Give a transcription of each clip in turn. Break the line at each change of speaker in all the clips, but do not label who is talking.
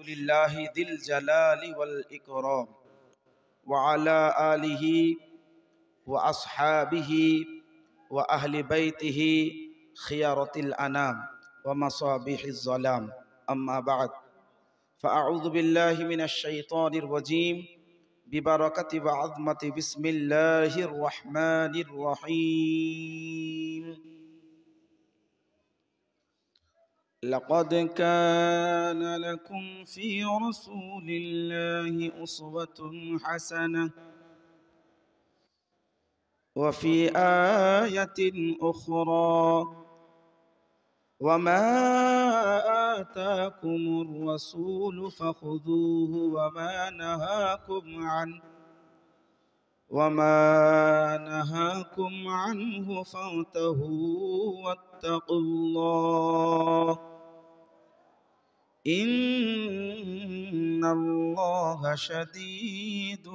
لله ذي الجلال والإكرام وعلى آله وأصحابه وأهل بيته خيارة الأنام ومصابيح الظلام أما بعد فأعوذ بالله من الشيطان الرجيم ببركة وعظمة بسم الله الرحمن الرحيم لقد كان لكم في رسول الله أسوة حسنة وفي آية أخرى وما آتاكم الرسول فخذوه وما نهاكم عنه فانتهوا واتقوا الله إن الله شديد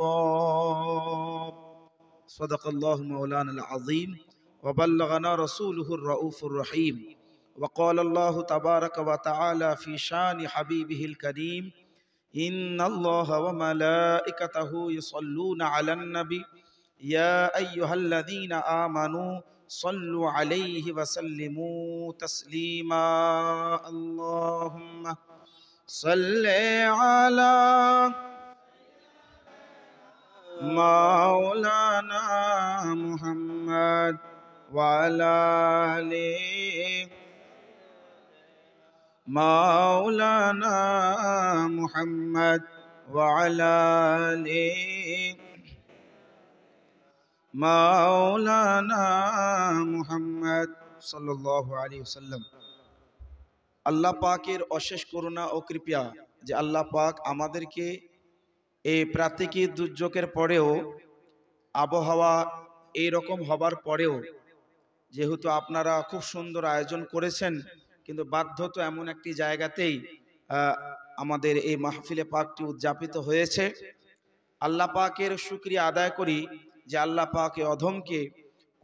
العقاب صدق الله مولانا العظيم وبلغنا رسوله الرؤوف الرحيم وقال الله تبارك وتعالى في شان حبيبه الكريم إن الله وملائكته يصلون على النبي يا أيها الذين آمنوا صلوا عليه وسلموا تسليما اللهم صل على مولانا محمد وعلى آله مولانا محمد وعلى آله مولانا محمد সাল্লাল্লাহু আলাইহি ওয়াসাল্লাম। আল্লাহ পাকের অশেষ করুণা ও কৃপা যে আল্লাহ পাক আমাদেরকে এই প্রাকৃতিক দুর্যোগের পরেও আবহাওয়া এইরকম হবার পরেও যেহেতু আপনারা খুব সুন্দর আয়োজন করেছেন, কিন্তু বাধ্যত এমন একটি জায়গাতেই আমাদের এই মাহফিলে পাকটি উদযাপিত হয়েছে। আল্লাহ পাকের শুকরিয়া আদায় করি যে আল্লাহ পাক অধমকে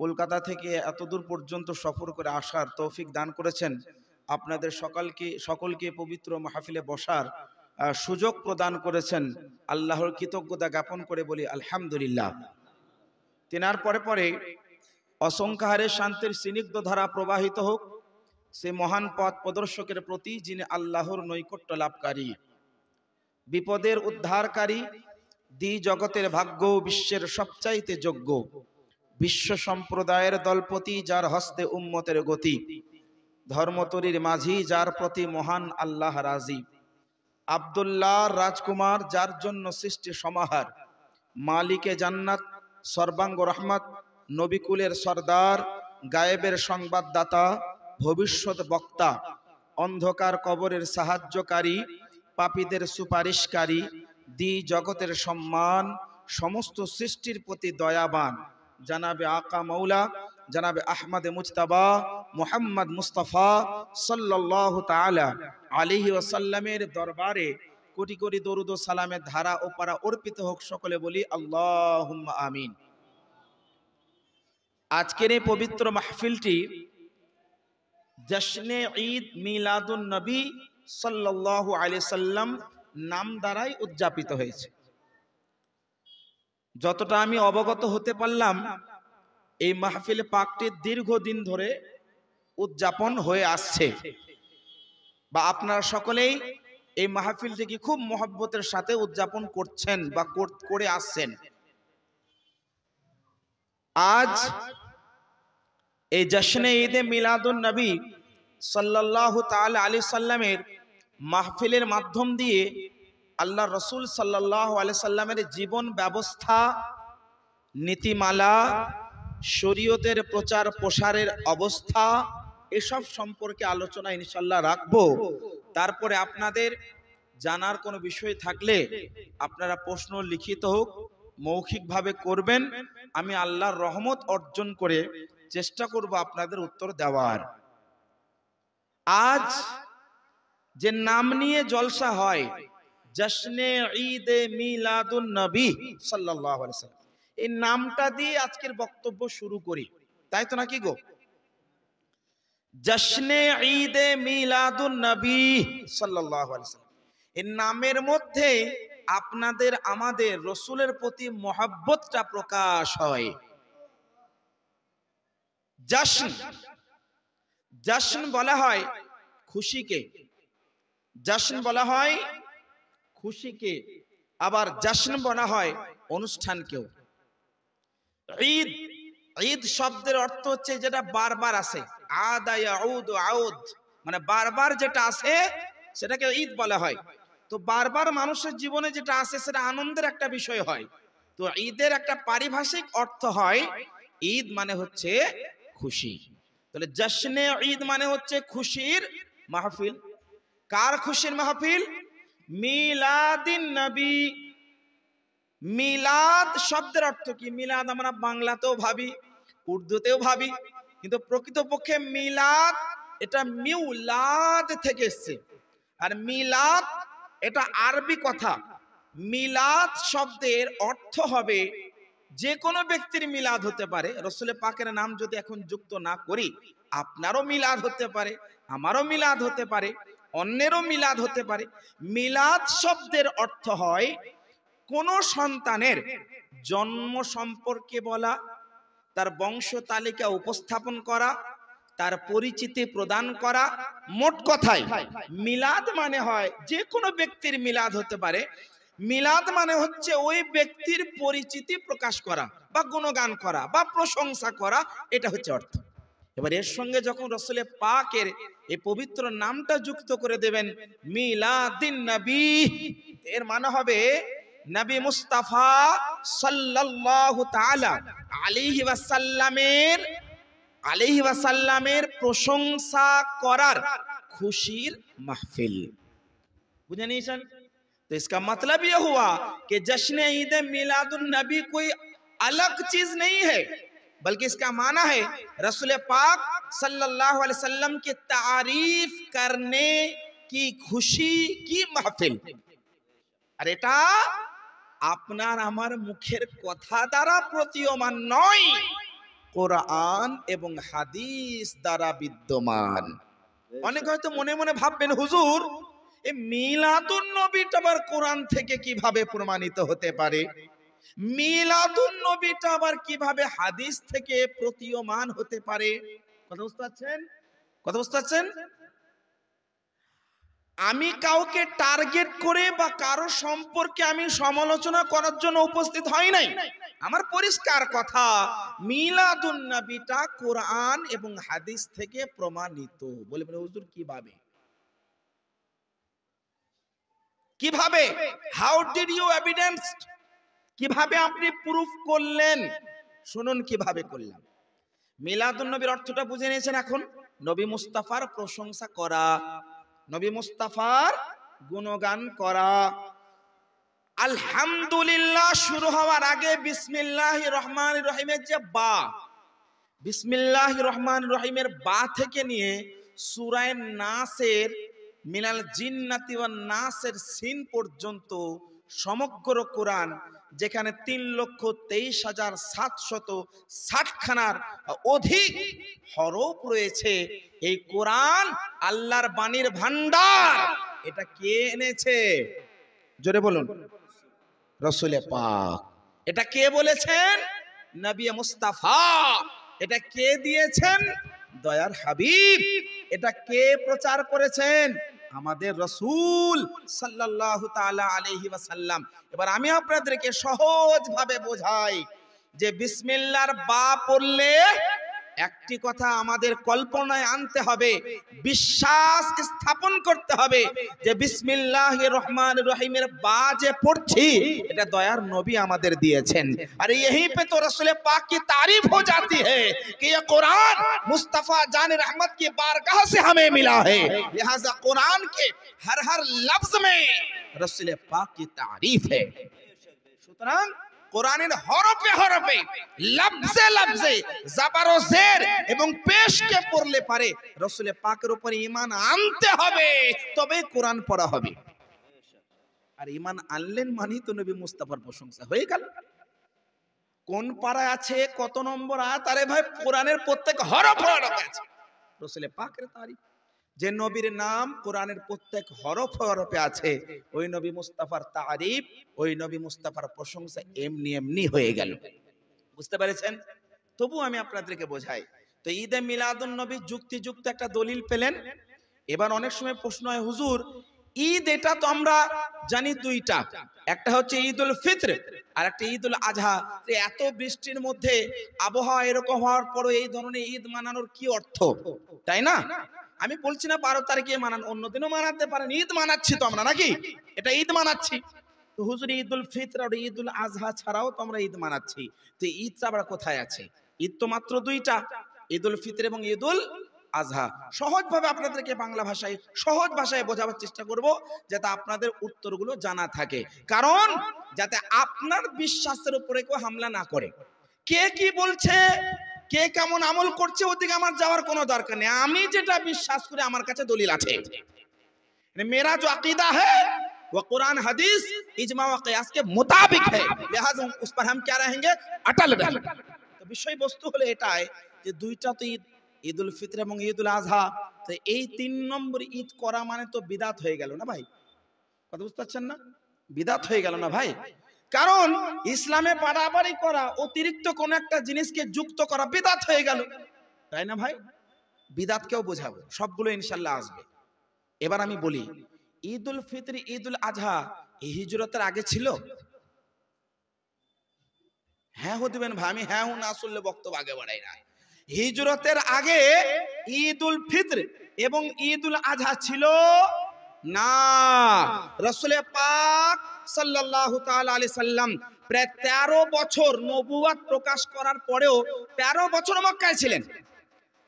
কলকাতা থেকে এত দূর পর্যন্ত সফর করে আসার তৌফিক দান করেছেন। আপনাদের সকলকে পবিত্র মাহফিলে বসার সুযোগ প্রদান করেছেন। আল্লাহর কৃতজ্ঞতা জ্ঞাপন করে বলি আলহামদুলিল্লাহ। তেনার পরে পরে অসংখ্য হারে শান্তির স্নিগ্ধ ধারা প্রবাহিত হোক সে মহান পথ প্রদর্শকের প্রতি, যিনি আল্লাহর নৈকট্য লাভকারী, বিপদের উদ্ধারকারী, জগতের ভাগ্য বিশ্বের সবচাইতে যোগ্য, বিশ্ব সম্প্রদায়ের দলপতি, যার হস্তে উম্মতের গতি, ধর্মতরীর মাঝি, যার প্রতি মহান আল্লাহ রাজি, আব্দুল্লাহ রাজকুমার, যার জন্য সৃষ্টি সমাহার, মালিকে জান্নাত, সর্বাঙ্গ রহমত, নবিকুলের সর্দার, গায়েবের সংবাদদাতা, ভবিষ্যৎ বক্তা, অন্ধকার কবরের সাহায্যকারী, পাপীদের সুপারিশকারী, জগতের সম্মান, সমস্ত সৃষ্টির প্রতি দয়াবান, জানাবে আকা মৌলা জানাবে আহমদ মুজতাবা মুহাম্মদ মুস্তাফা সাল্লাল্লাহু তাআলা আলাইহি ওয়াসাল্লামের দরবারে কোটি কোটি দরুদ ও সালামের ধারা ও পারা অর্পিত হোক। সকলে বলি আল্লাহুম্মা আমিন। আজকের এই পবিত্র মাহফিলটি জশ্নে ঈদ মিলাদুন নবী সাল্লাল্লাহু আলাইহি সাল্লাম নাম দ্বারাই উদযাপিত হয়েছে। যতটা আমি অবগত হতে পারলাম, এই মাহফিল পাকটি দীর্ঘদিন ধরে উদযাপন হয়ে আসছে, বা আপনারা সকলেই এই মাহফিলটিকে খুব মহব্বতের সাথে উদযাপন করছেন বা করে আসছেন। আজ এই জশ্নে ঈদে মিলাদুন নবী সাল্লাল্লাহু তাআলা আলাইহি সাল্লামের মাহফিলের মাধ্যম দিয়ে আল্লাহ রসুল সাল্লাল্লাহু আলাইহি সাল্লামের জীবন ব্যবস্থা, নীতিমালা, শরীয়তের প্রচার প্রসারের অবস্থা, এসব সম্পর্কে আলোচনা ইনশাআল্লাহ রাখবো। তারপরে আপনাদের জানার কোনো বিষয় থাকলে আপনারা প্রশ্ন লিখিত হোক মৌখিকভাবে করবেন। আমি আল্লাহর রহমত অর্জন করে চেষ্টা করব আপনাদের উত্তর দেওয়ার। আজ যে নাম নিয়ে জলসা হয়, জশ্নে ঈদে মিলাদুন নবী সাল্লাল্লাহু আলাইহি সাল্লাম, এই নামটা দিয়ে আজকের বক্তব্য শুরু করি, তাই তো নাকি গো? জশ্নে ঈদে মিলাদুন নবী সাল্লাল্লাহু আলাইহি ওয়াসাল্লাম, এই নামের মধ্যে আপনাদের আমাদের রসুলের প্রতি মহব্বতটা প্রকাশ হয়। জশ্ন, জশ্ন বলা হয় খুশিকে, জশ্ন বলা হয় খুশিকে, আবার জশ্ন বলা হয় অনুষ্ঠানকেও। ঈদ, ঈদ শব্দের অর্থ হচ্ছে যেটা বারবার আসে, আদা ইয়াউদ আউদ, মানে বারবার যেটা আসে সেটাকে ঈদ বলা হয়। তো বারবার মানুষের জীবনে যেটা আসে সেটা আনন্দের একটা বিষয় হয়। তো ঈদের একটা পারিভাষিক অর্থ হয়, ঈদ মানে হচ্ছে খুশি। তাহলে জশ্নে ঈদ মানে হচ্ছে খুশির মাহফিল। কার খুশির মাহফিল? মিলাদিন নবী। মিলাদ শব্দের অর্থ কি? মিলাদ আমরা বাংলাতেও ভাবি, উর্দুতেও ভাবি, কিন্তু প্রকৃতপক্ষে মিলাদ এটা মিউলাদ থেকে এসেছে। আর মিলাদ এটা আরবি কথা। মিলাদ শব্দের অর্থ হবে যে কোনো ব্যক্তির মিলাদ হতে পারে। রসুল পাকের নাম যদি এখন যুক্ত না করি, আপনারও মিলাদ হতে পারে, আমারও মিলাদ হতে পারে, অন্যেরও মিলাদ হতে পারে। মিলাদ শব্দের অর্থ হয় কোন সন্তানের জন্ম সম্পর্কে বলা, তার বংশ তালিকা উপস্থাপন করা, তার পরিচিতি প্রদান করা। মোট কথায় মিলাদ মানে হয় যে কোনো ব্যক্তির মিলাদ হতে পারে। মিলাদ মানে হচ্ছে ওই ব্যক্তির পরিচিতি প্রকাশ করা বা গুণগান করা বা প্রশংসা করা, এটা হচ্ছে অর্থ। এবার এর সঙ্গে যখন রসুল পাকের এই পবিত্র নামটা যুক্ত করে দেবেন মিলাদিন নবী, এর মানে হবে নবী মুস্তাফা সাল্লাল্লাহু তাআলা আলাইহি ওয়াসাল্লামের প্রশংসা করার খুশির মাহফিল। বুঝে নিয়েছেন? तो इसका मतलब यह हुआ कि जश्न ईद मिलादुन नबी कोई अलग चीज नहीं है, बल्कि इसका माना है रसूल पाक सल्लल्लाहु अलैहि वसल्लम की तारीफ करने की खुशी की महफिल। আর এটা আপনার আমার মুখের কথা দ্বারা প্রতীয়মান নয়, কোরআন এবং হাদিস দ্বারা বিদ্যমান। অনেকে হয়তো মনে মনে ভাববেন, হুজুর এই মিলাদুন নবীটা আবার কোরআন থেকে কিভাবে প্রমাণিত হতে পারে? মিলাদুন নবীটা আবার কিভাবে হাদিস থেকে প্রতীয়মান হতে পারে? কথা বুঝতে পারছেন? কথা বুঝতে পারছেন? আমি কাউকে টার্গেট করে বা কারো সম্পর্কে আমি সমালোচনা করার জন্য উপস্থিত হই নাই। আমার পরিষ্কার কথা, মিলাদুন নবীটা কোরআন এবং হাদিস থেকে প্রমাণিত। বলে বলে হুজুর কিভাবে? কিভাবে? How did you evidence? কিভাবে আপনি প্রুফ করলেন? শুনুন কিভাবে করলাম। মিলাদুন নবীর অর্থটা বুঝে নিয়েছেন এখন? নবী মুস্তাফার প্রশংসা করা, নবী মুস্তাফার গুণগান করা। আলহামদুলিল্লাহ শুরু হওয়ার আগে বিসমিল্লাহির রহমানির রহিমের যে বা, বিসমিল্লাহির রহমানির রহিমের বা থেকে নিয়ে সূরা নাসের মিনাল জিন্নাতি ওয়ান নাসের সিন পর্যন্ত সমগ্র কোরআন, যেখানে 3,23,760 খানার অধিক হরফ রয়েছে, এই কোরআন আল্লাহর বাণীর ভান্ডার। এটা কে এনেছে? জোরে বলুন। রসুল পাক। এটা কে বলেছেন? নবী মুস্তাফা। এটা কে দিয়েছেন? দয়ার হাবিব। এটা কে প্রচার করেছেন? আমাদের রাসূল সাল্লাল্লাহু তাআলা আলাইহি ওয়াসাল্লাম। এবার আমি আপনাদেরকে সহজ ভাবে বোঝাই যে বিসমিল্লাহর বা পড়লে একটি কথা আমাদের কল্পনায় আনতে হবে, বিশ্বাস স্থাপন করতে হবে যে বিসমিল্লাহির রহমানির রহিমের বা যে পড়ছি এটা দয়ার নবী আমাদের দিয়েছেন। আর यहीं पे तो रसूल पाक की तारीफ हो जाती है कि ये कुरान मुस्तफा जान रहमत की बारगाह से हमें मिला है, लिहाजा कुरान के हर हर लफ्ज में रसूल पाक की तारीफ है। সুতরাং কোরআনের হরফে হরফে, লফজে লফজে, জাবার ও জের এবং পেশকে পড়লে পারে রাসূল পাকের উপর ঈমান আনতে হবে, তবে কোরআন পড়া হবে। আর ঈমান আনলেন মানে তো নবী মুস্তাফার প্রশংসা হয়ে গেল। কোন পারায় আছে, কত নম্বর আয়াত? আরে ভাই কোরআনের প্রত্যেক হরফে হরফে আছে রাসূল পাকের তারিফ। যে নবীর নাম কোরআনের প্রত্যেক হরফে হরফে আছে, ওই নবী মুস্তাফার তারিফ, ওই নবী মুস্তাফার প্রশংসা এমনি এমনি হয়ে গেল। বুঝতে পেরেছেন? তবু আমি আপনাদেরকে বোঝাই। তো ঈদে মিলাদুন নবী যুক্তিযুক্ত একটা দলিল পেলেন। এবার অনেক সময় প্রশ্ন হয়, হুজুর ঈদ এটা তো আমরা জানি দুইটা, একটা হচ্ছে ঈদুল ফিত্র আর একটা ঈদুল আজহা। এত বৃষ্টির মধ্যে আবহাওয়া এরকম হওয়ার পরও এই ধরনের ঈদ মানানোর কি অর্থ, তাই না? আমি বলছি না 12 তারিখে মানান, অন্যদিনও মানাতে পারেন, ঈদ মানাচ্ছি তো আমরা, নাকি? এটা ঈদ মানাচ্ছি। তো হুজুর ঈদুল ফিত্র আর ঈদুল আজহা ছাড়াও তো আমরা ঈদ মানাচ্ছি, তো ঈদটা আবার কোথায় আছে? ঈদ তো মাত্র দুইটা, ঈদুল ফিত্র এবং ঈদুল আজহা। সহজভাবে আপনাদেরকে বাংলা ভাষায়, সহজ ভাষায় বোঝাবার চেষ্টা করব, যাতে আপনাদের উত্তরগুলো জানা থাকে, কারণ যাতে আপনার বিশ্বাসের উপরে কেউ হামলা না করে। কে কি বলছে, কে কেমন আমল করছে, ওদিকে আমার যাওয়ার কোনো দরকার নেই। আমি যেটা বিশ্বাস করি আমার কাছে দলিল আছে। मेरा जो अकीदा है वो कुरान हदीस इजमा व कियास के मुताबिक है, लिहाजा उस पर हम क्या रहेंगे, अटल रहेंगे। तो বিষয় বস্তু হলো এটাই যে দুইটা তো ঈদ, ঈদুল ফিত্র এবং ঈদুল আজহা, তো এই 3 নম্বর ঈদ করা মানে তো বিদাত হয়ে গেল না ভাই? কথা বুঝতে পারছেন না? বিদাত হয়ে গেল না ভাই? কারণ ইসলামে বাড়াবাড়ি করা, অতিরিক্ত কোন একটা জিনিসকে যুক্ত করা বিদাত হয়ে গেল, তাই না ভাই? বিদাতকেও বোঝাবো, সবগুলো ইনশাআল্লাহ আসবে। এবার আমি বলি, ঈদুল ফিত্র ঈদুল আজহা এই হিজরতের আগে ছিল? হ্যাঁ হো দিবেন ভাই, আমি হ্যাঁ না শুনলে বক্তব্য আগে বাড়াই না। হিজরতের আগে ঈদুল ফিত্র এবং ঈদুল আজহা ছিল না। রাসূল পাক সাল্লাল্লাহু তাআলা আলাইহি সাল্লাম প্রায় 13 বছর নবুয়ত প্রকাশ করার পরেও 13 বছর মক্কায় ছিলেন।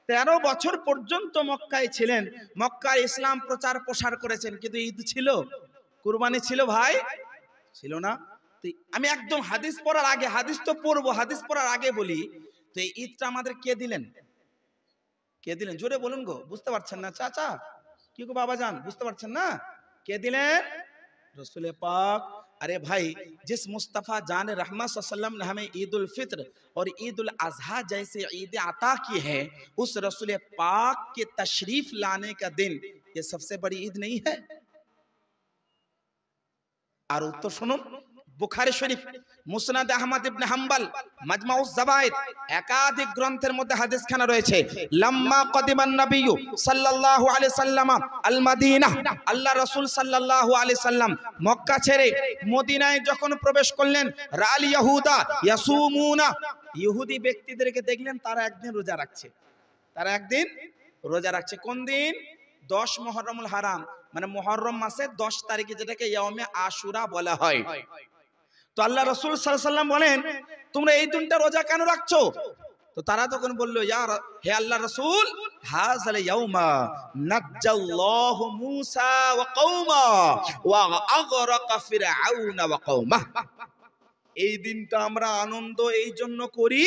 13 বছর পর্যন্ত মক্কায় ছিলেন, মক্কায় ইসলাম প্রচার প্রসার করেছেন, কিন্তু ঈদ ছিল, কুরবানি ছিল ভাই? ছিল না। আমি একদম হাদিস পড়ার আগে, হাদিস তো পড়বো, হাদিস পড়ার আগে বলি, তো এই ঈদটা আমাদের কে দিলেন? কে দিলেন? জোরে বলুন গো, বুঝতে পারছেন না? চাচা কি গো, বাবা জান, বুঝতে পারছেন না? কে দিলেন? रसूल पाक। अरे भाई, जिस मुस्तफ़ा जान रहमत सल्लल्लाहु अलैहि वसल्लम ने हमें ईद उल फित्र और ईद उल अजहा जैसे ईद अता की है, उस रसूल पाक के तशरीफ लाने का दिन ये सबसे बड़ी ईद नहीं है? और तो सुनो, বুখারী শরীফ, মুসনাদ আহমদ ইবনে হাম্বল, মাজমাউজ জাবায়েদ, একাধিক গ্রন্থের মধ্যে হাদিসখানা রয়েছে। লাম্মা কদিমান নবিয়্যু সাল্লাল্লাহু আলাইহি সাল্লাম আল মাদিনা, আল্লাহ রাসূল সাল্লাল্লাহু আলাইহি সাল্লাম মক্কা ছেড়ে মদিনায় যখন প্রবেশ করলেন, রাল ইয়াহুদা ইয়াসুমুনা, ইহুদি ব্যক্তিদেরকে দেখলেন তারা একদিন রোজা রাখছে। তারা একদিন রোজা রাখছে। কোন দিন? 10 মুহররমুল হারাম, মানে মুহররম মাসের 10 তারিখে, যেটাকে ইয়াউমে আশুরা বলা হয়। তো আল্লাহ রাসূল সাল্লাল্লাহু আলাইহি ওয়াসাল্লাম বলেন, তোমরা এই দিনটা রোজা কেন রাখছো? তো তারা তখন বলল, হে আল্লাহ রাসূল, হাযাল ইয়াউমা নাজ্জাল্লাহু মূসা ওয়া কওমা ওয়া আগরাকা ফিরআউনা ওয়া কওমা। এই দিনটা আমরা আনন্দ এই জন্য করি,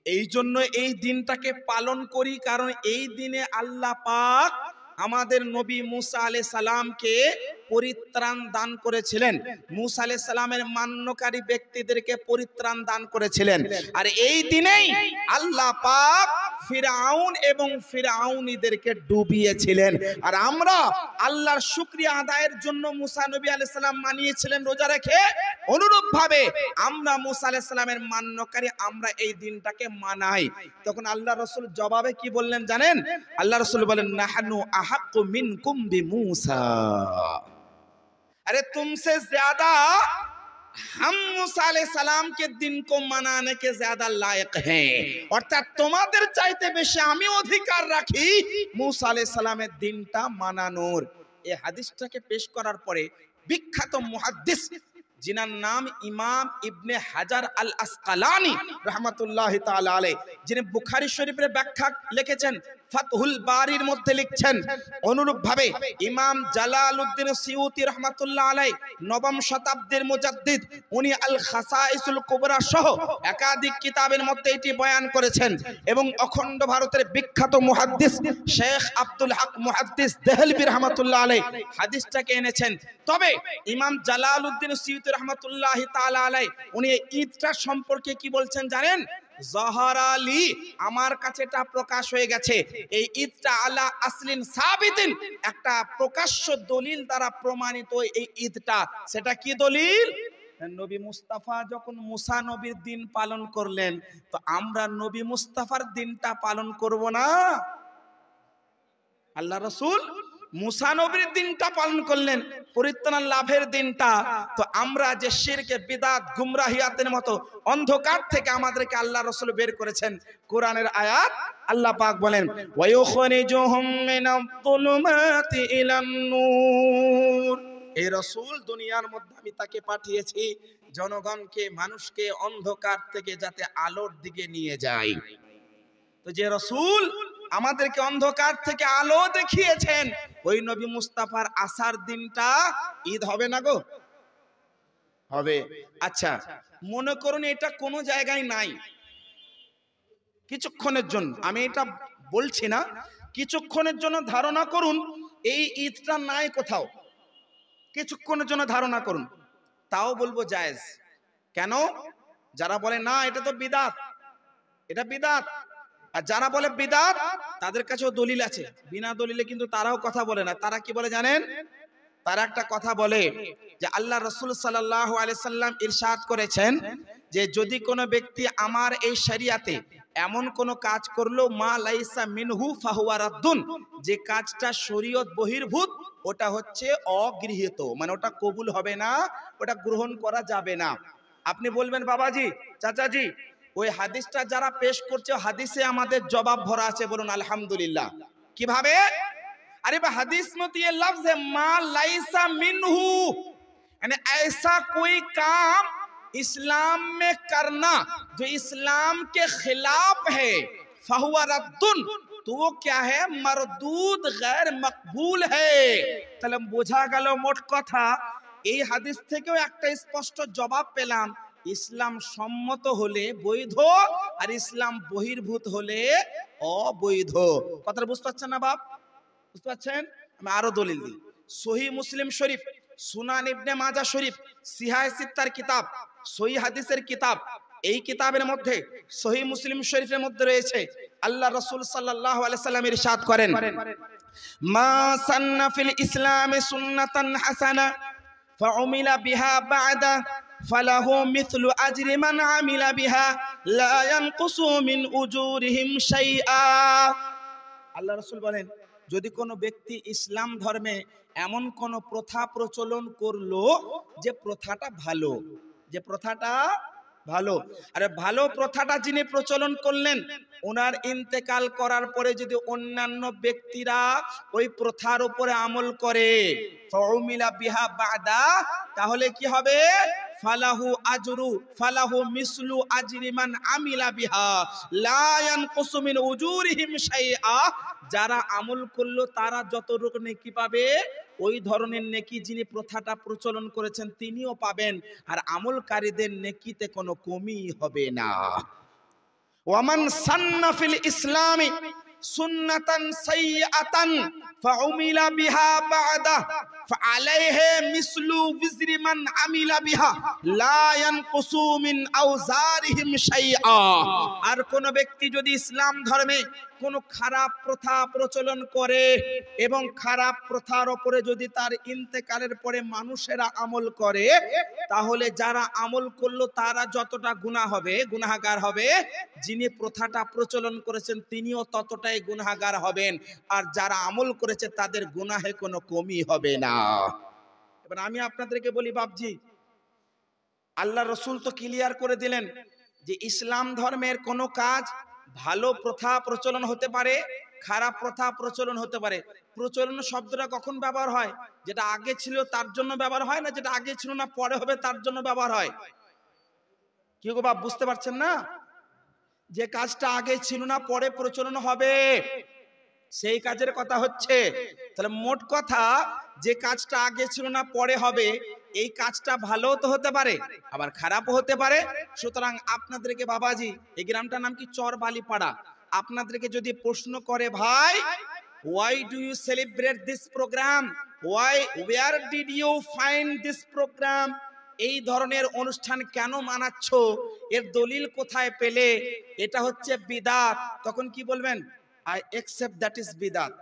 এই জন্য এই দিনটাকে পালন করি, কারণ এই দিনে আল্লাহ পাক আমাদের নবী মুসা আলাইহিস সালামকে পরিত্রাণ দান করেছিলেন, মুসা আলাইহিস সালামের মান্যকারী ব্যক্তিদেরকে পরিত্রাণ দান করেছিলেন। আর এই দিনেই আল্লাহ পাক ফিরআউন এবং ফিরআউনীদেরকে ডুবিয়েছিলেন। আর আমরা আল্লাহর শুকরিয়া আদায়ের জন্য মুসা নবী আলাইহিস সালাম মানিয়েছিলেন রোজা রেখে, অনুরূপভাবে আমরা মুসা আলাইহিস সালামের মান্যকারী, আমরা এই দিনটাকে মানাই। তখন আল্লাহ রাসূল জবাবে কি বললেন জানেন? আল্লাহ রাসূল বলেন, নাহনু আহাক্কু মিনকুম বিমূসা, अरे तुमसे ज्यादा हम मूसा अलैहिस्सलाम के दिन को मनाने के ज्यादा लायक हैं, অর্থাৎ তোমাদের চাইতে বেশি আমি অধিকার রাখি मूसा अलैहिस्सलाমের দিনটা মানানোর। এই হাদিসটাকে পেশ করার পরে বিখ্যাত মুহাদ্দিস, जिनार नाम इमाम इब्ने हाजार अल अस्कलानी रहमतुल्लाहि ताआला अलैहि, जिनि बुखारी शरीफের ব্যাখ্যা লিখেছেন, ফাতহুল বারির মধ্যে লিখছেন। অনুরূপ ভাবে ইমাম জালালউদ্দিন সিয়ুতি রাহমাতুল্লাহ আলাইহি নবম শতাব্দীর মুজাদ্দিদ, উনি আল খাসাইসুল কুবরা সহ একাধিক কিতাবের মধ্যে এটি বয়ান করেছেন। এবং অখণ্ড ভারতের বিখ্যাত মুহাদ্দিস শেখ আব্দুল হক মুহাদ্দিস দেহলভী রাহমাতুল্লাহ আলাইহি হাদিসটাকে এনেছেন। তবে ইমাম জালালউদ্দিন সিয়ুতি রাহমাতুল্লাহি তাআলা আলাইহি উনি ঈদটা সম্পর্কে কি বলছেন জানেন? জহরালি, আমার কাছে এটা প্রকাশ হয়ে গেছে। এই ঈদটা আলা আসলিন সাবিতিন, একটা প্রকাশ্য দলিল দ্বারা প্রমাণিত এই ঈদটা। সেটা কি দলিল? নবী মুস্তাফা যখন মুসা নবীর দিন পালন করলেন, তো আমরা নবী মুস্তাফার দিনটা পালন করব না? আল্লাহ রাসূল মুসা নবীর দিনটা পালন করলেন, পরিত্রাণ লাভের দিনটা। তো আমরা যে শিরকে, বিদআত, গুমরাহিয়াতের মতো অন্ধকার থেকে আমাদেরকে আল্লাহ রাসূল বের করেছেন। কোরআনের আয়াত আল্লাহ পাক বলেন, ওয়া ইউখরিজুহুম মিনাজ-যুলুমাতি ইলান নূর। এই রাসূল দুনিয়ার মধ্যে আমি তাকে পাঠিয়েছি জনগণকে, মানুষকে অন্ধকার থেকে যাতে আলোর দিকে নিয়ে যায়। তো যে রাসূল আমাদেরকে অন্ধকার থেকে আলো দেখিয়েছেন, ওই নবী মুস্তাফার আসার দিনটা ঈদ হবে না গো? হবে। আচ্ছা, মনে করুন এটা কোনো জায়গায় নাই, কিছুক্ষণের জন্য, আমি এটা বলছি না, কিছুক্ষণের জন্য ধারণা করুন এই ঈদটা নাই কোথাও, কিছুক্ষণের জন্য ধারণা করুন, তাও বলবো জায়েজ। কেন? যারা বলে না এটা তো বিদআত, এটা বিদআত, আর যারা বলে বিদআত তাদের কাছেও দলিল আছে, বিনা দলিলে কিন্তু তারাও কথা বলে না। তারা কি বলে জানেন? তারা একটা কথা বলে যে আল্লাহ রাসূল সাল্লাল্লাহু আলাইহি সাল্লাম ইরশাদ করেছেন যে যদি কোনো ব্যক্তি আমার এই শরিয়াতে এমন কোন কাজ করলো, মা লাইসা মিনহু ফাহুয়া রাদ্দুন, যে কাজটা শরীয়ত বহির্ভূত, ওটা হচ্ছে অগৃহীত, মানে ওটা কবুল হবে না, ওটা গ্রহণ করা যাবে না। আপনি বলবেন বাবাজি, চাচাজি, ওই হাদিসটা যারা পেশ করছে হাদিসে আমাদের জবাব ভরা আছে, বলুন আলহামদুলিল্লাহ। কিভাবে? अरे हदीस में तो ये लफ्ज है मा लाइसा मिनहू, यानी ऐसा कोई काम इस्लाम में करना जो इस्लाम के खिलाफ है, फहुवा रद्दुन, तो वो क्या है? मरदूद, गैर मकबूल है। তাহলে বোঝা গেল মোট কথা এই হাদিস থেকেও একটা স্পষ্ট জবাব পেলাম, ইসলাম সম্মত হলে বৈধ, আর ইসলাম বহির্ভূত হলে অবৈধ। কথাটা বুঝতে পারছেন না বাপ? বুঝতে পারছেন? আমি আরো দলিল দিই। সহিহ মুসলিম শরীফ, সুনান ইবনে মাজাহ শরীফ, সিহাহ সিত্তার কিতাব, সহিহ হাদিসের কিতাব, এই কিতাবের মধ্যে সহিহ মুসলিম শরীফের মধ্যে রয়েছে আল্লাহ রাসূল সাল্লাল্লাহু আলাইহি সাল্লাম ইরশাদ করেন, মা সান্না ফিল ইসলামি সুন্নাতান হাসানা ফাউমিলা বিহা বা'দা ফালাহু মিথলু আজরি মান আমিলা বিহা লা ইয়ানকুসু মিন উজুরিহিম শাইআ। আল্লাহ রাসূল বলেন, যদি কোনো ব্যক্তি ইসলাম ধর্মে এমন কোন প্রথা প্রচলন করলো যে প্রথাটা ভালো, যে প্রথাটা ভালো, আরে ভালো প্রথাটা যিনি প্রচলন করলেন, ওনার ইন্তেকাল করার পরে যদি অন্যান্য ব্যক্তিরা ওই প্রথার উপরে আমল করে, ফাউমিলা বিহা বাদা, তাহলে কি হবে? ফালাহু আজরু ফালাহু মিসলু আজরি মান আমিলা বিহা লা ইয়ানকুসু মিন উজুরিহিম শাইআ। যারা আমল করলো তারা যতটুকু নেকি পাবে, ওই ধরনের নেকি যিনি প্রথাটা প্রচলন করেছেন তিনিও পাবেন, আর আমলকারীদের নেকিতে কোনো কমই হবে না। ওয়ামান সান্না ফিল ইসলামি সুন্নাতান সাইয়্যাতান ফাউমিলা বিহা বা'দা ফাআলাইহি মিসলু বিজরি মান আমিলা বিহা লা ইয়ানকুসু মিন আওজারিহিম শাইআ। আর কোন ব্যক্তি যদি ইসলাম ধর্মে কোন খারাপ প্রথা প্রচলন করে এবং খারাপ প্রথার উপরে যদি তার ইন্তেকালের পরে মানুষেরা আমল করে, তাহলে যারা আমল করলো তারা যতটা গুনাহ হবে, গুনাহগার হবে, যিনি প্রথাটা প্রচলন করেছেন তিনিও ততটাই গুনাহগার হবেন, আর যারা আমল করেছে তাদের গুনাহে কোনো কমই হবে না। এবার আমি আপনাদেরকে বলি বাপজি, আল্লাহ রাসূল তো ক্লিয়ার করে দিলেন যে ইসলাম ধর্মের কোনো কাজ ভালো প্রথা প্রচলন হতে পারে, খারাপ প্রথা প্রচলন হতে পারে। প্রচলন শব্দটা কখন ব্যবহার হয়? যেটা আগে ছিল তার জন্য ব্যবহার হয়, না যেটা আগে ছিল না পরে হবে তার জন্য ব্যবহার হয়? কি গো বাপ, বুঝতে পারছেন না? যে কাজটা আগে ছিল না পরে প্রচলন হবে, সেই কাজের কথা হচ্ছে। তাহলে মোট কথা, যে কাজটা আগে ছিল না পরে হবে, এই কাজটা ভালো তো হতে পারে আবার খারাপও হতে পারে। সুতরাং আপনাদেরকে বাবাজি, এই গ্রামটার নাম কি চরবালিপাড়া, আপনাদেরকে যদি প্রশ্ন করে, ভাই why do you celebrate this program, why where did you find this program, এই ধরনের অনুষ্ঠান কেন মানাচ্ছ, এর দলিল কোথায় পেলে, এটা হচ্ছে বিদাত, তখন কি বলবেন? আই অ্যাকসেপ্ট দ্যাট ইজ বিদাত,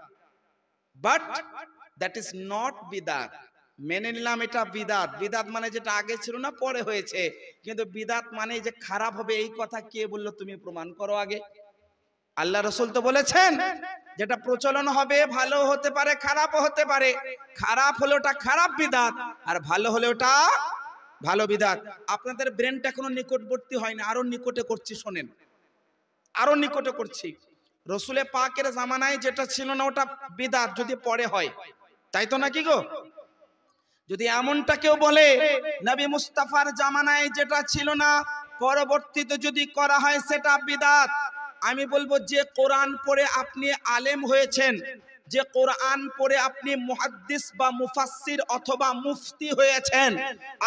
বাট দ্যাট ইজ নট বিদাত। মেনে নিলাম এটা বিদাত। বিদাত মানে যেটা আগে ছিল না, পরে হয়েছে, কিন্তু বিদাত মানে যে খারাপ হবে, এই কথা কে বললো? তুমি প্রমাণ করো আগে। আল্লাহ রাসূল তো বলেছেন যেটা প্রচলন হবে, ভালো হতে পারে খারাপও হতে পারে, খারাপ হলে ওটা খারাপ বিদাত, আর ভালো হলে ওটা ভালো বিদাত। আপনাদের ব্রেনটা এখনো নিকটবর্তী হয়নি, আরো নিকটে করছি, শোনেন, আরো নিকটে করছি। রসুলে পাকের জামানায় যেটা ছিল না ওটা বিদাত যদি পরে হয়, তাই তো নাকি গো? যদি এমনটা কেউ বলে নবী মুস্তাফার জামানায় যেটা ছিল না পরবর্তীতে যদি করা হয় সেটা বিদাত, আমি বলবো যে কোরআন পড়ে আপনি আলেম হয়েছেন, যে কোরআন পড়ে আপনি মুহাদ্দিস বা মুফাসসির অথবা মুফতি হয়েছেন,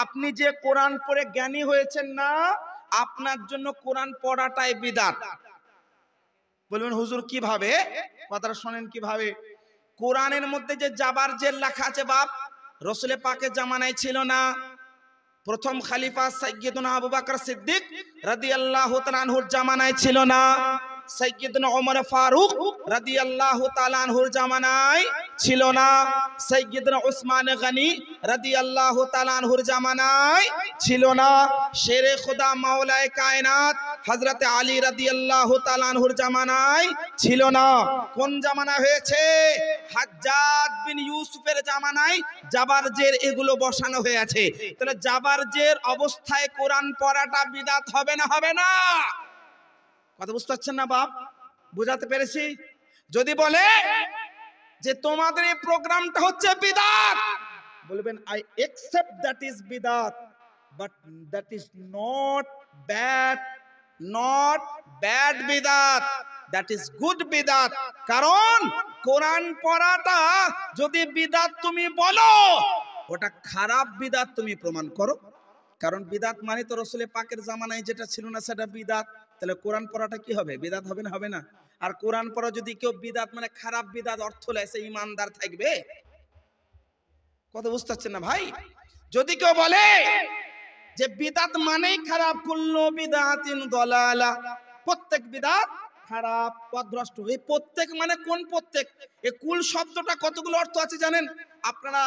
আপনি যে কোরআন পড়ে জ্ঞানী হয়েছেন না, আপনার জন্য কোরআন পড়াটাই বিদাত। বলবেন হুজুর কিভাবে? কথাটা শোনেন কিভাবে। কোরআনের মধ্যে যে জাবার জের লেখা আছে বাপ, রসুলে পাকের জামানায় ছিল না। প্রথম খলিফা সাইয়্যিদুনা আবু বকর সিদ্দিক রাদিয়াল্লাহু তাআলা আনহুর জামানায় ছিল না। সাইয়্যিদুনা ওমর ফারুক রাদিয়াল্লাহু তাআলা আনহুর জামানায় ছিল না। সাইয়্যিদুনা উসমান গনি রাদিয়াল্লাহু তাআলা আনহুর জামানায় ছিল না। শেরে খোদা মাওলায়ে কায়নাত হযরত আলী রাদিয়াল্লাহু তাআলা আনহুর জামানায় ছিল না। কোন জামানায় হয়েছে? হাজ্জাজ বিন ইউসুফের জামানায় জাবারজের এগুলো বসানো হয়েছে। তাহলে জাবারজের অবস্থায় কোরআন পড়াটা বিদাত হবে না হবে না? কথা বুঝতে পারছেন না বাপ? বুঝাতে পেরেছি? যদি বলে যে তোমাদের এই প্রোগ্রামটা হচ্ছে বিদাত, বলবেন আই অ্যাকসেপ্ট দ্যাট ইজ বিদাত, but that is not bad বিদাত, দ্যাট ইজ গুড বিদাত। কারণ কোরআন পড়াটা যদি বিদাত তুমি বলো, ওটা খারাপ বিদাত তুমি প্রমাণ করো। কারণ বিদাত মানে তো রসুলে পাকের জামানায় যেটা ছিল না সেটা বিদাত। তাহলে কোরআন পড়াটা কি হবে? বিদাত হবে না হবে না? আর কোরআন পড়া যদি কেউ বিদাত মানে খারাপ বিদাত অর্থ লেয়, সে ইমানদার থাকবে? কথা বুঝতে পারছেন না ভাই? যদি কেউ বলে যে বিদাত মানেই খারাপ, কুল্লু বিদাতিন দালালা, প্রত্যেক বিদাত খারাপ, পথভ্রষ্ট। এই প্রত্যেক মানে কোন প্রত্যেক? এই কুল শব্দটা কতগুলো অর্থ আছে জানেন আপনারা?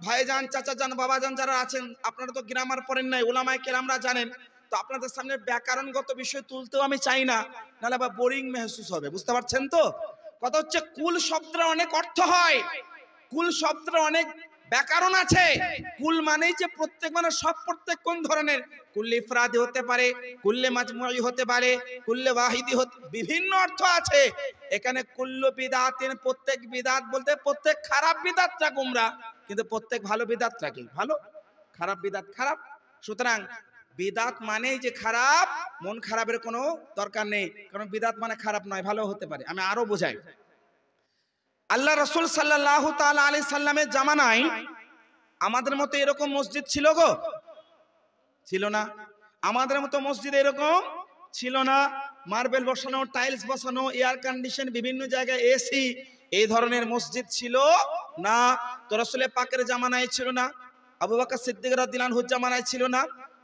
ভাইজান, চাচাজান, বাবাজান যারা আছেন, আপনারা তো গ্রামার পড়েন নাই, উলামায়ে কেরামরা জানেন। তো আপনাদের সামনে ব্যাকরণগত বিষয় তুলতেও আমি চাই না, নাহলে আবার বোরিং মেহসুস হবে। বুঝতে পারছেন তো? কথা হচ্ছে কুল শব্দের অনেক অর্থ হয়, কুল শব্দের অনেক ব্যাকরণ আছে। কুল মানেই যে প্রত্যেক, মানে সব প্রত্যেক কোন ধরনের? কুল্লে ইফরাদি হতে পারে, কুল্লে মাজমুই হতে পারে, কুল্লে ওয়াহিদি হতে, বিভিন্ন অর্থ আছে। এখানে কুল্লু বিদাতিন, প্রত্যেক বিদাত বলতে প্রত্যেক খারাপ বিদাতটা গুমরা, কিন্তু প্রত্যেক ভালো বিদাতটা কি ভালো, খারাপ বিদাত খারাপ। সুতরাং বিদাত মানেই যে খারাপ, মন খারাপের কোনো দরকার নেই, কারণ বিদাত মানে খারাপ নয়, ভালো হতে পারে। আমি আরো বোঝাই। আল্লাহ রাসূল সাল্লাল্লাহু তাআলা আলাইহি সাল্লামের জামানায় আমাদের মতো এরকম মসজিদ ছিল গো? ছিল না। আমাদের মতো মসজিদ এরকম ছিল না। মার্বেল বসানো, টাইলস বসানো, এয়ার কন্ডিশন, বিভিন্ন জায়গায় এসি, এই ধরনের মসজিদ ছিল না। তো রাসূলের পাকের জামানায় ছিল না, আবু বকর সিদ্দিক রাদিয়াল্লাহু আনহুর জামানায় ছিল না,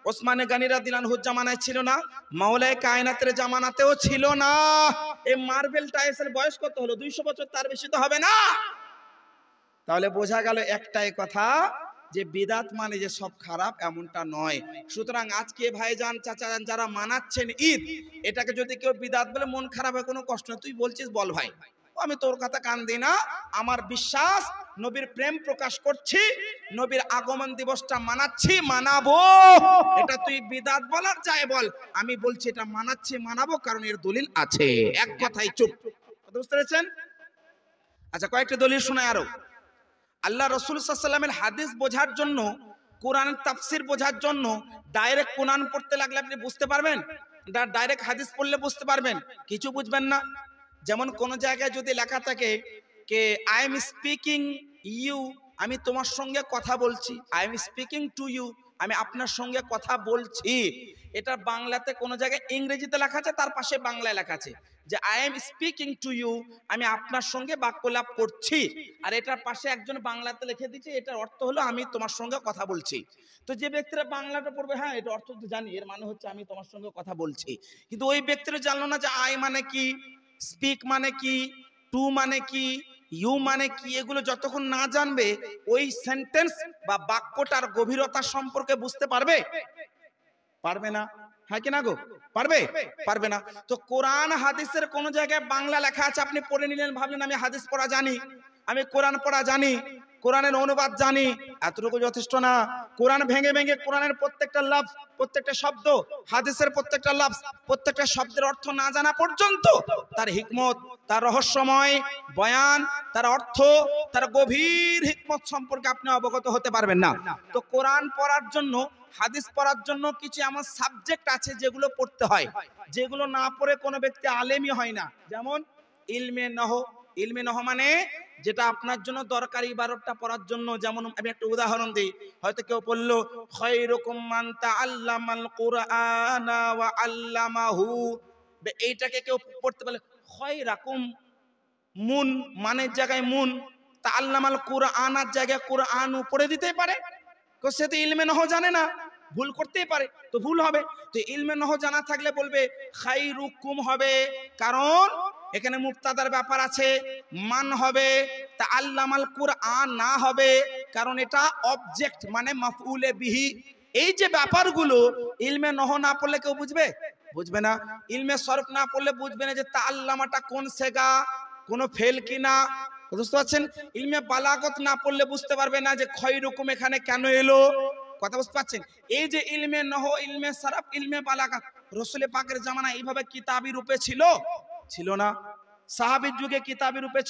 ওসমান গনি রাদিয়াল্লাহু আনহুর জামানায় ছিল না, মাওলায়ে কায়নাতের জামানাতেও ছিল না। এই মার্বেল টাইলসের বয়স কত হলো? 200 বছর, তার বেশি তো হবে না। তাহলে বোঝা গেল একটাই কথা, যে বিদাত মানে যে সব খারাপ এমনটা নয়। সুতরাং আজকে ভাইজান, চাচাজান যারা মানাচ্ছেন ঈদ, এটাকে যদি কেউ বিদাত বলে মন খারাপ হয়, কোনো কষ্ট নেই। তুই বলছিস বল ভাই, আমি তোর কথা কান দিই না। আমার বিশ্বাস, নবীর প্রেম প্রকাশ করছি, নবীর আগমন দিবসটা মানাচ্ছি, মানাবো। এটা তুই বিদাত বল আর যাই বল, আমি বলছি এটা মানাচ্ছি, মানাবো, কারণ এর দলিল আছে। এক কথাই চুপ। বুঝতে পেরেছেন? আচ্ছা, কয়েকটা দলিল শোনায় আরো। আল্লাহ রাসূল সাল্লাল্লাহু আলাইহি ওয়াসাল্লামের হাদিস বোঝার জন্য, কোরআনের তাফসীর বোঝার জন্য ডাইরেক্ট কোরআন পড়তে লাগলে আপনি বুঝতে পারবেন, ডাইরেক্ট হাদিস পড়লে বুঝতে পারবেন, কিছু বুঝবেন না। যেমন কোন জায়গায় যদি লেখা থাকে কে আই এম স্পিকিং ইউ, আমি তোমার সঙ্গে কথা বলছি, I am speaking to you, আমি আপনার সঙ্গে কথা বলছি, এটা বাংলাতে কোনো জায়গায় ইংরেজিতে লেখা আছে, তার পাশে বাংলায় লেখা আছে যে I am speaking to you, আমি আপনার সঙ্গে বাক্যলাপ করছি। আর এটার পাশে একজন বাংলাতে লিখে দিচ্ছে, এটার অর্থ হলো আমি তোমার সঙ্গে কথা বলছি। তো যে ব্যক্তিরা বাংলাটা পড়বে, হ্যাঁ এটা অর্থ তো জানি, এর মানে হচ্ছে আমি তোমার সঙ্গে কথা বলছি, কিন্তু ওই ব্যক্তিরা জানলো না যে আই মানে কি, স্পিক মানে কি, টু মানে কি, ইউ মানে কি, এগুলো যতক্ষণ না জানবে ওই সেন্টেন্স বা বাক্যটার গভীরতা সম্পর্কে বুঝতে পারবে পারবে না। হ্যাঁ কি না গো, পারবে পারবে না। তো কোরআন হাদিসের কোন জায়গায় বাংলা লেখা আছে, আপনি পড়ে নিলেন, ভাবলেন আমি হাদিস পড়া জানি, আমি কোরআন পড়া জানি, কোরআনের অনুবাদ জানি, এতটুকু যথেষ্ট না। কোরআন ভেঙে ভেঙে কোরআনের প্রত্যেকটা লফজ, প্রত্যেকটা শব্দ, হাদিসের প্রত্যেকটা লফজ, প্রত্যেকটা শব্দের অর্থ না জানা পর্যন্ত তার হিকমত, তার রহস্যময় বয়ান, তার অর্থ, তার গভীর হিকমত সম্পর্কে আপনি অবগত হতে পারবেন না। তো কোরআন পড়ার জন্য, হাদিস পড়ার জন্য কিছু এমন সাবজেক্ট আছে যেগুলো পড়তে হয়, যেগুলো না পড়ে কোনো ব্যক্তি আলেমই হয় না। যেমন ইলমে নহ, ইলমে নহ মানে যেটা আপনার জন্য দরকারি ইবারতটা পড়ার জন্য। যেমন আমি একটা উদাহরণ দিই, হয়তো কেউ বলল খায়রুকুম মান তাআল্লামাল কুরআনা ওয়া আল্লামাহু, এইটাকে কেউ পড়তে বলে খায়রাকুম, মুন মানের জায়গায় মুন, তাআল্লামাল কুরআনার জায়গায় কুরআন পড়ে দিতেই পারে, সে তো ইলমে নহ জানে না, ভুল করতেই পারে, তো ভুল হবে। তো ইলমে নহ জানা থাকলে বলবে খায়রুকুম হবে, কারণ এখানে মুবতাদার ব্যাপার আছে, মান হবে, তাআল্লামাল কুরআন না হবে, কারণ এটা অবজেক্ট মানে মাফউলে বিহি। এই যে ব্যাপারগুলো ইলমে নহ না পড়লে কেউ বুঝবে বুঝবে না। ইলমে সরফ না পড়লে বুঝবে না যে তাআল্লামাটা কোন সেগা, কোন ফেল কিনা, বুঝতে পারছেন। ইলমে বালাগত না পড়লে বুঝতে পারবে না যে খয়রুকুম এখানে কেন এলো, কথা বুঝতে পারছেন। এই যে ইলমে নহ, ইলমে সরফ, ইলমে বালাগত রাসূল পাকের জামানায় এইভাবে কিতাবী রূপে ছিল ছিল না, সাহাবীর যুগে কিতাবী রূপে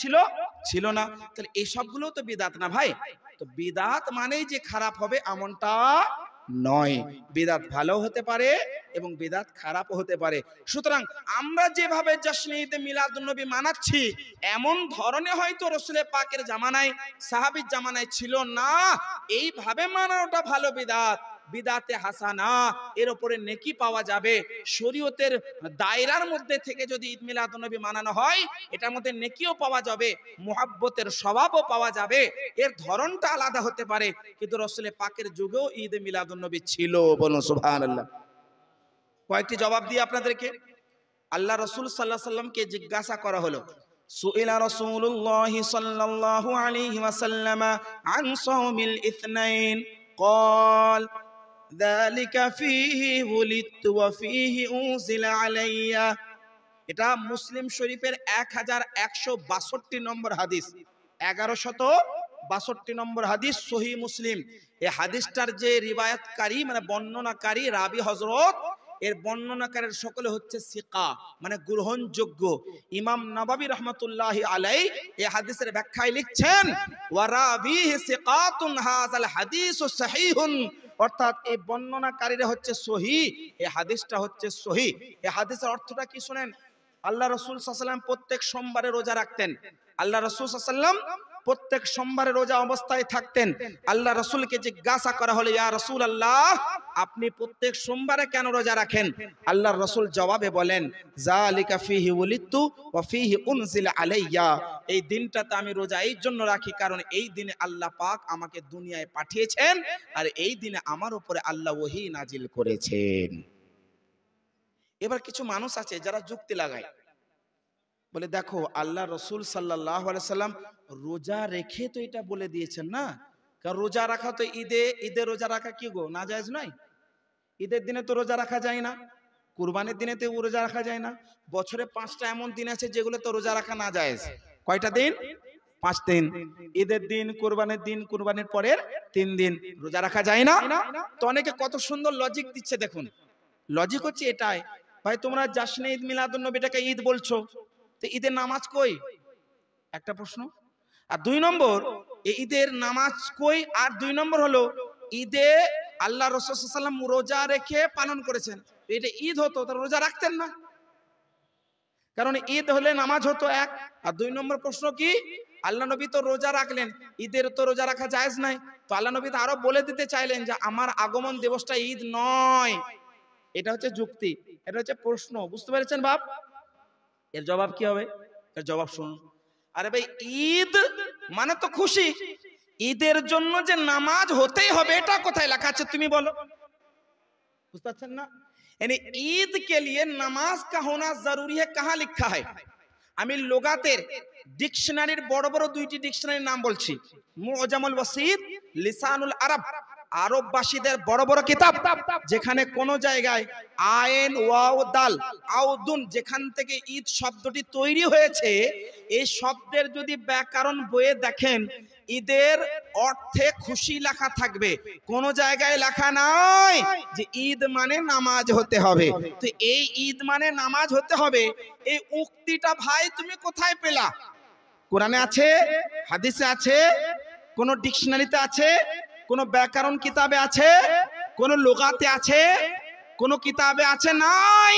ছিল না। তাহলে এই সবগুলো তো বিদাত না ভাই। তো বিদাত মানেই যে খারাপ হবে এমনটা নয়, বিদাত ভালো হতে পারে এবং বিদাত খারাপও হতে পারে। সুতরাং আমরা যেভাবে জশ্নে ঈদে মিলাদুন নবী মানাচ্ছি, এমন ধরনের হয়তো রাসূল পাকের জামানায়, সাহাবীর জামানায় ছিল না। এইভাবে মানানোটা ভালো বিদাত, বিদাতে হাসানা, এর উপরে নেকি পাওয়া যাবে। শরীয়তের দায়রার মধ্যে থেকে যদি ঈদ মিলাদুন নবী মানানো হয়, এটার মধ্যে নেকিও পাওয়া যাবে, মুহাব্বতের সওয়াবও পাওয়া যাবে। এর ধরনটা আলাদা হতে পারে, কিন্তু রাসূল পাকের যুগেও ঈদ মিলাদুন নবী ছিল। বলুন সুবহানাল্লাহ। কয়েকটি জবাব দিয়ে আপনাদেরকে। আল্লাহ রাসূল সাল্লাল্লাহু আলাইহি ওয়াসাল্লামকে জিজ্ঞাসা করা হলো, সুইলা রাসূলুল্লাহ সাল্লাল্লাহু আলাইহি ওয়াসাল্লাম আন সাওমিল ইথনাইন قال ذلك فيه ولدت وفيه أنزل علي। এটা মুসলিম শরীফের 1162 নম্বর হাদিস, 1162 নম্বর হাদিস, সহিহ মুসলিম। এই হাদিসটার যে রিওয়ায়াতকারী মানে বর্ণনাকারী রাবি হযরত, এর বর্ণনাকারীর সকলে হচ্ছে সিকা মানে গ্রহণযোগ্য। ইমাম নববী রাহমাতুল্লাহি আলাইহি এই হাদিসের ব্যাখ্যায় লিখছেন ওয়া রাবিহি সিকাতুন হাযাল হাদিসু সহিহুন, অর্থাৎ এই বর্ণনাকারীরা হচ্ছে সহিহ, এই হাদিসটা হচ্ছে সহিহ। এই হাদিসের অর্থটা কি শুনেন। আল্লাহ রাসূল সাল্লাল্লাহু আলাইহি ওয়াসাল্লাম প্রত্যেক সোমবারে রোজা রাখতেন। আল্লাহ রাসূল সাল্লাল্লাহু আলাইহি ওয়াসাল্লাম প্রত্যেক সোমবারে রোজা অবস্থায় থাকতেন। আল্লাহ রাসূলকে জিজ্ঞাসা করা হলো, ইয়া রাসূলুল্লাহ, আপনি প্রত্যেক সোমবারে কেন রোজা রাখেন? আল্লাহর রাসূল জবাবে বলেন, যালিকা ফীহি উলিদতু ওয়া ফীহি উনজিলা আলাইয়া। এই দিনটাতে আমি রোজা এই জন্য রাখি কারণ এই দিনে আল্লাহ পাক আমাকে দুনিয়ায় পাঠিয়েছেন, আর এই দিনে আমার উপরে আল্লাহ ওহী নাজিল করেছেন। এবার কিছু মানুষ আছে যারা যুক্তি লাগায়, বলে দেখো আল্লাহ রাসূল সাল্লাল্লাহু আলাইহি সাল্লাম রোজা রেখে তো এটা বলে দিয়েছেন না, কারণ রোজা রাখা তো ঈদে রোজা রাখা কি গো নাজায়েজ নয়? ঈদের দিনে তো রোজা রাখা যায় না, কুরবানির দিনে তো রোজা রাখা যায় না। বছরে 5টা এমন দিন আছে যেগুলো তো রোজা রাখা নাজায়েজ। কয়টা দিন? 5 দিন। ঈদের দিন, কুরবানির দিন, কুরবানির পরের 3 দিন রোজা রাখা যায় না। তো অনেকে কত সুন্দর লজিক দিচ্ছে, দেখুন লজিক হচ্ছে এটাই, ভাই তোমরা জশ্নে ঈদ মিলাদুন নবীটাকে ঈদ বলছো, তো ঈদের নামাজ কই? একটা প্রশ্ন। আর 2 নম্বর, এই ঈদের নামাজ কই? আর 2 নম্বর হলো ঈদে আল্লাহ রাসূল সাল্লাল্লাহু আলাইহি ওয়াসাল্লাম রোজা রেখে পালন করেছেন, এটা ঈদ হতো, তারা রোজা রাখতেন না, কারণ ঈদ হলে নামাজ হতো এক। আর 2 নম্বর প্রশ্ন কি, আল্লাহ নবী তো রোজা রাখলেন, ঈদের তো রোজা রাখা জায়েজ নাই, তো আল্লাহ নবী তো আরো বলে দিতে চাইলেন যে আমার আগমন দিবসটা ঈদ নয়। এটা হচ্ছে যুক্তি, এটা হচ্ছে প্রশ্ন, বুঝতে পেরেছেন বাপ? এর জবাব কি হবে? এর জবাব শুনুন। আরে ভাই, ঈদ মানে তো খুশি, ঈদের জন্য যে নামাজ হতেই হবে এটা কোথায় লেখা আছে তুমি বলো? বুঝতে পারছেন না? यानी ईद के लिए नमाज का होना जरूरी है, कहाँ लिखा है? আমি লোগাতের ডিকশনারির বড় বড় দুইটি ডিকশনারির নাম বলছি, মুআজামুল ওয়াসিত, লিসানুল আরব, আরববাসীদের বড় বড় কিতাব, যেখানে কোন জায়গায় আইন ওয়াও দাল আউদুন যেখান থেকে ঈদ শব্দটি তৈরি হয়েছে, এই শব্দের যদি ব্যাকরণ বইয়ে দেখেন ঈদের অর্থে খুশি লেখা থাকবে, কোন জায়গায় লেখা নাই যে ঈদ মানে নামাজ হতে হবে। তো এই ঈদ মানে নামাজ হতে হবে, এই উক্তিটা ভাই তুমি কোথায় পেলা? কোরআনে আছে, হাদিসে আছে, কোন ডিকশনারিতে আছে, কোন ব্যাকরণ কিতাবে আছে, কোন লুগাতে আছে, কোন किताबे আছে? নাই।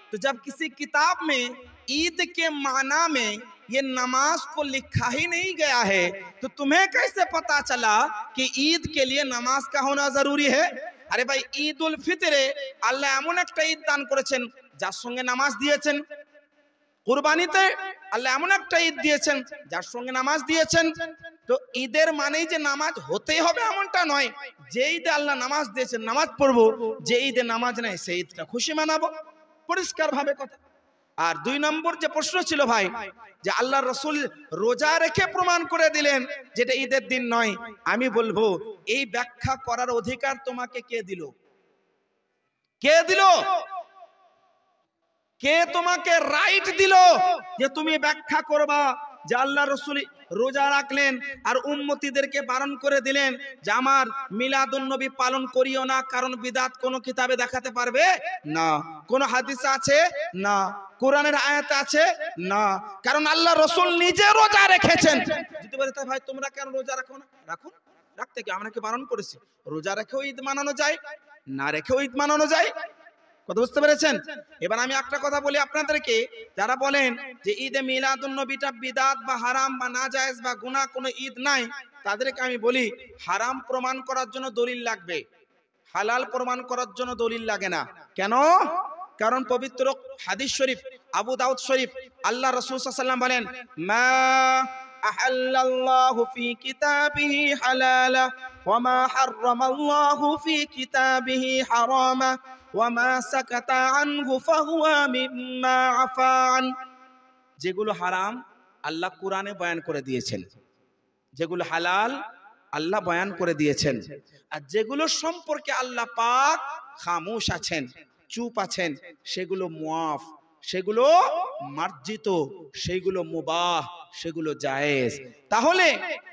तो जब किसी किताब में ईद के माना में ये नमाज को लिखा ही नहीं गया है, तो तुम्हें कैसे पता चला कि ईद के लिए नमाज का होना जरूरी है? अरे भाई, ईद उल फितरे আল্লাহ এমন একটা ঈদ দান করেছেন যার সঙ্গে নামাজ দিয়েছেন, কুরবানিতে আল্লাহ এমন একটা ঈদ দিয়েছেন যার সঙ্গে নামাজ দিয়েছেন। তো ঈদের মানেই যে নামাজ হতেই হবে এমনটা নয়, যে ঈদে আল্লাহ নামাজ দিয়েছেন নামাজ পড়বো, যে ঈদে নামাজ নেই সেই ঈদটা খুশি মানাবো, পরিষ্কার ভাবে কথা। আর দুই নম্বর যে প্রশ্ন ছিল ভাই, যে আল্লাহ রসুল রোজা রেখে প্রমাণ করে দিলেন যেটা ঈদের দিন নয়, আমি বলবো এই ব্যাখ্যা করার অধিকার তোমাকে কে দিল? কে দিল? কে তোমাকে রাইট দিল যে তুমি ব্যাখ্যা করবা যে আল্লাহ রসুল রোজা রাখলেন আর উম্মতিদেরকে বারণ করে দিলেন যে আমার মিলাদুন নবী পালন করিও না, কারণ বিদাত কোন কিতাবে দেখাতে পারবে না, কোন হাদিসে আছে না, কোরআনের আয়াতে আছে না, কারণ আল্লাহ রসুল নিজে রোজা রেখেছেন। যদি বলে তাই ভাই তোমরা কেন রোজা রাখো না, রাখো, রাখতে কি আমরা কি বারণ করেছি? রোজা রেখেও ঈদ মানানো যায়, না রেখেও ঈদ মানানো যায়, কথা বুঝতে পেরেছেন? এবার আমি একটা কথা বলি আপনাদেরকে, যারা বলেন যে ঈদে মিলাদুন নবীটা বিদাত বা হারাম বা নাজায়েজ বা গুনাহ কোনো ঈদ নাই, তাদেরকে আমি বলি হারাম প্রমাণ করার জন্য দলিল লাগবে, হালাল প্রমাণ করার জন্য দলিল লাগে না। কেন? কারণ পবিত্র হাদিস শরীফ আবু দাউদ শরীফ আল্লাহ রাসূল সাল্লাল্লাহু আলাইহি ওয়াসাল্লাম বলেন, মা আহাল্লাল্লাহু ফি কিতাবিহি হালালা ওয়া মা হাররামাল্লাহু ফি কিতাবিহি হারামা ওয়ামা সাকাতা আনহু ফাহুয়া মিম্মা আফা আন। যেগুলো হারাম আল্লাহ কোরআনে বয়ান করে দিয়েছেন, যেগুলো হালাল আল্লাহ বয়ান করে দিয়েছেন, আর যেগুলো সম্পর্কে আল্লাহ পাক খামোশ আছেন, চুপ আছেন, সেগুলো মুআফ, সেগুলো মার্জিত, সেগুলো মুবাহ, সেগুলো জায়েজ। তাহলে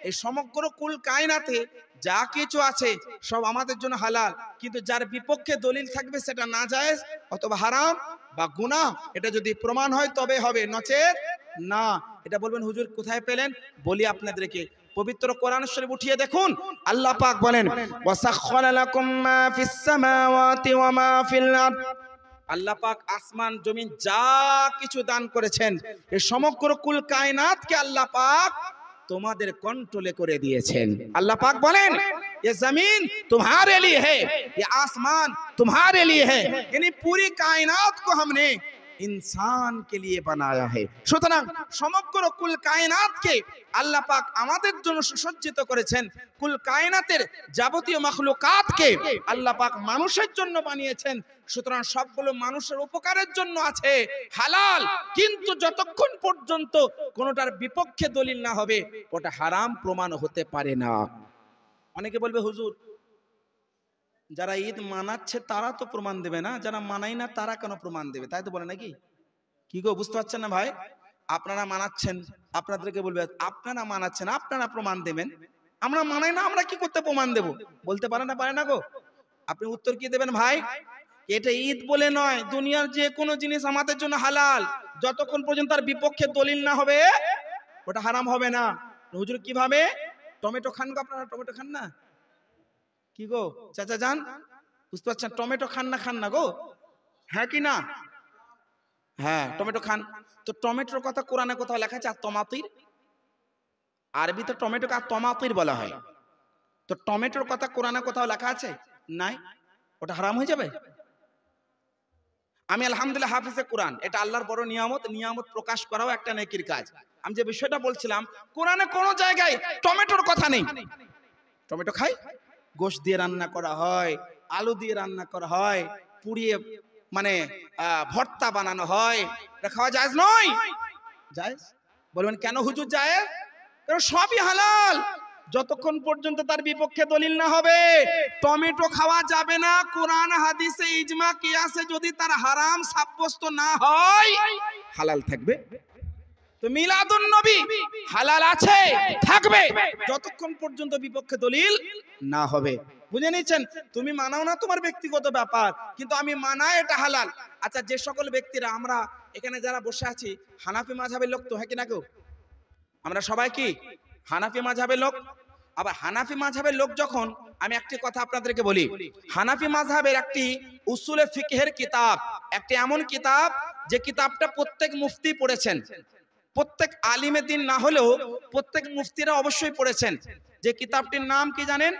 এই সমগ্র কুল কায়নাতে যা কিছু আছে সব আমাদের জন্য হালাল, কিন্তু যার বিপক্ষে দলিল থাকবে সেটা নাজায়েজ অথবা হারাম বা গুনাহ, এটা যদি প্রমাণ হয় তবে হবে, নচেত না। এটা বলবেন হুজুর কোথায় পেলেন? বলি আপনাদেরকে, পবিত্র কোরআন শরীফ উঠিয়ে দেখুন, আল্লাহ পাক বলেন ওয়াসাখখারা লাকুম মা ফিস সামাওয়াতি ওয়া মা ফিল আরদ। আল্লাহ পাক আসমান জমিন যা কিছু দান করেছেন এই সমগ্র কুল কায়নাতকে আল্লাহ পাক তোমাদের কন্ট্রোলে করে দিয়েছেন। আল্লাহ পাক বলেন ये जमीन तुम्हारे लिए है, ये आसमान तुम्हारे लिए है, यानी पूरी कायनात को हमने इंसान के लिए बनाया है। সুতরাং সমগ্র কুল কায়নাতকে আল্লাহ পাক আমাদের জন্য সুসজ্জিত করেছেন, কুল কায়নাতের যাবতীয় মাখলুকাতকে আল্লাহ পাক মানুষের জন্য বানিয়েছেন। সুতরাং সবগুলো মানুষের উপকারের জন্য আছে, হালাল, কিন্তু যতক্ষণ পর্যন্ত কোনোটার বিপক্ষে দলিল না হবে ওটা হারাম প্রমাণ হতে পারে না। অনেকে বলবে হুজুর যারা ঈদ মানাচ্ছে তারা তো প্রমাণ দেবে না, যারা মানাই না তারা কেন প্রমাণ দেবে? তাই তো বলে নাকি? কি গো, বুঝতে পারছেন না ভাই? আপনারা মানাচ্ছেন, আপনাদেরকে বলবে আপনারা মানাচ্ছেন আপনারা প্রমাণ দেবেন, আমরা মানাই না আমরা কি করতে প্রমাণ দেব? বলতে পারে না, পারে না গো? আপনি উত্তর কি দেবেন ভাই? এটা ঈদ বলে নয়, দুনিয়ার যে কোনো জিনিস আমাদের জন্য হালাল, যতক্ষণ পর্যন্ত তার বিপক্ষে দলিল না হবে ওটা হারাম হবে না। হুজুর কিভাবে? টমেটো খান গো আপনারা? টমেটো খান না? কি গো চাচা যান, বুঝতে পারছেন? টমেটো খান না গো? হ্যাঁ কি না? হ্যাঁ টমেটো খান। তো টমেটোর কথা কোরআনে কোথাও লেখা আছে আর টমাতির? আরবিতে টমেটোকে তমাতির বলা হয়। তো টমেটোর কথা কোরআনে কোথাও লেখা আছে? নাই। ওটা হারাম হয়ে যাবে? আমি আলহামদুলিল্লাহ হাফিজে কোরআন, এটা আল্লাহর বড় নিয়ামত। নিয়ামত প্রকাশ করাও একটা নেকির কাজ। আমি যে বিষয়টা বলছিলাম, কোরআনে কোনো জায়গায় টমেটোর কথা নেই। টমেটো খাই, গোশত দিয়ে রান্না করা হয়, আলু দিয়ে রান্না করা হয়, পুড়িয়ে মানে ভর্তা বানানো হয়, এটা খাওয়া জায়েজ নয়। জায়েজ? বলবেন কেন হুজুর জায়েজ? কারণ সবই হালাল, যতক্ষণ পর্যন্ত তার বিপক্ষে দলিল না হবে। টমেটো খাওয়া যাবে না, কোরআন হাদিসে ইজমা কিয়াসে যদি তার হারাম সাব্যস্ত না হয়, হালাল থাকবে। তো মিলাদুন নবী হালাল আছে, থাকবে, যতক্ষণ পর্যন্ত বিপক্ষে দলিল না হবে। বুঝে নিচ্ছেন? তুমি মানাও না, তোমার ব্যক্তিগত ব্যাপার, কিন্তু আমি মানাই এটা হালাল। আচ্ছা, যে সকল ব্যক্তিরা, আমরা এখানে যারা বসে আছি হানাফি মাযহাবের লোক তো, হয় কি না কেউ? আমরা সবাই কি হানাফি মাযহাবের লোক? আবার হানাফি মাযহাবের লোক যখন, আমি একটি কথা আপনাদেরকে বলি, হানাফি মাযহাবের একটি উসুলে ফিকহের কিতাব, একটি এমন কিতাব যে কিতাবটা প্রত্যেক মুফতি পড়েছেন, প্রত্যেক আলিমে দিন না হলেও প্রত্যেক মুফতিরা অবশ্যই পড়েছেন। যে কিতাবটির নাম কি জানেন?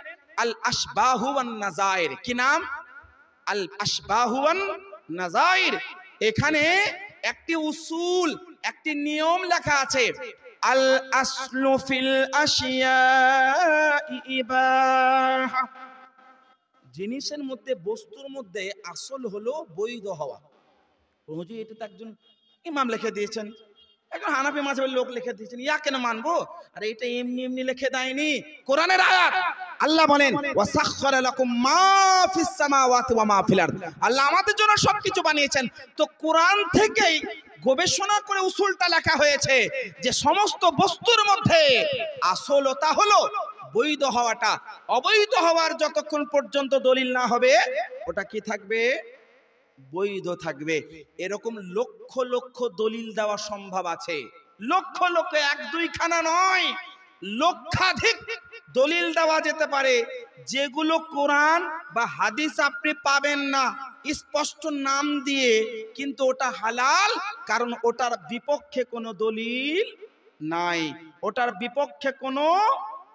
আল আশবাহু ওয়ান নাযাইর। কি নাম? আল আশবাহু ওয়ান নাযাইর। এখানে একটি উসুল, একটি নিয়ম লেখা আছে। আল আসলু ফিল আশিয়াই ইবাহা। জিনিসের মধ্যে, বস্তুর মধ্যে আসল হলো বৈধ হওয়া। হুজুর এটা তো একজন ইমাম লিখে দিয়েছেন, একজন হানাফি মাযহাবের লোক লিখে দিয়েছেন, ইয়া কেন মানবো? আরে এটা এমনি এমনি লিখে দেয়নি, কোরআনের আয়াত। আল্লাহ বলেন ওয়াসাখখারা লাকুম মা ফিস সামাওয়াতি ওয়া মা ফিল আরদ। আল্লাহ আমাদের জন্য সবকিছু বানিয়েছেন। তো কোরআন থেকেই গবেষণা করে উসুলটা লেখা হয়েছে যে সমস্ত বস্তুর মধ্যে আসলতা হলো বৈধ হওয়াটা। অবৈধ হওয়ার যতক্ষণ পর্যন্ত দলিল না হবে, ওটা কি থাকবে? বৈধ থাকবে। এরকম লক্ষ লক্ষ দলিল দেওয়া সম্ভব আছে, লক্ষ লক্ষ, এক দুইখানা নয়, লক্ষাধিক দলিল দেওয়া যেতে পারে, যেগুলো কোরআন বা হাদিস আপনি পাবেন না স্পষ্ট নাম দিয়ে, কিন্তু ওটা হালাল, কারণ ওটার বিপক্ষে কোনো দলিল নাই, ওটার বিপক্ষে কোনো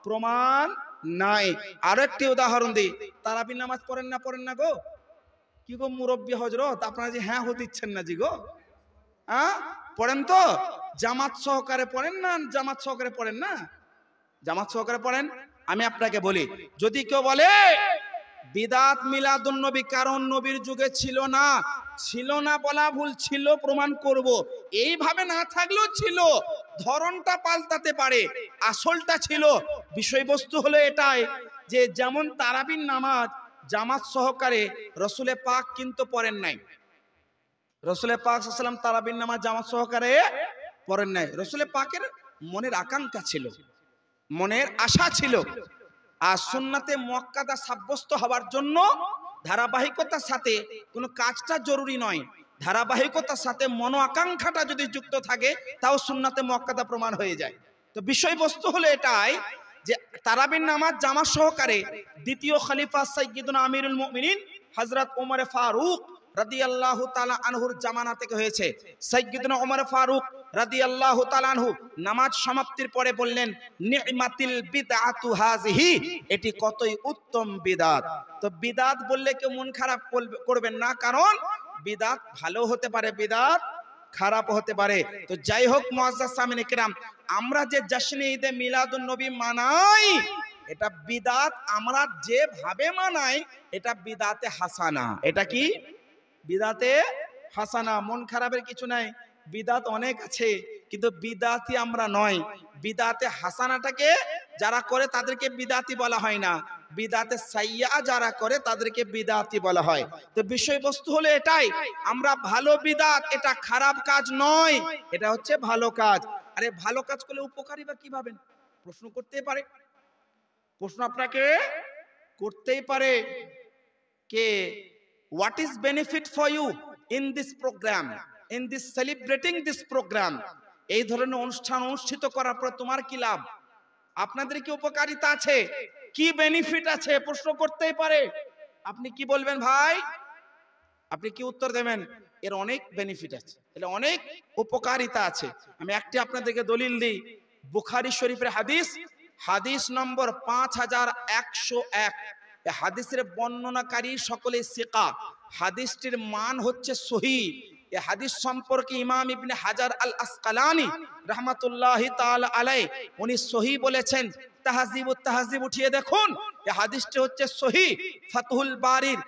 প্রমাণ নাই। আরো একটি উদাহরণ দিই, তারাবি নামাজ পড়েন না গো? কি গো মুরব্বী হজরত, আপনারা যে হ্যাঁ হতে ইচ্ছেন না জি গো? পড়েন তো? জামাত সহকারে পড়েন না? জামাত সহকারে পড়েন না? জামাত সহকারে পড়েন। আমি আপনাকে বলি, যদি কেউ বলে বিদাত মিলাদুন নবী কারণ নবীর যুগে ছিল না, ছিল না বলা ভুল, ছিল প্রমাণ করব, এইভাবে না থাকলেও ছিল, ধরনটা পাল্টাতে পারে, আসলটা ছিল। বিষয়বস্তু হলো এটাই যে যেমন তারাবির নামাজ জামাত সহকারে রসুলে পাক কিন্তু পড়েন নাই। রসুলে পাক সাল্লাল্লাহু আলাইহি ওয়াসাল্লাম তারাবির নামাজ জামাত সহকারে পড়েন নাই। রসুলে পাকের মনের আকাঙ্ক্ষা ছিল, মনের আশা ছিল, আর সুন্নাতে মুআক্কাদা সাব্যস্ত হওয়ার জন্য ধারাবাহিকতার সাথে কোনো কাজটা জরুরি নয়, ধারাবাহিকতার সাথে মনো আকাঙ্ক্ষাটা যদি যুক্ত থাকে তাও সুন্নাতে মুআক্কাদা প্রমাণ হয়ে যায়। তো বিষয়বস্তু হলো এটাই যে তারাবির নামাজ জামাত সহকারে দ্বিতীয় খলিফা সাইয়্যিদুনা আমিরুল মুমিনিন হযরত ওমর ফারুক রাদিয়াল্লাহু তাআলা আনহুর জামানা থেকে হয়েছে। সাইয়্যিদুনা ওমর ফারুক রাদিয়াল্লাহু তাআলা আনহু নামাজ সমাপ্তির পরে বললেন, নি'মাতিল বিদআতু হাযিহি, এটি কতই উত্তম বিদআত। তো বিদআত বললে কেউ মন খারাপ করবেন না, কারণ বিদআত ভালো হতে পারে, বিদআত খারাপ হতে পারে। তো যাই হোক মুআজ্জাজ সামিনে কিরাম, আমরা যে জশ্নে ঈদে মিলাদুন নবী মানাই, এটা বিদআত আমরা যেভাবে মানাই এটা বিদআতে হাসানা। এটা কি? বিদআতে হাসানা। মন খারাপের কিছু নাই, বিদআত অনেক আছে, কিন্তু বিদআতি আমরা নয়। বিদআতে হাসানাটাকে যারা করে তাদেরকে বিদআতি বলা হয় না, বিদআতে সাইয়্যা যারা করে তাদেরকে বিদআতি বলা হয়। তো বিষয়বস্তু হলো এটাই, আমরা ভালো বিদআত, এটা খারাপ কাজ নয়, এটা হচ্ছে ভালো কাজ। আরে ভালো কাজ করলে উপকারী বা কি ভাবেন? প্রশ্ন করতেই পারে, প্রশ্ন আপনাকে করতেই পারে কে what is benefit for you in this program, in this celebrating this program? এই ধরনের অনুষ্ঠান অনুষ্ঠিত করার পর তোমার কি লাভ? আপনাদের কি উপকারিতা আছে? কি বেনিফিট আছে? প্রশ্ন করতেই পারে। আপনি কি বলবেন ভাই? আপনি কি উত্তর দেবেন? এর অনেক বেনিফিট আছে, এর অনেক উপকারিতা আছে। আমি একটি আপনাদেরকে দলিল দিই, বুখারী শরীফের হাদিস, হাদিস নম্বর 5101। এই হাদিসের বর্ণনাকারী সকলে সিকা, হাদিসটির মান হচ্ছে সহিহ। এই হাদিস সম্পর্কে ইমাম ইবনে হাজার আল আসকালানি রাহমাতুল্লাহি তাআলা আলাইহি উনি সহিহ বলেছেন। তাহজিবুত তাহজিব উঠিয়ে দেখুন, এই হাদিসটি হচ্ছে সহিহ। ফাতহুল বারির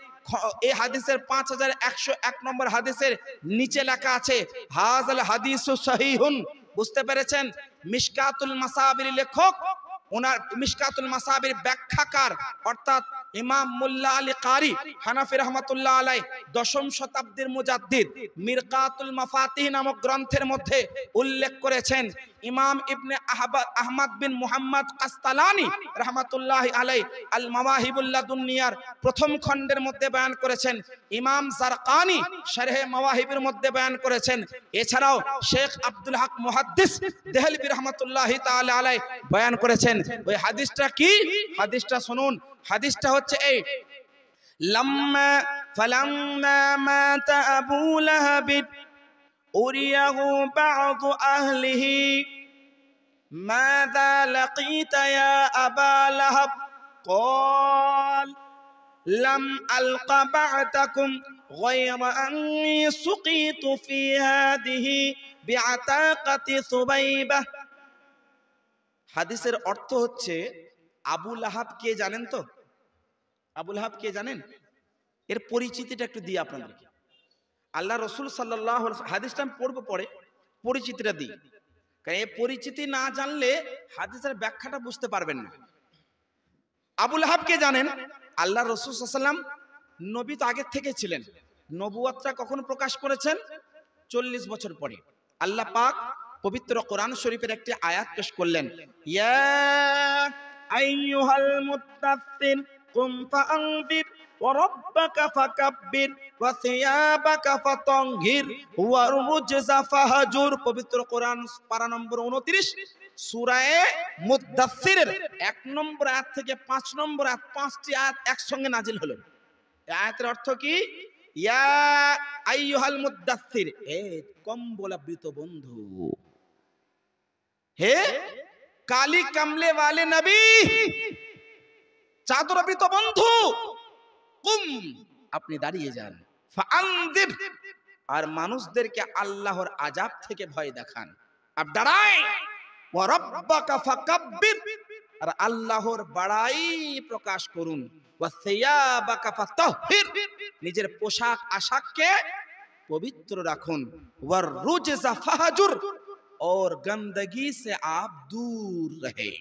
এই হাদিসের 5101 নম্বর হাদিসের নিচে লেখা আছে হাযাল হাদিসু সহিহুন। বুঝতে পেরেছেন? মিশকাতুল মাসাবির লেখক, ওনার মিশকাতুল মাসাবির ব্যাখ্যাকার অর্থাৎ ইমাম মুল্লা আলী কারি হানাফি রাহমাতুল্লাহ আলাই 10ম শতাব্দীর মুজাদ্দিদ মিরকাতুল মাফাতিহ নামক গ্রন্থের মধ্যে উল্লেখ করেছেন। ইমাম ইবনে আহমদ বিন মুহাম্মদ কাস্তালানি রাহমাতুল্লাহি আলাই আল মাওয়াহিবুল লাদুন্নিয়ার প্রথম খণ্ডের মধ্যে বয়ান করেছেন। ইমাম জারকানি শরহে মাওয়াহিবের মধ্যে বয়ান করেছেন। এছাড়াও শেখ আব্দুল হক মুহাদ্দিস দেহলভী রাহমাতুল্লাহি তাআলা আলাই বয়ান করেছেন। ওই হাদিসটা কি? হাদিসটা শুনুন। হাদিসটা হচ্ছে এই, ফালাম্মা মাতা আবু লাহাব উরিয়াহু বা'দু আহলিহি মাযা লাকিতা ইয়া আবা লাহাব ক্বাল লাম আলকা বা'দাকুম গায়রা আন্নী সুকিতু ফি হাদিহি বিআতাকাতি সুবাইবা। হাদিসের অর্থ হচ্ছে, আবু লাহাব কে জানেন তো? আবু লাহাব কে জানেন? এর পরিচিতিটা একটু দিই আপনাদেরকে। আল্লাহ রসুল সাল্লাল্লাহু আলাইহি ওয়াসাল্লাম, হাদিসটা আমি পড়বো পরে, পরিচিতিটা দিই, কারণ এই পরিচিতি না জানলে হাদিসের ব্যাখ্যাটা বুঝতে পারবেন না। আবু লাহাব কে জানেন? আল্লাহ রসুল সাল্লাল্লাহু আলাইহি ওয়াসাল্লাম নবী তো আগের থেকে ছিলেন, নবুয়তটা কখন প্রকাশ করেছেন? 40 বছর পরে। আল্লাহ পাক পবিত্র কোরআন শরীফের একটি আয়াত পেশ করলেন, ইয়া আইয়ুহাল মুদ্দাথির কুম ফাআনযির ওয়া রাব্বাকা ফাকাব্বির ওয়া সিয়াবাকা ফাতাহহির ওয়া রুজজা ফাহাজুর। পবিত্র কোরআন পারা নম্বর 29 সূরা মুদ্দাথিরের 1 নম্বর আয়াত থেকে 5 নম্বর আয়াত, 5টি আয়াত একসঙ্গে নাজিল হলো। এই আয়াতের অর্থ কি? ইয়া আইয়ুহাল মুদ্দাথির, হে কম্বলাবৃত বন্ধু, হে কালি কামলে ওয়ালে নবী, চাদরাবৃত বন্ধু, কুম, আপনি দাঁড়িয়ে যান, ফাআনযির, আর মানুষদেরকে আল্লাহর আযাব থেকে ভয় দেখান। আপ দাঁড়ায়, ওয়া রাব্বাকা ফাকাব্বির, আর আল্লাহর বড়াই প্রকাশ করুন, ওয়া সিয়াবাকা ফাতাহহির, নিজের পোশাক আশাককে পবিত্র রাখুন, ওয়া রুজজা ফাহাজুর, और गंदगी से आप दूर रहे।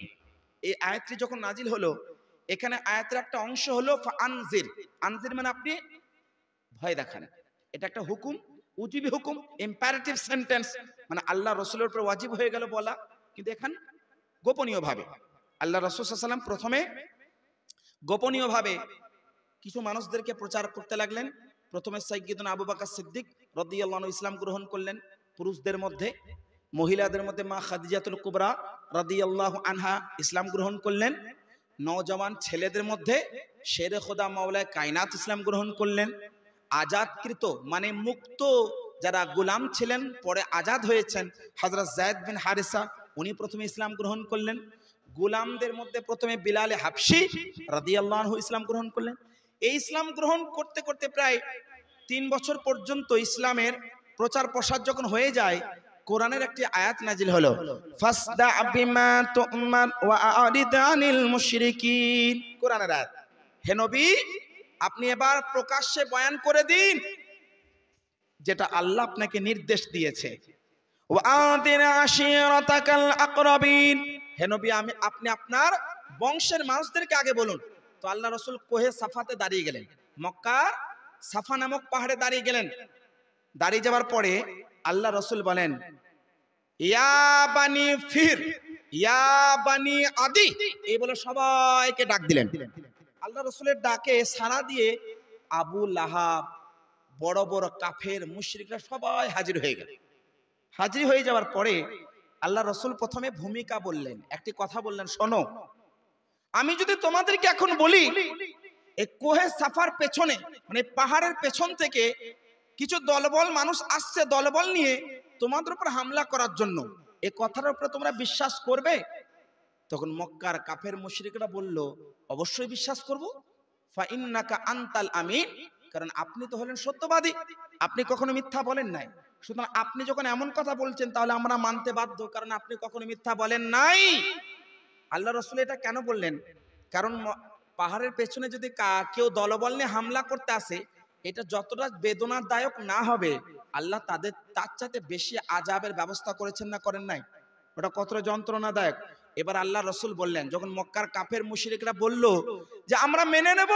এই আয়াতটি যখন নাজিল হলো, এখানে আয়াতের একটা অংশ হলো ফাআনজির। আনজির মানে আপনি ভয় দেখান, এটা একটা হুকুম, উজিবি হুকুম, ইম্পারেটিভ সেন্টেন্স, মানে আল্লাহ রাসূলের উপর ওয়াজিব হয়ে গেল বলা, কিন্তু এখানে গোপনীয় ভাবে আল্লাহ রাসূল সাল্লাল্লাহু আলাইহি ওয়াসাল্লাম প্রথমে গোপনীয় ভাবে কিছু মানুষদেরকে প্রচার করতে লাগলেন। প্রথমে সাইয়্যিদুনা আবু বকর সিদ্দিক রাদিয়াল্লাহু আনহু ইসলাম গ্রহণ করলেন পুরুষদের মধ্যে। মহিলাদের মধ্যে মা খাদিজাতুল কুবরা রাদিয়াল্লাহু আনহা ইসলাম গ্রহণ করলেন। নওজওয়ান ছেলেদের মধ্যে শেরে খোদা মাওলায়ে কায়নাত ইসলাম গ্রহণ করলেন। আজাদকৃত মানে মুক্ত যারা গোলাম ছিলেন, পরে আজাদ হয়েছেন, হযরত যায়েদ বিন হারিসা, উনি প্রথমে ইসলাম গ্রহণ করলেন। গোলামদের মধ্যে প্রথমে বিলাল হাবশি রাদিয়াল্লাহু আনহু ইসলাম গ্রহণ করলেন। এই ইসলাম গ্রহণ করতে করতে প্রায় 3 বছর পর্যন্ত ইসলামের প্রচার প্রসার যখন হয়ে যায়, কোরআনের একটি আয়াত নাজিল হলো, ফাসদা বিমা তুমার ওয়া আরিদ আনিল মুশরিকিন। কোরআনের আয়াত, হে নবী আপনি এবার প্রকাশ্যে বয়ান করে দিন যেটা আল্লাহ আপনাকে নির্দেশ দিয়েছে। ওয়া আদির আশিরাতাকাল আকরাবিন, হে নবী আপনি আপনার বংশের মানুষদেরকে আগে বলুন। তো আল্লাহ রাসূল কোহে সাফাতে দাঁড়িয়ে গেলেন, মক্কা সাফা নামক পাহাড়ে দাঁড়িয়ে গেলেন। দাঁড়িয়ে যাওয়ার পরে আল্লাহ রাসূল বলেন, ইয়া বানি ফির, ইয়া বানি আদি, এই বলে সবাইকে ডাক দিলেন। আল্লাহ রাসূলের ডাকে সাড়া দিয়ে আবু লাহাব, বড় বড় কাফের মুশরিকরা সবাই হাজির হয়ে গেল। হাজির হয়ে যাওয়ার পরে আল্লাহ রাসূল প্রথমে ভূমিকা বললেন, একটি কথা বললেন, শোনো, আমি যদি তোমাদেরকে এখন বলি এই কোহে সাফার পেছনে মানে পাহাড়ের পেছন থেকে কিছু দলবল মানুষ আসছে, দলবল নিয়ে তোমাদের উপর হামলা করার জন্য, এই কথার উপরে তোমরা বিশ্বাস করবে? তখন মক্কার কাফের মুশরিকরা বলল, অবশ্যই বিশ্বাস করব। ফা ইন্নাকা আনতাল আমিন, কারণ আপনি তো হলেন সত্যবাদী, আপনি কখনো মিথ্যা বলেন নাই। সুতরাং আপনি যখন এমন কথা বলছেন তাহলে আমরা মানতে বাধ্য, কারণ আপনি কখনো মিথ্যা বলেন নাই। আল্লাহ রাসূল এটা কেন বললেন? কারণ পাহাড়ের পেছনে যদি কেউ দলবল নিয়ে হামলা করতে আসে, এটা যতটা বেদনাদায়ক না হবে, আল্লাহ তাদের তার চাইতে বেশি আযাবের ব্যবস্থা করেছেন না করেন নাই? ওটা কতটা যন্ত্রণাদায়ক। এবার আল্লাহ রাসূল বললেন, যখন মক্কার কাফের মুশরিকরা বলল যে আমরা মেনে নেব,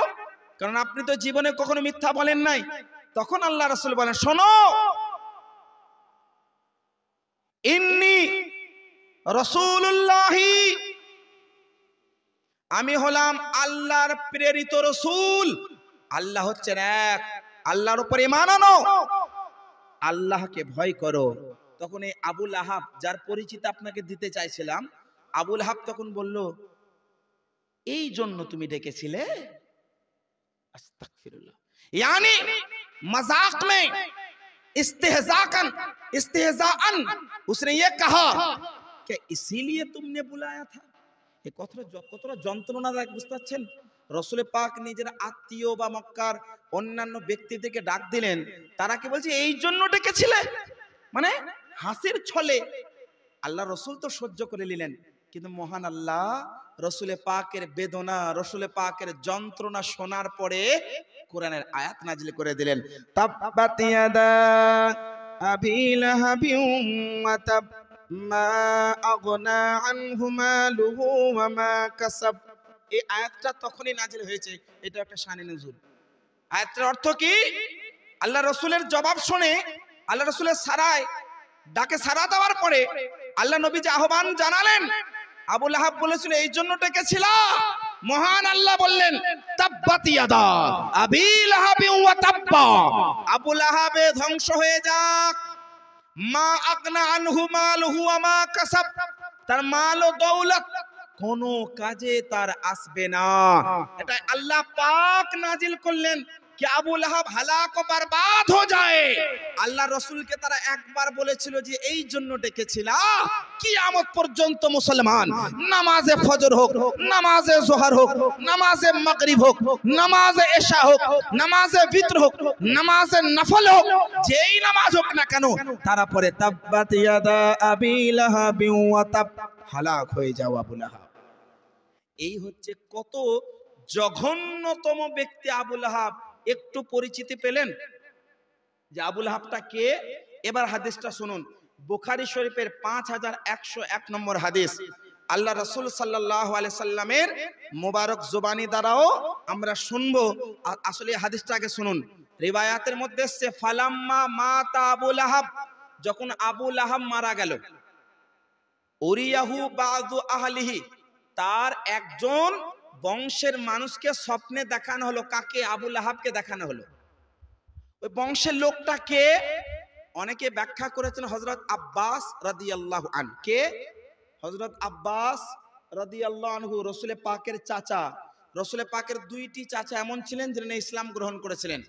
কারণ আপনি তো জীবনে কখনো মিথ্যা বলেন নাই, তখন আল্লাহ রাসূল বলেন, শোনো, ইন্নী রাসূলুল্লাহি, আমি হলাম আল্লাহর প্রেরিত রাসূল। আল্লাহ হচ্ছেন এক, আল্লাহর উপর ঈমান আনো, আল্লাহকে ভয় করো। তখন এই আবুল আহাব, যার পরিচিত আপনাকে দিতে চাইছিলাম, আবুল আহাব তখন বলল, এই জন্য তুমি ডেকেছিলে? আস্তাগফিরুল্লাহ, यानी मजाक में इस्तेहजाअन उसने ये कहा कि इसीलिए तुमने बुलाया था। এই কতটা যন্ত্রণাদায়ক, বুঝতে পারছেন? রাসূল পাক নিজের আত্মীয় বা মক্কার অন্যান্য ব্যক্তিদেরকে ডাক দিলেন, তারা কি বলছে এই জন্য ডেকেছিলে? মানে হাসির ছলে। আল্লাহ রাসূল তো সহ্য করে নিলেন, কিন্তু মহান আল্লাহ রাসূল পাকের বেদনা, রাসূল পাকের যন্ত্রণা শোনার পরে কোরআনের আয়াত নাজিল করে দিলেন, তাব্বাত ইয়াদা আবি লাহাবিন ওয়া তাব মা আগনা আনহু মালুহু ওয়া মা কাসাব। এই আয়াতটা তখনই নাজিল হয়েছে, এটা একটা শানে নুজুল। আয়াতের অর্থ কি? আল্লাহ রাসূলের জবাব শুনে, আল্লাহ রাসূলের সারায় ডাকে সাড়া দেওয়ার পরে আল্লাহ নবী যে আহ্বান জানালেন, আবু লাহাব বলেছিল এই জন্য ডেকেছিল। মহান আল্লাহ বললেন, তাব্বাত ইয়াদা আবি লাহাবিন ওয়া তাব্বা, আবু লাহাবে ধ্বংস হয়ে যাক, মা আগনা আনহু মালুহু ওয়া মা কাসাব, তার মাল ও দৌলত কোনো কাজে তার আসবে না। এটা আল্লাহ পাক নাজিল করলেন कि আবু লাহাব হালাক ও বরবাদ हो जाए। আল্লাহ রাসূলকে তারা একবার বলেছিল যে এই জন্য ডেকেছিল, কিয়ামত পর্যন্ত মুসলমান নামাজে ফজর হোক, নামাজে যোহর হোক, নামাজে মাগরিব হোক, নামাজে ইশা হোক, নামাজে বিতর হোক, নামাজে নফল হোক, যেই নামাজ হোক না কেন, তারা পরে তাব্বাত ইয়াদা আবি লাহাব ওয়া তাব, হালাক হয়ে যাও আবু লাহাব। এই হচ্ছে কত জঘন্যতম ব্যক্তি আবু লাহাব। একটু পরিচিতি পেলেন যে আবু লাহাবটা কে? এবার হাদিসটা শুনুন, বুখারী শরীফের 5101 নম্বর হাদিস। আল্লাহ রাসূল সাল্লাল্লাহু আলাইহি সাল্লামের মোবারক জবানি দ্বারাও আমরা শুনবো। আসলে হাদিসটা আগে শুনুন। রিওয়ায়াতের মধ্যে এসেছে, ফালাম্মা মাতা আবু লাহাব, যখন আবু লাহাব মারা গেল, উরিয়াহু বাযু আহলিহি, তার একজন বংশের মানুষকে স্বপ্নে দেখানো হলো। কাকে? আবু লাহাবকে দেখানো হলো। ওই বংশের লোকটা কে? অনেকে ব্যাখ্যা করেছেন হযরত আব্বাস রাদিয়াল্লাহু আনহু। কে? হযরত আব্বাস রাদিয়াল্লাহু আনহু, রাসূল পাকের চাচা। রাসূল পাকের দুইটি চাচা এমন ছিলেন যিনি ইসলাম গ্রহণ করেছিলেন।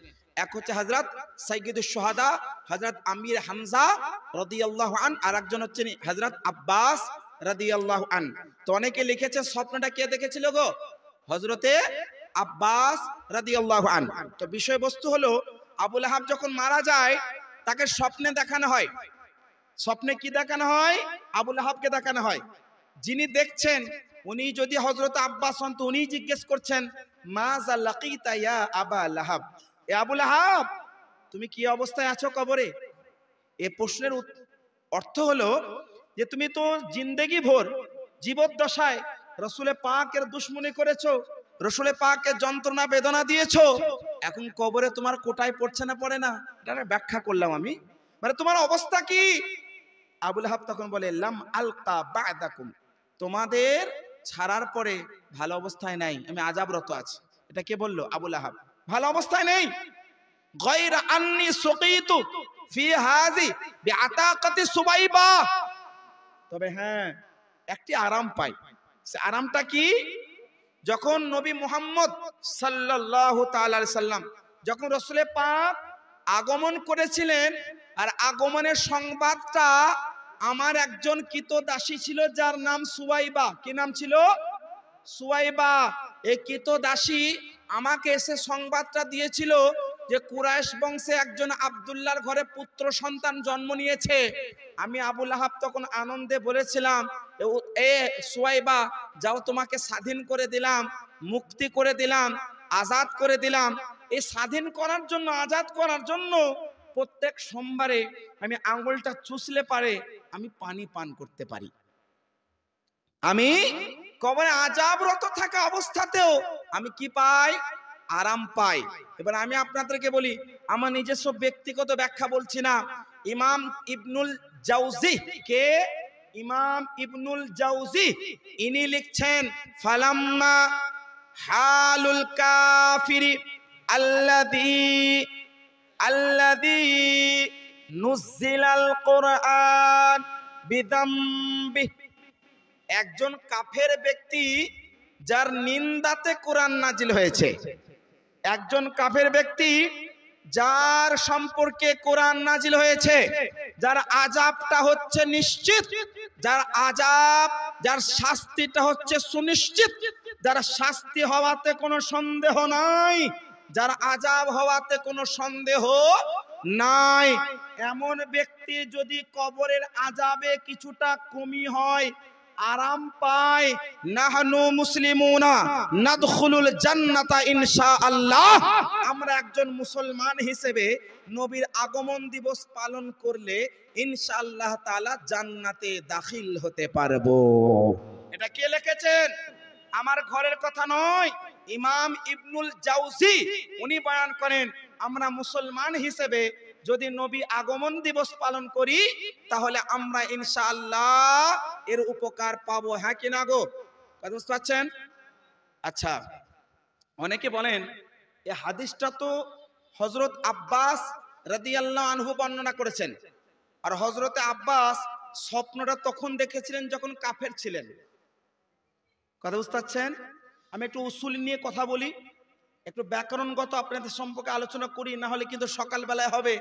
এক হচ্ছে হযরত সাইয়্যিদুশ শুহাদা হযরত আমির হামজা রাদিয়াল্লাহু আন, আর একজন হচ্ছেন হযরত আব্বাস রাদিয়াল্লাহু আন। তো অনেকে লিখেছে স্বপ্নটা কে দেখেছিল গো? হযরতে আব্বাস রাদিয়াল্লাহু আন। তো বিষয়বস্তু হলো, আবু লাহাব যখন মারা যায় তাকে স্বপ্নে দেখানো হয়। স্বপ্নে কি দেখানো হয়? আবু লাহাবকে দেখানো হয়। যিনি দেখছেন উনি যদি হযরত আব্বাস হন, তো উনি জিজ্ঞেস করছেন, মাজা লাকিতা ইয়া আবা লাহাব, এ আবু লাহাব তুমি কি অবস্থায় আছো কবরে? এই প্রশ্নের অর্থ হলো যে তুমি তো জিন্দেগি ভোর জীবদ্দশায় রাসূল পাকের দুশমনি করেছো, রাসূল পাকের যন্ত্রণা বেদনা দিয়েছো, এখন কবরে তোমার কোটায় পড়ছে না পড়ে না? এটা ব্যাখ্যা করলাম আমি, মানে তোমার অবস্থা কি? আবু লাহাব তখন বলে, লাম আলকা বা'দাকুম, তোমাদের ছাড়ার পরে ভালো অবস্থায় নাই, আমি আযাবরত আছি। এটা কে বললো? আবু লাহাব। ভালো অবস্থায় নেই। গায়রা আন্নী সুকিতু ফি হাযি বিআতাকাতি সুবাইবা, তবে হ্যাঁ একটি আরাম পাই। সে আরামটা কি? যখন নবী মুহাম্মদ সাল্লাল্লাহু তাআলা আলাইহি সাল্লাম যখন রাসূল পাক আগমন করেছিলেন, আর আগমনের সংবাদটা আমার একজন কৃতদাসী ছিল যার নাম সুয়াইবা। কি নাম ছিল? সুয়াইবা। এই কৃতদাসী আমাকে এসে সংবাদটা দিয়েছিল যে কুরাইশ বংশে একজন আব্দুল্লাহর ঘরে পুত্র সন্তান জন্ম নিয়েছে। আমি আবু লাহাব তখন আনন্দে বলেছিলাম, এ সুয়াইবা, যাও, তোমাকে স্বাধীন করে দিলাম, মুক্তি করে দিলাম, আজাদ করে দিলাম। এই স্বাধীন করার জন্য, আজাদ করার জন্য প্রত্যেক সোমবারে আমি আঙ্গুলটা চুষলে পারে আমি পানি পান করতে পারি। আমি কবরে আযাবরত থাকা অবস্থাতেও আমি কি পাই? আরাম পাই। এবার আমি আপনাদেরকে বলি, আমার নিজস্ব ব্যক্তিগত ব্যাখ্যা বলছি না। ইমাম ইবনুল জাওজি, কে? ইমাম ইবনুল জাওজি, ইনি লিখছেন ফালাম্মা হালুল কাফিরি আল্লাযী নুজ্জিলাল কুরআন বিদামবিহি। একজন কাফের ব্যক্তি যার নিন্দাতে কোরআন নাজিল হয়েছে, একজন কাফের ব্যক্তি যার সম্পর্কে কোরআন নাজিল হয়েছে, যার আযাবটা হচ্ছে নিশ্চিত, যার আযাব, যার শাস্তিটা হচ্ছে সুনিশ্চিত, যার শাস্তি হওয়াতে কোনো সন্দেহ নাই, যার আযাব হওয়াতে কোনো সন্দেহ নাই, এমন ব্যক্তি যদি কবরের আযাবে কিছুটা কমি হয়, আরাম পায়, নাহনু মুসলিমুনা নাদখুলুল জান্নাতা ইনশাআল্লাহ, আমরা একজন মুসলমান হিসেবে নবীর আগমন দিবস পালন করলে ইনশাআল্লাহ তাআলা জান্নাতে দাখিল হতে পারবো। এটা কে লিখেছেন? আমার ঘরের কথা নয়, ইমাম ইবনুল জাওজি উনি বয়ান করেন, আমরা মুসলমান হিসেবে যদি নবী আগমন দিবস পালন করি তাহলে আমরা ইনশাআল্লাহ এর উপকার পাবো। হ্যাঁ কি না গো? বুঝতে পারছেন? আচ্ছা, অনেকে বলেন এই হাদিসটা তো হযরত আব্বাস রাদিয়াল্লাহু আনহু বর্ণনা করেছেন, আর হযরত আব্বাস স্বপ্নটা তখন দেখেছিলেন যখন কাফের ছিলেন। কথা বুঝতে পারছেন? আমি একটু উসুল নিয়ে কথা বলি, একটু ব্যাকরণগত আপনাদের সম্পর্কে আলোচনা করি, না হলে কিন্তু সকালবেলায় হবে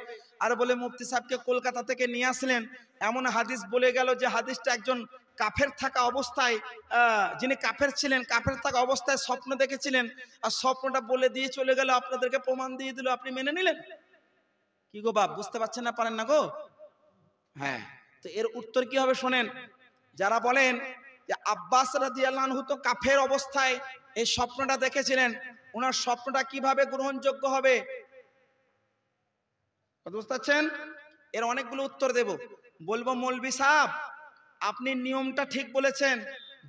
আর বলে মুফতি সাহেবকে কলকাতা থেকে নিয়ে আসলেন, এমন হাদিস বলে গেল যে হাদিসটা একজন কাফের থাকা অবস্থায়, যিনি কাফের ছিলেন, কাফের থাকা অবস্থায় স্বপ্ন দেখেছিলেন, আর স্বপ্নটা বলে দিয়ে চলে গেল, আপনাদেরকে প্রমাণ দিয়ে দিল, আপনি মেনে নিলেন। কি গো বাপ, বুঝতে পারছেন না, পারেন না গো? হ্যাঁ, তো এর উত্তর কি হবে শোনেন। যারা বলেন যে আব্বাস রাদিয়াল্লাহু আনহু তো কাফের অবস্থায় এই স্বপ্নটা দেখেছিলেন, ওনার স্বপ্নটা কিভাবে গ্রহণযোগ্য হবে? বুঝতে পারছেন? এর অনেকগুলো উত্তর দেব। বলবো মৌলভী সাহেব, আপনি নিয়মটা ঠিক বলেছেন,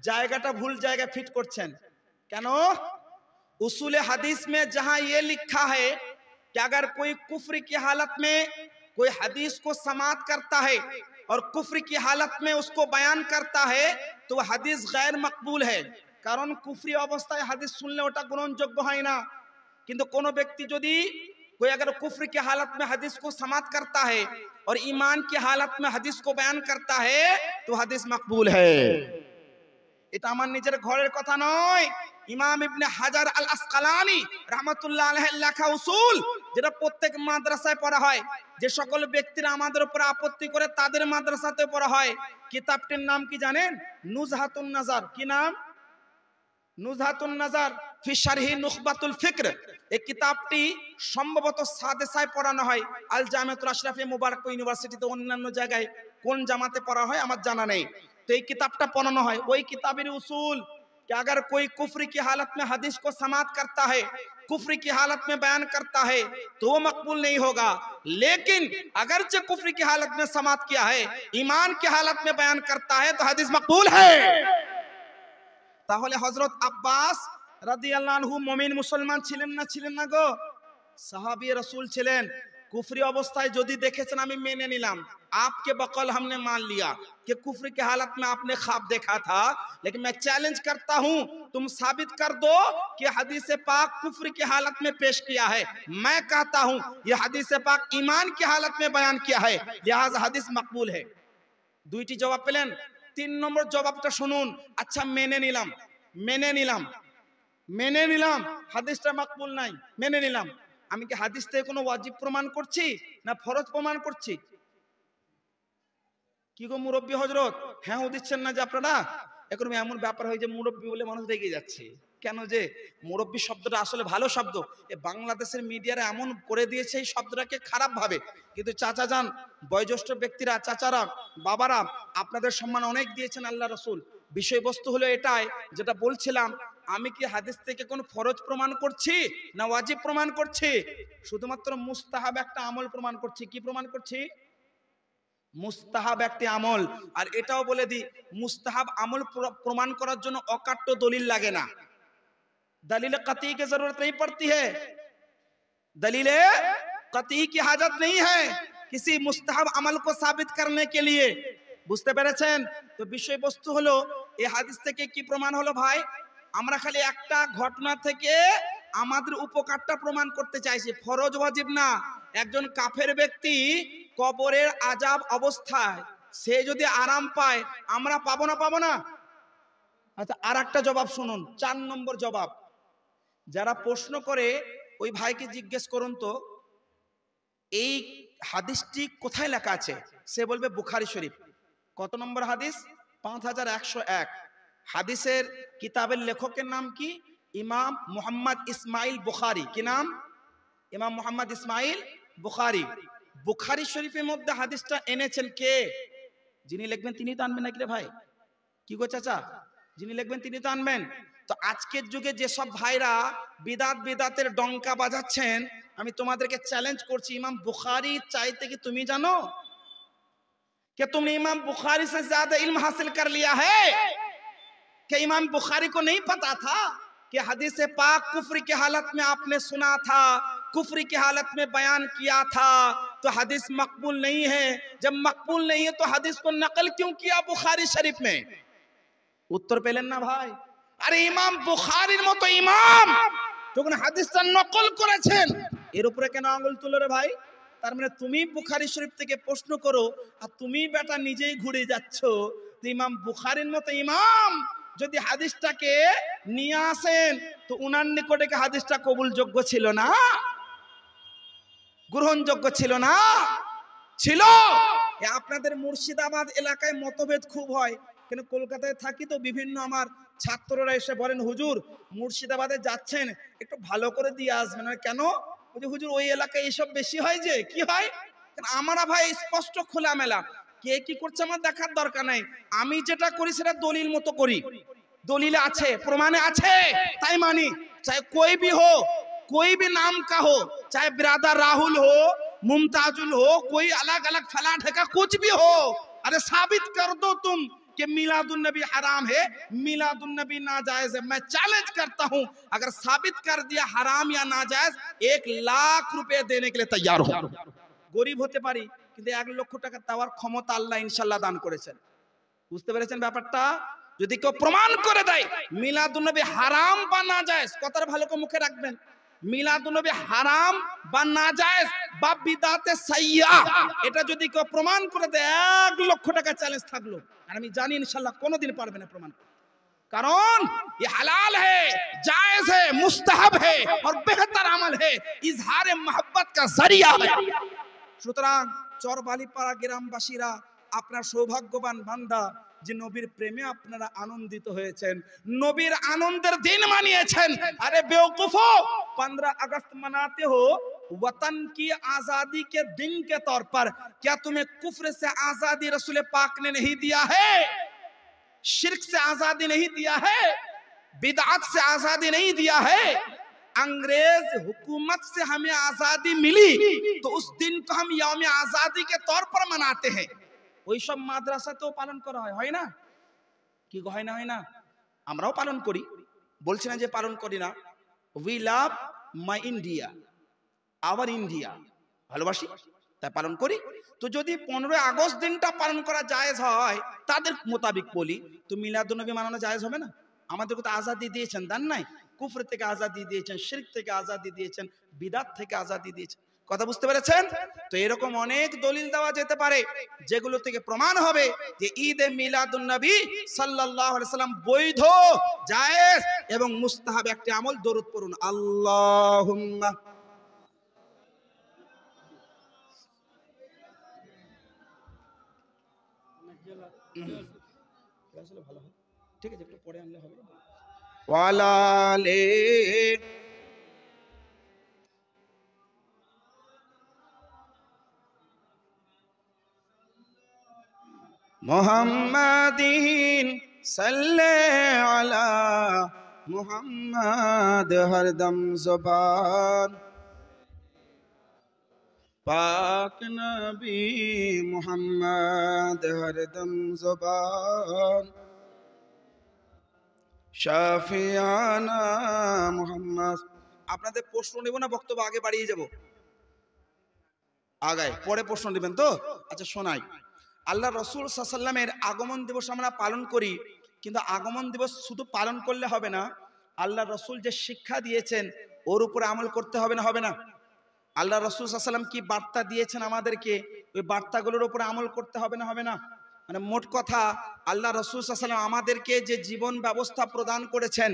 জায়গাটা ভুল জায়গায় ফিট করছেন। কেন? उसूल हदीस में जहां ये लिखा है कि अगर कोई कुफ्र की हालत में कोई हदीस को समात करता है और कुफ्र की हालत में उसको बयान करता है तो वह हदीस गैर मकबूल है। कारण कुफ्री अवस्थाয় হাদিস শুনলে ওটা গ্রহণযোগ্য হয় না। কিন্তু কোনো ব্যক্তি যদি कोई अगर कुफ्र की हालत में हदीस को समात करता है और ईमान की हालत में हदीस को बयान करता है तो हदीस मकबूल है। এটা আমার নিজের ঘরের কথা নয়, ইমাম ইবনে হাজার আল আসকালানি রাহমাতুল্লাহ আলাইহির লেখা উসুল, যেটা প্রত্যেক মাদ্রাসায় পড়া হয়। যে সকল ব্যক্তিরা আমাদের উপর আপত্তি করে তাদের মাদ্রাসাতে পড়া হয়। কিতাবটির নাম কি জানেন? নুজহাতুন নাজার। কি নাম? নুজহাতুন নাজার ফি শারহি নুখবাতুল ফিকর। এই কিতাবটি সম্ভবত সাদেসায় পড়ানো হয়, আল জামিয়াতুল আশরাফিয়া মুবারক ইউনিভার্সিটিতে, অন্যান্য জায়গায় কোন জামাতে পড়া হয় আমার জানা নেই। तो एक किताबটা পড়ানো হয়, ওই কিতাবের उसूल कि अगर कोई कुफ्र की हालत में हदीस को समात करता है, कुफ्र की हालत में बयान करता है तो वो मकबूल नहीं होगा। लेकिन अगर जो कुफ्र की हालत में समात किया है, ईमान की हालत में बयान करता है तो हदीस मकबूल है। তাহলে হযরত আব্বাস রাদিয়াল্লাহু আনহু মুমিন মুসলমান ছিলেন না? ছিলেন না গো? সাহাবী রাসূল ছিলেন। कुफ्री अवस्थाয় যদি দেখেছেন আমি মেনে নিলাম, आपके बकौल हमने मान लिया कि कुफ्र की हालत में आपने ख्वाब देखा था, लेकिन मैं चैलेंज करता हूं तुम साबित कर दो कि हदीस पाक कुफ्र की हालत में पेश किया है। मैं कहता हूं यह हदीस पाक ईमान की हालत में बयान किया है, लिहाजा हदीस मकबूल है। দুইটি জবাব পেলেন। 3 নম্বর জবাবটা শুনুন। আচ্ছা মেনে নিলাম, মেনে নিলাম, মেনে নিলাম হাদিসটা মকবুল নাই, মেনে নিলাম। আমি কি হাদিস থেকে কোনো ওয়াজিব প্রমাণ করছি না ফরজ প্রমাণ করছি? কি গো মুরব্বী হজরত, হ্যাঁ ও দিচ্ছেন না যে আপনারা? এখন এমন ব্যাপার হয় যে মুরব্বী বলে মানুষ রেগে যাচ্ছে। কেন? যে মুরব্বী শব্দটা আসলে ভালো শব্দ, এ বাংলাদেশের মিডিয়ারা এমন করে দিয়েছে এই শব্দটাকে খারাপ ভাবে। কিন্তু চাচা যান, বয়োজ্যেষ্ঠ ব্যক্তিরা, চাচারা, বাবারা, আপনাদের সম্মান অনেক দিয়েছেন আল্লাহ রসুল। বিষয়বস্তু হলো এটাই যেটা বলছিলাম, আমি কি হাদিস থেকে কোন ফরজ প্রমাণ করছি না ওয়াজিব প্রমাণ করছি? শুধুমাত্র মুস্তাহাব একটা আমল প্রমাণ করছি। কি প্রমাণ করছি? মুস্তাহাব একটি আমল। আর এটাও বলে দিই, মুস্তাহাব আমল প্রমাণ করার জন্য অকাট্য দলিল লাগে না। दलील कतई की जरूरत नहीं पड़ती है, दलील कतई की हाजत नहीं है किसी मुस्ताहब अमल को साबित करने के लिए। বুঝতে পেরেছেন? তো বিষয়বস্তু হলো এই হাদিস থেকে কি প্রমাণ হলো ভাই? আমরা খালি একটা ঘটনা থেকে আমাদের উপকারটা প্রমাণ করতে চাইছি, ফরজ ওয়াজিব না। একজন কাফের ব্যক্তি কবরের আযাব অবস্থায় সে যদি আরাম পায়, আমরা পাবো না? পাবো না? আচ্ছা, আর একটা জবাব শুনুন, 4 নম্বর জবাব। যারা প্রশ্ন করে ওই ভাইকে জিজ্ঞেস করুন তো এই হাদিসটি কোথায় লেখা আছে, সে বলবে বুখারী শরীফ। কত নম্বর হাদিস? 5101। হাদিসের কিতাবের লেখকের নাম কি? ইমাম মুহাম্মদ ইসমাইল বুখারী। কি নাম? ইমাম মুহাম্মদ ইসমাইল বুখারী। বুখারী শরীফের মধ্যে হাদিসটা এনেছেন কে? যিনি লিখবেন তিনি তো আনবেন নাকি রে ভাই? কি গো চাচা, যিনি লিখবেন তিনি তো আনবেন। তো আজকের যুগে যেসব ভাইরা বিদাতের ডঙ্কা বাজাচ্ছেন, আমি তোমাদেরকে চ্যালেঞ্জ করছি, ইমাম বুখারী চাইতে কি তুমি জানো कि तुमने इमाम बुखारी से ज्यादा इल्म हासिल कर लिया है? कि इमाम बुखारी को नहीं पता था कि हदीस पाक कुफ्र की हालत में आपने सुना था, कुफ्र की हालत में बयान किया था, तो हदीस मकबूल नहीं है। जब मकबूल नहीं है तो हदीस को नकल क्यों किया बुखारी शरीफ में? उत्तर পেলেন না ভাই? আরে ইমাম বুখারীর মতো ইমাম যখন হাদিসটা নকল করেছেন, এর উপরে কেন আঙ্গুল তুলো রে ভাই? তার মানে তুমি বুখারী শরীফ থেকে প্রশ্ন করো আর তুমি বেটা নিজেই ঘুরে যাচ্ছ। তো ইমাম বুখারীর মতো ইমাম যদি হাদিসটাকে নিয়ে আসেন, তো উনার নিকটে কি হাদিসটা কবুলযোগ্য ছিল না? গ্রহণযোগ্য ছিল না? ছিল। আপনাদের মুর্শিদাবাদ এলাকায় মতভেদ খুব হয়, কেন কলকাতায় থাকি তো বিভিন্ন আমার ছাত্ররা এসে বলেন হুজুর মুর্শিদাবাদে যাচ্ছেন একটু ভালো করে দিয়ে আসবেন। কেন? হুজুর ওই এলাকায় এসব বেশি হয়। যে কি হয়? আমরা ভাই স্পষ্ট খোলামেলা, কে কি করছে আমার দেখার দরকার নাই। আমি যেটা করি সেটা দলিল মতো করি, দলিলে আছে, প্রমাণে আছে, তাই মানি। চাहे कोई भी हो, कोई भी नाम का हो, चाहे बिरादर राहुल हो, मुमताजुल हो, कोई अलग अलग फला ढका कुछ भी हो, अरे साबित कर दो तुम कि मिलादुन नबी हराम है, मिलादुन नबी नाजायज है। मैं चैलेंज करता हूं, अगर साबित कर दिया हराम या नाजायज, 1 लाख रुपए देने के लिए तैयार हो। গরিব হতে পারি, কিন্তু 1 লক্ষ টাকা দেওয়ার ক্ষমতা আল্লাহ ইনশাআল্লাহ দান করেছেন। বুঝতে পেরেছেন ব্যাপারটা? যদি কেউ প্রমাণ করে দেয় মিলাদুন নবী হারাম বা নাজায়েজ, কথাটা ভালো করে মুখে রাখবেন, মিলাদুন নবী হারাম বা নাজায়েজ বা বিদআতে সাইয়্যা, এটা যদি কেউ প্রমাণ করে দেয় 1 লক্ষ টাকা চ্যালেঞ্জ থাকলো। আর আমি জানি ইনশাআল্লাহ কোনোদিন পারবে না প্রমাণ করতে, কারণ ये हलाल है, जायज है, मुस्तहब है और बेहतर अमल है, इजहार मोहब्बत का जरिया है। সুতরাং চরবালিপাড়া গ্রামবাসীরা আপনার সৌভাগ্যবান বান্দা যে নবীর প্রেমে আপনারা আনন্দিত হয়েছেন, নবীর আনন্দের দিন মানিয়েছেন। আরে বেওকুফো, 15 अगस्त मनाते हो वतन की आजादी के दिन के तौर पर, क्या तुम्हें कुफ्र से आजादी रसूल पाक ने नहीं दिया है? शिर्क से आजादी नहीं दिया है? बिदअत से आजादी नहीं दिया है? अंग्रेज हुकूमत से हमें आजादी मिली तो उस दिन को हम यौम आजादी के तौर पर मनाते हैं। ওই সব মাদ্রাসাতেও পালন করা হয় না? কি হয় না? হয় না? আমরাও পালন করি, বলছি না যে পালন করি না। We love my India, hour India, ভালোবাসি তাই পালন করি। তো যদি 15 আগস্ট দিনটা পালন করা জায়েজ হয় তাদের মোতাবিক বলি, তো মিলাদুন নবী মানানো জায়েজ হবে না? আমাদেরকে তো আজাদি দিয়েছেন, দান নাই? কুফর থেকে আজাদি দিয়েছেন, শিরক থেকে আজাদি দিয়েছেন, বিদআত থেকে আজাদি দিয়েছেন। কথা বুঝতে পেরেছেন? তো এরকম অনেক দলিল দেওয়া যেতে পারে যেগুলো থেকে প্রমাণ হবে যে ঈদে মিলাদুন নবী সাল্লাল্লাহু আলাইহি সাল্লাম বৈধ, জায়েজ এবং মুস্তাহাব একটি আমল। দরুদ পড়ুন, আল্লাহুম্মা। ভালো হয়, ঠিক আছে, একটু পরে আনলে হবে। ওয়ালালে মুহাম্মাদিন সাল্লি আলা মুহাম্মাদ হরদম জবান পাক নবী মুহাম্মাদ হরদম জবান শাফিয়ানা মুহাম্মদ। আপনাদের প্রশ্ন নেব না বক্তব্য আগে বাড়িয়ে যাব? আগায় পরে প্রশ্ন নেবেন তো? আচ্ছা শোনাই। আল্লাহ রসুল সাল্লাল্লাহু আলাইহি ওয়াসাল্লামের আগমন দিবস আমরা পালন করি, কিন্তু আগমন দিবস শুধু পালন করলে হবে না, আল্লাহ রসুল যে শিক্ষা দিয়েছেন ওর উপরে আমল করতে হবে না? হবে না? আল্লাহ রসুল সাল্লাল্লাহু আলাইহি ওয়াসাল্লাম কি বার্তা দিয়েছেন আমাদেরকে, ওই বার্তাগুলোর উপরে আমল করতে হবে না? হবে না? মানে মোট কথা, আল্লাহ রসুল সাল্লাল্লাহু আলাইহি ওয়াসাল্লাম আমাদেরকে যে জীবন ব্যবস্থা প্রদান করেছেন,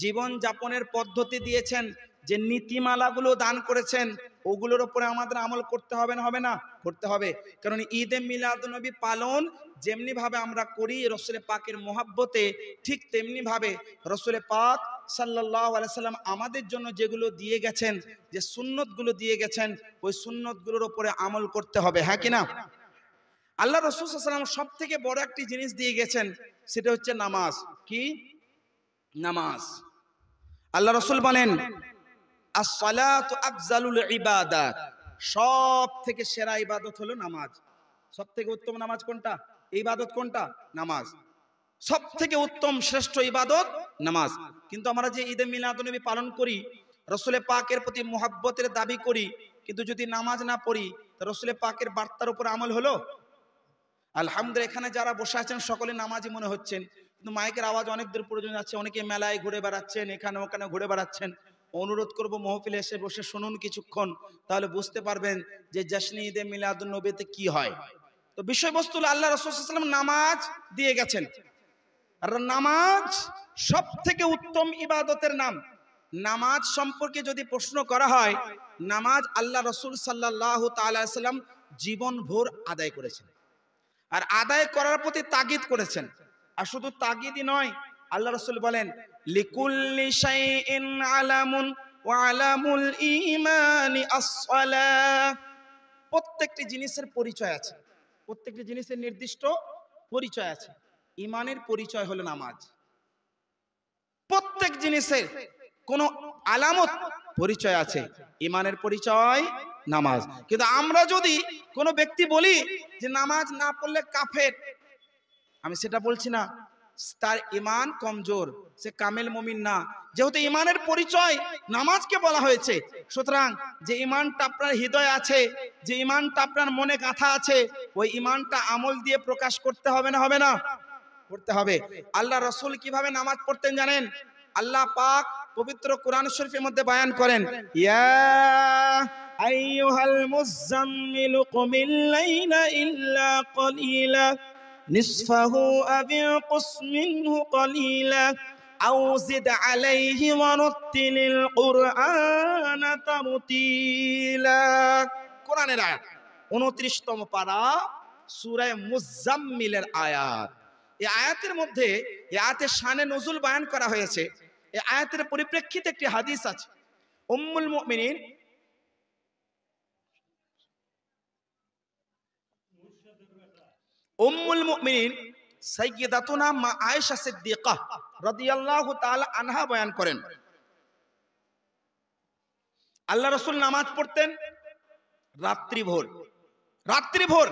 জীবন যাপনের পদ্ধতি দিয়েছেন, যে নীতিমালাগুলো দান করেছেন, ওগুলোর উপরে আমাদের আমল করতে হবে না? হবে না? করতে হবে। কারণ ঈদে মিলাদুন্নবী পালন যেমনি ভাবে আমরা করি রসুল পাকের মহাব্বতে, ঠিক তেমনি ভাবে রসুল পাক সাল্লাল্লাহু আলাইহি সাল্লাম আমাদের জন্য যেগুলো দিয়ে গেছেন, যে সুন্নতগুলো দিয়ে গেছেন, ওই সুন্নতগুলোর উপরে আমল করতে হবে। হ্যাঁ কি না? আল্লাহ রসুল সাল্লাল্লাহু আলাইহি ওয়াসাল্লাম সব থেকে বড় একটি জিনিস দিয়ে গেছেন, সেটা হচ্ছে নামাজ। কি? নামাজ। আল্লাহ রসুল বলেন as-salatu afzalul ibadat, সব থেকে সেরা ইবাদত হলো নামাজ। সব থেকে উত্তম নামাজ কোনটা? ইবাদত কোনটা? নামাজ। সব থেকে উত্তম শ্রেষ্ঠ ইবাদত নামাজ। কিন্তু আমরা যে ঈদে মিলাদুন্নবী পালন করি, রসুল পাকের প্রতি মুহাব্বতের দাবি করি, কিন্তু যদি নামাজ না পড়ি, রসুল পাকের বার্তার উপর আমল হলো? আলহামদুলিল্লাহ, এখানে যারা বসে আছেন সকলে নামাজি মনে হচ্ছেন, কিন্তু মাইকের আওয়াজ অনেক দূর পর্যন্ত যাচ্ছে, অনেকে মেলায় ঘুরে বেড়াচ্ছেন, এখানে ওখানে ঘুরে বেড়াচ্ছেন। অনুরোধ করব মহফিলে এসে বসে শুনুন কিছুক্ষণ, তাহলে বুঝতে পারবেন যে জশ্নে ঈদে মিলাদুন্নবীতে কি হয়। তো বিষয়বস্তু আল্লাহ রাসূল সাল্লাল্লাহু আলাইহি ওয়াসাল্লাম নামাজ দিয়ে গেছেন, আর নামাজ সব থেকে উত্তম ইবাদতের নাম। নামাজ সম্পর্কে যদি প্রশ্ন করা হয়, নামাজ আল্লাহ রাসূল সাল্লাল্লাহু তাআলা আলাইহি ওয়াসাল্লাম জীবন ভোর আদায় করেছেন, আর আদায় করার প্রতি তাগিদ করেছেন। আর শুধু তাগিদই নয়, আল্লাহ রাসূল বলেন লিকুল্লি শাইইন আলামুন ওয়া আলামুল ঈমানি আস-সালাহ। প্রত্যেকটি জিনিসের পরিচয় আছে, প্রত্যেকটি জিনিসের নির্দিষ্ট পরিচয় আছে। ঈমানের পরিচয় হলো নামাজ। প্রত্যেক জিনিসের কোন আলামত পরিচয় আছে, ঈমানের পরিচয় নামাজ। কিন্তু আমরা যদি কোনো ব্যক্তি বলি যে নামাজ না পড়লে কাফের, আমি সেটা বলছি না, তার ঈমান কমজোর, সে কামেল মুমিন না। যেহেতু ঈমানের পরিচয় নামাজকে বলা হয়েছে, সুতরাং যে ঈমানটা আপনার হৃদয়ে আছে, যে ঈমানটা আপনার মনে গাঁথা আছে, ওই ঈমানটা আমল দিয়ে প্রকাশ করতে হবে না? হবে না? করতে হবে। আল্লাহ রাসূল কিভাবে নামাজ পড়তেন জানেন? আল্লাহ পাক পবিত্র কোরআন শরীফের মধ্যে বয়ান করেন, ইয়া আইয়ুহাল মুযাম্মিলু কুমিল লাইলা ইল্লা কলিলা নিসফাহু আও ইনকুস মিনহু কলিলা আও জিদ আলাইহি ওয়া রাত্তিলিল কুরআনা তারতিলা। কোরআনের আয়াত 29তম পারা, সূরা মুযাম্মিলের আয়াত। এই আয়াতের মধ্যে, এই আয়াতের শানে নজুল বয়ান করা হয়েছে। এই আয়াতের পরিপ্রেক্ষিতে একটি হাদিস আছে। উম্মুল মুমিনিন সাইয়্যিদাতুনা মা আয়েশা সিদ্দিকা রাদিয়াল্লাহু তাআলা আনহা বয়ান করেন, আল্লাহ রাসূল নামাজ পড়তেন রাত্রি ভোর। রাত্রি ভোর,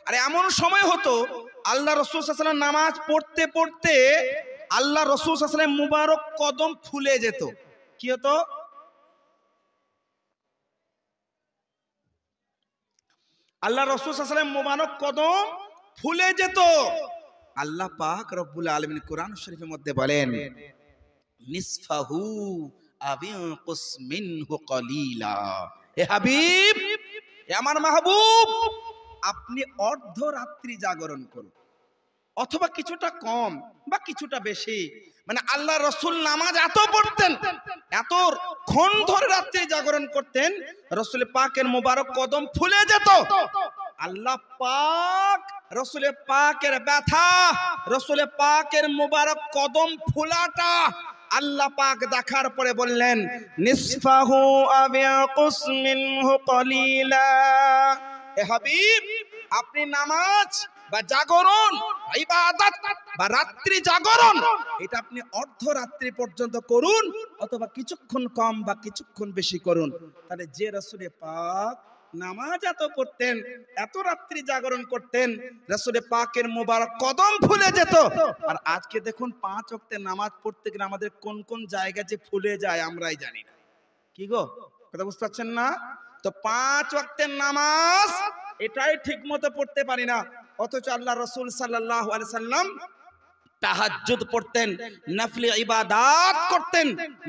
আর এমন সময় হতো আল্লাহ রাসূল সাল্লাল্লাহু আলাইহি ওয়াসাল্লাম নামাজ পড়তে পড়তে আল্লাহ রাসূল সাল্লাল্লাহু আলাইহি ওয়াসাল্লাম মুবারক কদম ফুলে যেত। কি হতো? আল্লাহ রাসূল সাল্লাল্লাহু আলাইহি ওয়াসাল্লাম মুবারক কদম ফুলে যেত। আল্লাহ পাক রব্বুল আলামিন কোরআন শরীফের মধ্যে বলেন নিসফাহু আও ইনকুস মিনহু কলিলা। হে হাবিব, হে আমার মাহবুব, আপনি অর্ধরাত্রি জাগরণ করুন, অথবা কিছুটা কম বা কিছুটা বেশি। মানে আল্লাহ রাসূল নামাজ এত পড়তেন, এত ক্ষণ ধরে রাত্রি জাগরণ করতেন, রাসূল পাকের মোবারক কদম ফুলে যেত। আল্লাহ পাক রসুলের পাকের ব্যথা, রসুলের পাকের মুবারক কদম ফুলাটা আল্লাহ পাক দেখার পরে বললেন নিসফাহু আও ইয়াকুস মিনহু কলিলা। এ হাবিব, আপনি নামাজ বা জাগরণ, ইবাদত বা রাত্রি জাগরণ, এটা আপনি অর্ধরাত্রি পর্যন্ত করুন, অথবা কিছুক্ষণ কম বা কিছুক্ষণ বেশি করুন। তাহলে যে রাসূলের পাক নামাজ এত পড়তেন, এত রাত্রি জাগরণ করতেন, রাসূলের পাকের মোবারক কদম ফুলে যেত। আর আজকে দেখুন 5 ওয়াক্তের নামাজ পড়তে গেলে আমাদের কোন কোন জায়গা যে ফুলে যায় আমরাই জানি না। কি গো, কথা বুঝতে পারছেন না? তো 5 ওয়াক্তের নামাজ এটাই ঠিক মতো পড়তে পারি না, অথচ আল্লাহ রাসূল সাল্লাল্লাহু আলাইহি সাল্লাম তাহাজ্জুদ পড়তেন, নফলি ইবাদত করতেন,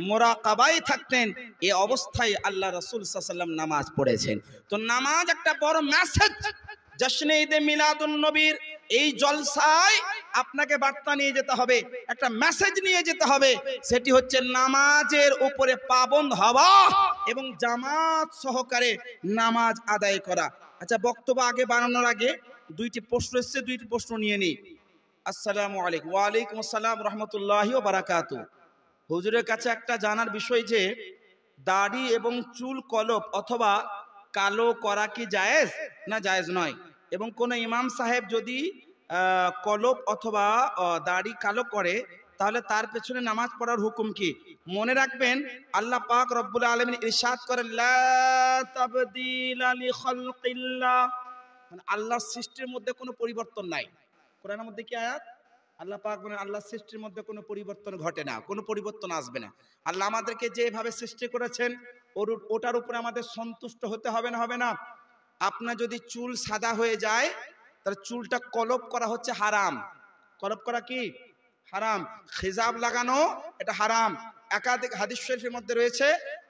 মুরাকাবায় থাকতেন। এই অবস্থায় আল্লাহ রাসূল সাল্লাল্লাহু আলাইহি সাল্লাম নামাজ পড়েছেন। তো নামাজ একটা বড় মেসেজ। জশ্নে ঈদে মিলাদুন নবীর এই জলসায় আপনাকে বার্তা নিয়ে যেতে হবে, একটা মেসেজ নিয়ে যেতে হবে। সেটি হচ্ছে নামাজের উপরে পাবন্দ হওয়া এবং জামাত সহকারে নামাজ আদায় করা। আচ্ছা, বক্তব্য আগে বানানোর আগে দুইটি প্রশ্ন এসেছে, দুইটি প্রশ্ন নিয়ে নিই। আসসালামু আলাইকুম। ওয়ালাইকুম আসসালাম রাহমাতুল্লাহি ওয়া বারাকাতুহু। হুজুরের কাছে একটা জানার বিষয় যে দাড়ি এবং চুল কলপ অথবা কালো করা কি জায়েজ না জায়েজ নয়, এবং কোন ইমাম সাহেব যদি কলপ অথবা দাড়ি কালো করে তাহলে তার পেছনে নামাজ পড়ার হুকুম কি? মনে রাখবেন আল্লাহ পাক রব্বুল আলামিন ইরশাদ করেন লা তাবদীলা লিখালকিল্লাহ, মানে আল্লাহর সৃষ্টির মধ্যে কোনো পরিবর্তন নাই। কোরআনের মধ্যে কি আয়াত? আল্লাহ পাক বলেন আল্লাহর সৃষ্টির মধ্যে কোনো পরিবর্তন ঘটে না, কোনো পরিবর্তন আসবে না। আল্লাহ আমাদেরকে যেভাবে সৃষ্টি করেছেন ওটার উপরে আমাদের সন্তুষ্ট হতে হবে না? হবে না? আপনার যদি চুল সাদা হয়ে যায় তাহলে চুলটা কলপ করা হচ্ছে হারাম। কলপ করা কি হারাম। খিজাব লাগানো এটা হারাম। একাধিক হাদিস শরীফের মধ্যে রয়েছে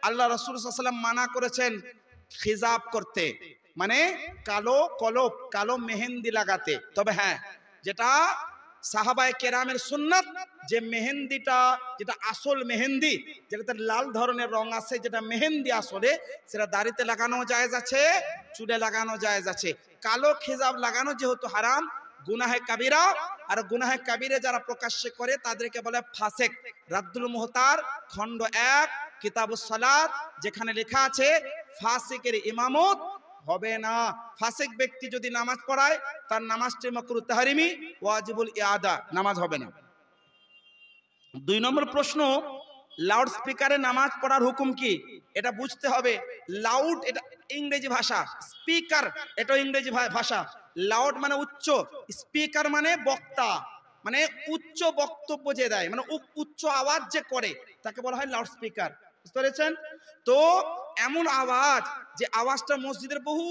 আল্লাহ রাসূল সাল্লাল্লাহু আলাইহি ওয়াসাল্লাম মানা করেছেন খিজাব করতে, মানে কালো কলপ, কালো মেহেন্দি লাগাতে। তবে হ্যাঁ, যেটা সাহাবায়ে কেরামের সুন্নাত, যে মেহেন্দিটা যেটা আসল মেহেন্দি, যেটাতে লাল ধরনের রং আছে, যেটা মেহেন্দি আসলে, সেটা দাড়িতে লাগানো জায়েজ আছে, চুলে লাগানো জায়েজ আছে। কালো খিজাব লাগানো যেহেতু হারাম, গুনাহে কাবিরা, আর গুনাহে কাবিরে যারা প্রকাশ্যে করে তাদেরকে বলে ফাসেক। রাদ্দুল মুহতার খণ্ড 1 কিতাবুস সালাত, যেখানে লেখা আছে ফাসিকের ইমামত হবে না। ফাসিক ব্যক্তি যদি নামাজ পড়ায় তার নামাজটি মাকরুহ তাহরিমি, ওয়াজিবুল ইআদা, নামাজ হবে না। 2 নম্বর প্রশ্ন, লাউড স্পিকারে নামাজ পড়ার হুকুম কি? এটা বুঝতে হবে। লাউড এটা ইংরেজি ভাষা, স্পিকার এটাও ইংরেজি ভাষা। লাউড মানে উচ্চ, স্পিকার মানে বক্তা, মানে উচ্চ বক্তব্য যে দেয়, মানে উচ্চ আওয়াজ যে করে তাকে বলা হয় লাউড স্পিকার। বুঝতে পেরেছেন? তো এমন আওয়াজ যে আওয়াজটা মসজিদের বহু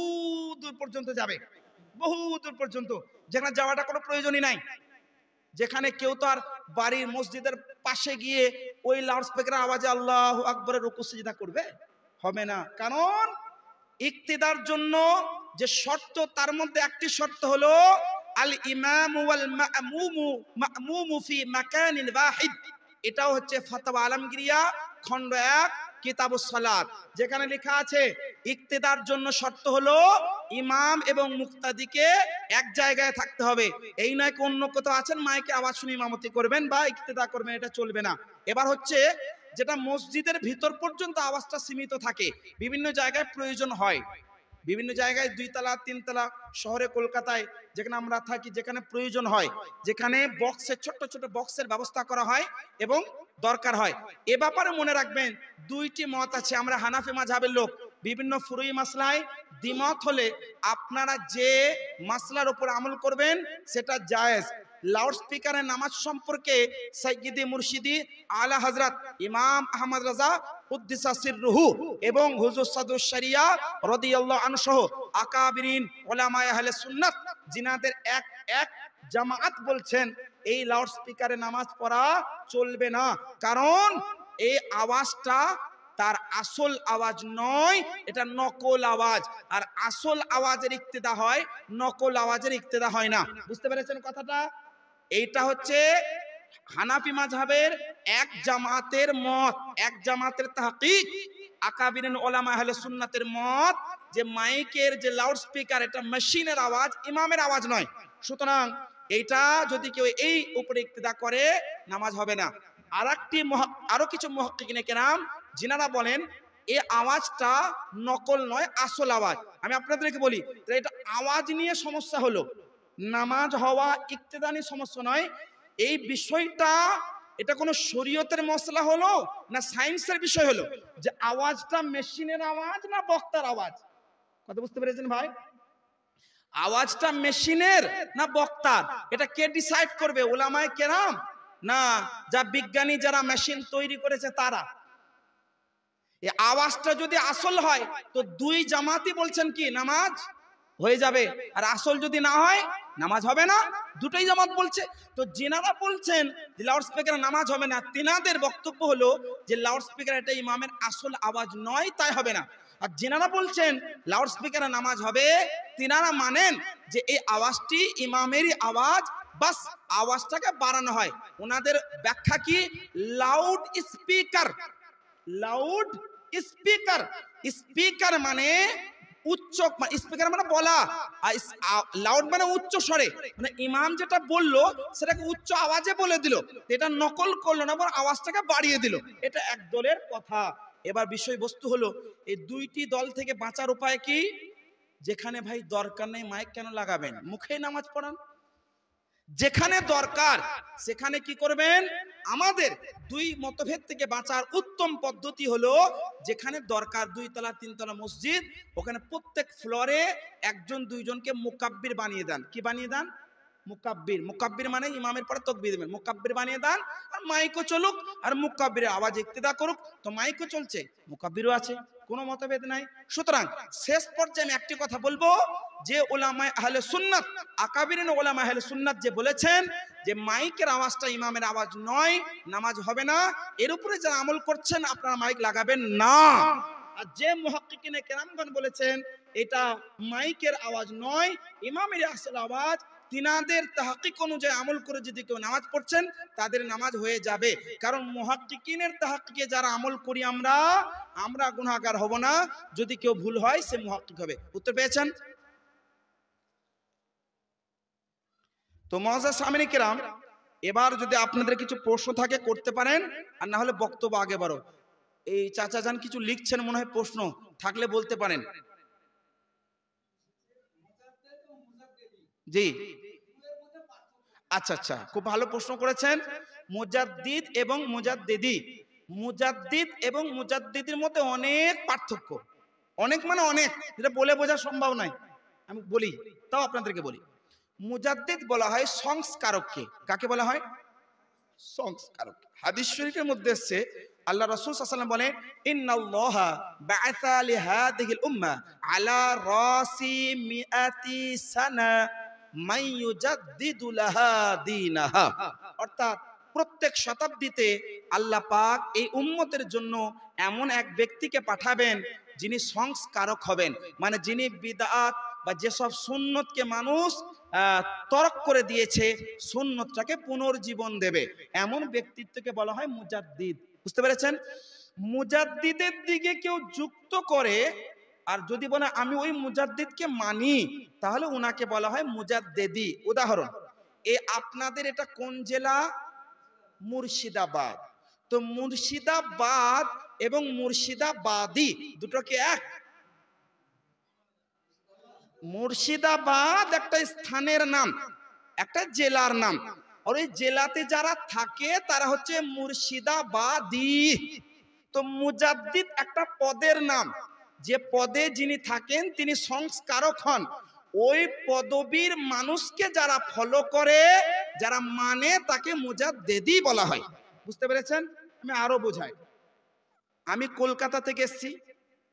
দূর পর্যন্ত যাবে, বহু দূর পর্যন্ত, যেখানে যাওয়াটা কোনো প্রয়োজনই নাই। যেখানে কেউ তার বাড়ির মসজিদের পাশে গিয়ে ওই লাউড স্পিকারের আওয়াজে আল্লাহু আকবরের রুকু সিজদা করবে? হবে না। কারণ ইক্তিদার জন্য যে শর্ত, তার মধ্যে একটি শর্ত হলো আল ইমামু ওয়াল মা'মুমু ফি মাকানিন ওয়াহিদ। এটাও হচ্ছে ফাতওয়া আলমগিরিয়া খণ্ড 1 কিতাবুস সালাত, যেখানে লেখা আছে ইক্তিদার জন্য শর্ত হলো ইমাম এবং মুক্তাদিকে এক জায়গায় থাকতে হবে। এই নয় কি অন্য কোথাও আছেন মাইকে আওয়াজ শুনে ইমামতি করবেন বা ইক্তিদা করবেন, এটা চলবে না। এবার হচ্ছে যেটা মসজিদের ভিতর পর্যন্ত আওয়াজটা সীমিত থাকে, বিভিন্ন জায়গায় প্রয়োজন হয়, বিভিন্ন জায়গায় 2 তলা 3 তলা শহরে কলকাতায় যেখানে আমরা থাকি, যেখানে প্রয়োজন হয়, যেখানে বক্সের ছোট ছোট বক্সের ব্যবস্থা করা হয় এবং দরকার হয়। এ ব্যাপারে মনে রাখবেন 2টি মত আছে। আমরা হানাফি মাযহাবের লোক, বিভিন্ন ফুরুই মাসলায় দ্বিমত হলে আপনারা যে মাসলার উপর আমল করবেন সেটা জায়েজ। লাউড স্পিকারে নামাজ সম্পর্কে সাইয়্যিদি মুর্শিদি আলা হযরত ইমাম আহমদ রাজা কুদ্দিসা সিররুহু এবং হুজুর সাদুস শরিয়া রাদিয়াল্লাহু আনহু সহ আকাবিরিন উলামায়ে আহলে সুন্নাত জিনাদের এক জামাত বলছেন এই লাউড স্পিকারে নামাজ পড়া চলবে না। কারণ এই আওয়াজটা তার আসল আওয়াজ নয়, এটা নকল আওয়াজ, আর আসল আওয়াজের ইক্তেদা হয়, নকল আওয়াজের ইক্তেদা হয় না। বুঝতে পেরেছেন কথাটা? এইটা হচ্ছে হানাফি মাযহাবের এক জামাতের মত, এক জামাতের তাহকিক। আকাবিরিন উলামা আহলে সুন্নাতের মত যে মাইকের যে লাউড স্পিকার এটা মেশিনের আওয়াজ, ইমামের আওয়াজ নয়। সুতরাং এইটা যদি কেউ এই উপরে ইক্তিদা করে নামাজ হবে না। আরো কিছু মুহাক্কিকিনে কেরাম যিনারা বলেন এই আওয়াজটা নকল নয়, আসল আওয়াজ। আমি আপনাদেরকে বলি এটা আওয়াজ নিয়ে সমস্যা হলো, নামাজ হওয়া ইক্তিদা নিয়ে সমস্যা নয়। এই বিষয়টা এটা কোনো শরীয়তের মসলা হলো না সায়েন্সের বিষয় হলো যে আওয়াজটা মেশিনের আওয়াজ না বক্তার আওয়াজ? কথা বুঝতে পেরেছেন ভাই? আওয়াজটা মেশিনের না বক্তার, এটা কে ডিসাইড করবে? উলামায়ে কেরাম না যা বিজ্ঞানী যারা মেশিন তৈরি করেছে তারা? এই আওয়াজটা যদি আসল হয় তো দুই জামাতই বলছেন কি নামাজ হয়ে যাবে, আর আসল যদি না হয় নামাজ হবে না, দুটোই জামাত বলছে। তো যিনারা বলছেন যে লাউড স্পিকারে নামাজ হবে না, তিনাদের বক্তব্য হলো যে লাউড স্পিকার এটা ইমামের আসল আওয়াজ নয়, তাই হবে না। আর যিনারা বলছেন লাউড স্পিকারে নামাজ হবে, তিনারা মানেন যে এই আওয়াজটি ইমামেরই আওয়াজ, বাস আওয়াজটাকে বাড়ানো হয়। ওনাদের ব্যাখ্যা কি? Loud speaker, loud speaker, speaker মানে উচ্চ, স্পিকার মানে বলা, লাউড মানে উচ্চ স্বরে, মানে ইমাম যেটা বললো সেটাকে উচ্চ আওয়াজে বলে দিল, এটা নকল করলো না, বরং আওয়াজটাকে বাড়িয়ে দিল। এটা এক দলের কথা। এবার বিষয়বস্তু হলো এই দুইটি দল থেকে বাঁচার উপায় কি? যেখানে ভাই দরকার নেই মাইক কেন লাগাবেন, মুখেই নামাজ পড়ান। যেখানে দরকার সেখানে কি করবেন? আমাদের দুই মতভেদ থেকে বাঁচার উত্তম পদ্ধতি হলো যেখানে দরকার 2 তলা 3 তলা মসজিদ, ওখানে প্রত্যেক ফ্লোরে একজন দুইজনকে মুকাব্বির বানিয়ে দেন। কি বানিয়ে দেন? মুকাব্বির। মুকাব্বির মানে ইমামের পরে তাকবীর দেবেন, মুকাব্বির বানিয়ে দেন। আর মাইকও চলুক, আর মুকাব্বিরের আওয়াজ ইক্তিদা করুক। তো মাইকও চলছে, মুকাব্বিরও আছে, কোনো মতভেদ নাই। সুতরাং শেষ পর্যায়ে আমি একটি কথা বলবো যে উলামায়ে আহলে সুন্নাত, আকাবিরিন উলামায়ে আহলে সুন্নাত যে বলেছেন যে মাইকের আওয়াজটা ইমামের আওয়াজ নয়, নামাজ হবে না, এর উপরে যারা আমল করছেন আপনারা মাইক লাগাবেন না। আর যে মুহাক্কিকিনে কেরামগণ বলেছেন এটা মাইকের আওয়াজ নয়, ইমামের আসল আওয়াজ, তিনাদের তাহকিক অনুযায়ী আমল করে যদি কেউ নামাজ পড়ছেন তাদের নামাজ হয়ে যাবে। কারণ মুহাক্কিকিনের তাহকিকে যারা আমল করি আমরা গুনাহগার হব না, যদি কেউ ভুল হয় সে মুহাক্কিক হবে। উত্তর পেয়েছেন? তো মুআজ্জাজ সামিনে কেরাম, এবার যদি আপনাদের কিছু প্রশ্ন থাকে করতে পারেন, আর না হলে বক্তব্য আগে বাড়ো। এই চাচা যান কিছু লিখছেন, মনে হয় প্রশ্ন থাকলে বলতে পারেন। জি আচ্ছা আচ্ছা, খুব ভালো প্রশ্ন করেছেন। মুজাদ্দিদ এবং মুজাদ্দিদি, মুজাদ্দিদ এবং মুজাদ্দিদির মধ্যে অনেক পার্থক্য, অনেক মানে অনেক, যেটা বলে বোঝা সম্ভব নয়। আমি বলি, তাও আপনাদেরকে বলি। মুজাদ্দিদ বলা হয় সংস্কারককে। কাকে বলা হয়? সংস্কারক। হাদিস শরীফের মধ্যে এসেছে আল্লাহ রাসূল সাল্লাল্লাহু আলাইহি ওয়াসাল্লাম বলেন ইন্নাল্লাহা বা'আসা লিহাদিহিল উম্মাহ আলা রাসি মিআতি সানা মান ইউজাদ্দিদু লাহা দীনাহা। অর্থাৎ প্রত্যেক শতাব্দীতে আল্লাহ পাক এই উম্মতের জন্য এমন এক ব্যক্তিকে পাঠাবেন যিনি সংস্কারক হবেন, মানে যিনি বিদআত বা যেসব সুন্নতকে মানুষ তরক করে দিয়েছে সুন্নতটাকে পুনর্জীবন দেবে, এমন ব্যক্তিত্বকে বলা হয় মুজাদ্দিদ। বুঝতে পেরেছেন? মুজাদ্দিদের দিকে কেউ যুক্ত করে আর যদি বলে আমি ওই মুজাদ্দিদকে মানি, তাহলে উনাকে বলা হয় মুজাদ্দিদি। উদাহরণ, আপনাদের এটা কোন জেলা? মুর্শিদাবাদ। তো মুর্শিদাবাদ এবং মুর্শিদাবাদী দুটো কি এক? মুর্শিদাবাদ একটা স্থানের নাম, একটা জেলার নাম, আর ওই জেলাতে যারা থাকে তারা হচ্ছে মুর্শিদাবাদী। তো মুজাদ্দিদ একটা পদের নাম, যে পদে যিনি থাকেন তিনি সংস্কারক হন। ওই পদবীর মানুষকে যারা ফলো করে, যারা মানে, তাকে মুজাদ্দিদি বলা হয়। বুঝতে পেরেছেন? আমি আরো বোঝাই। আমি কলকাতা থেকে এসেছি,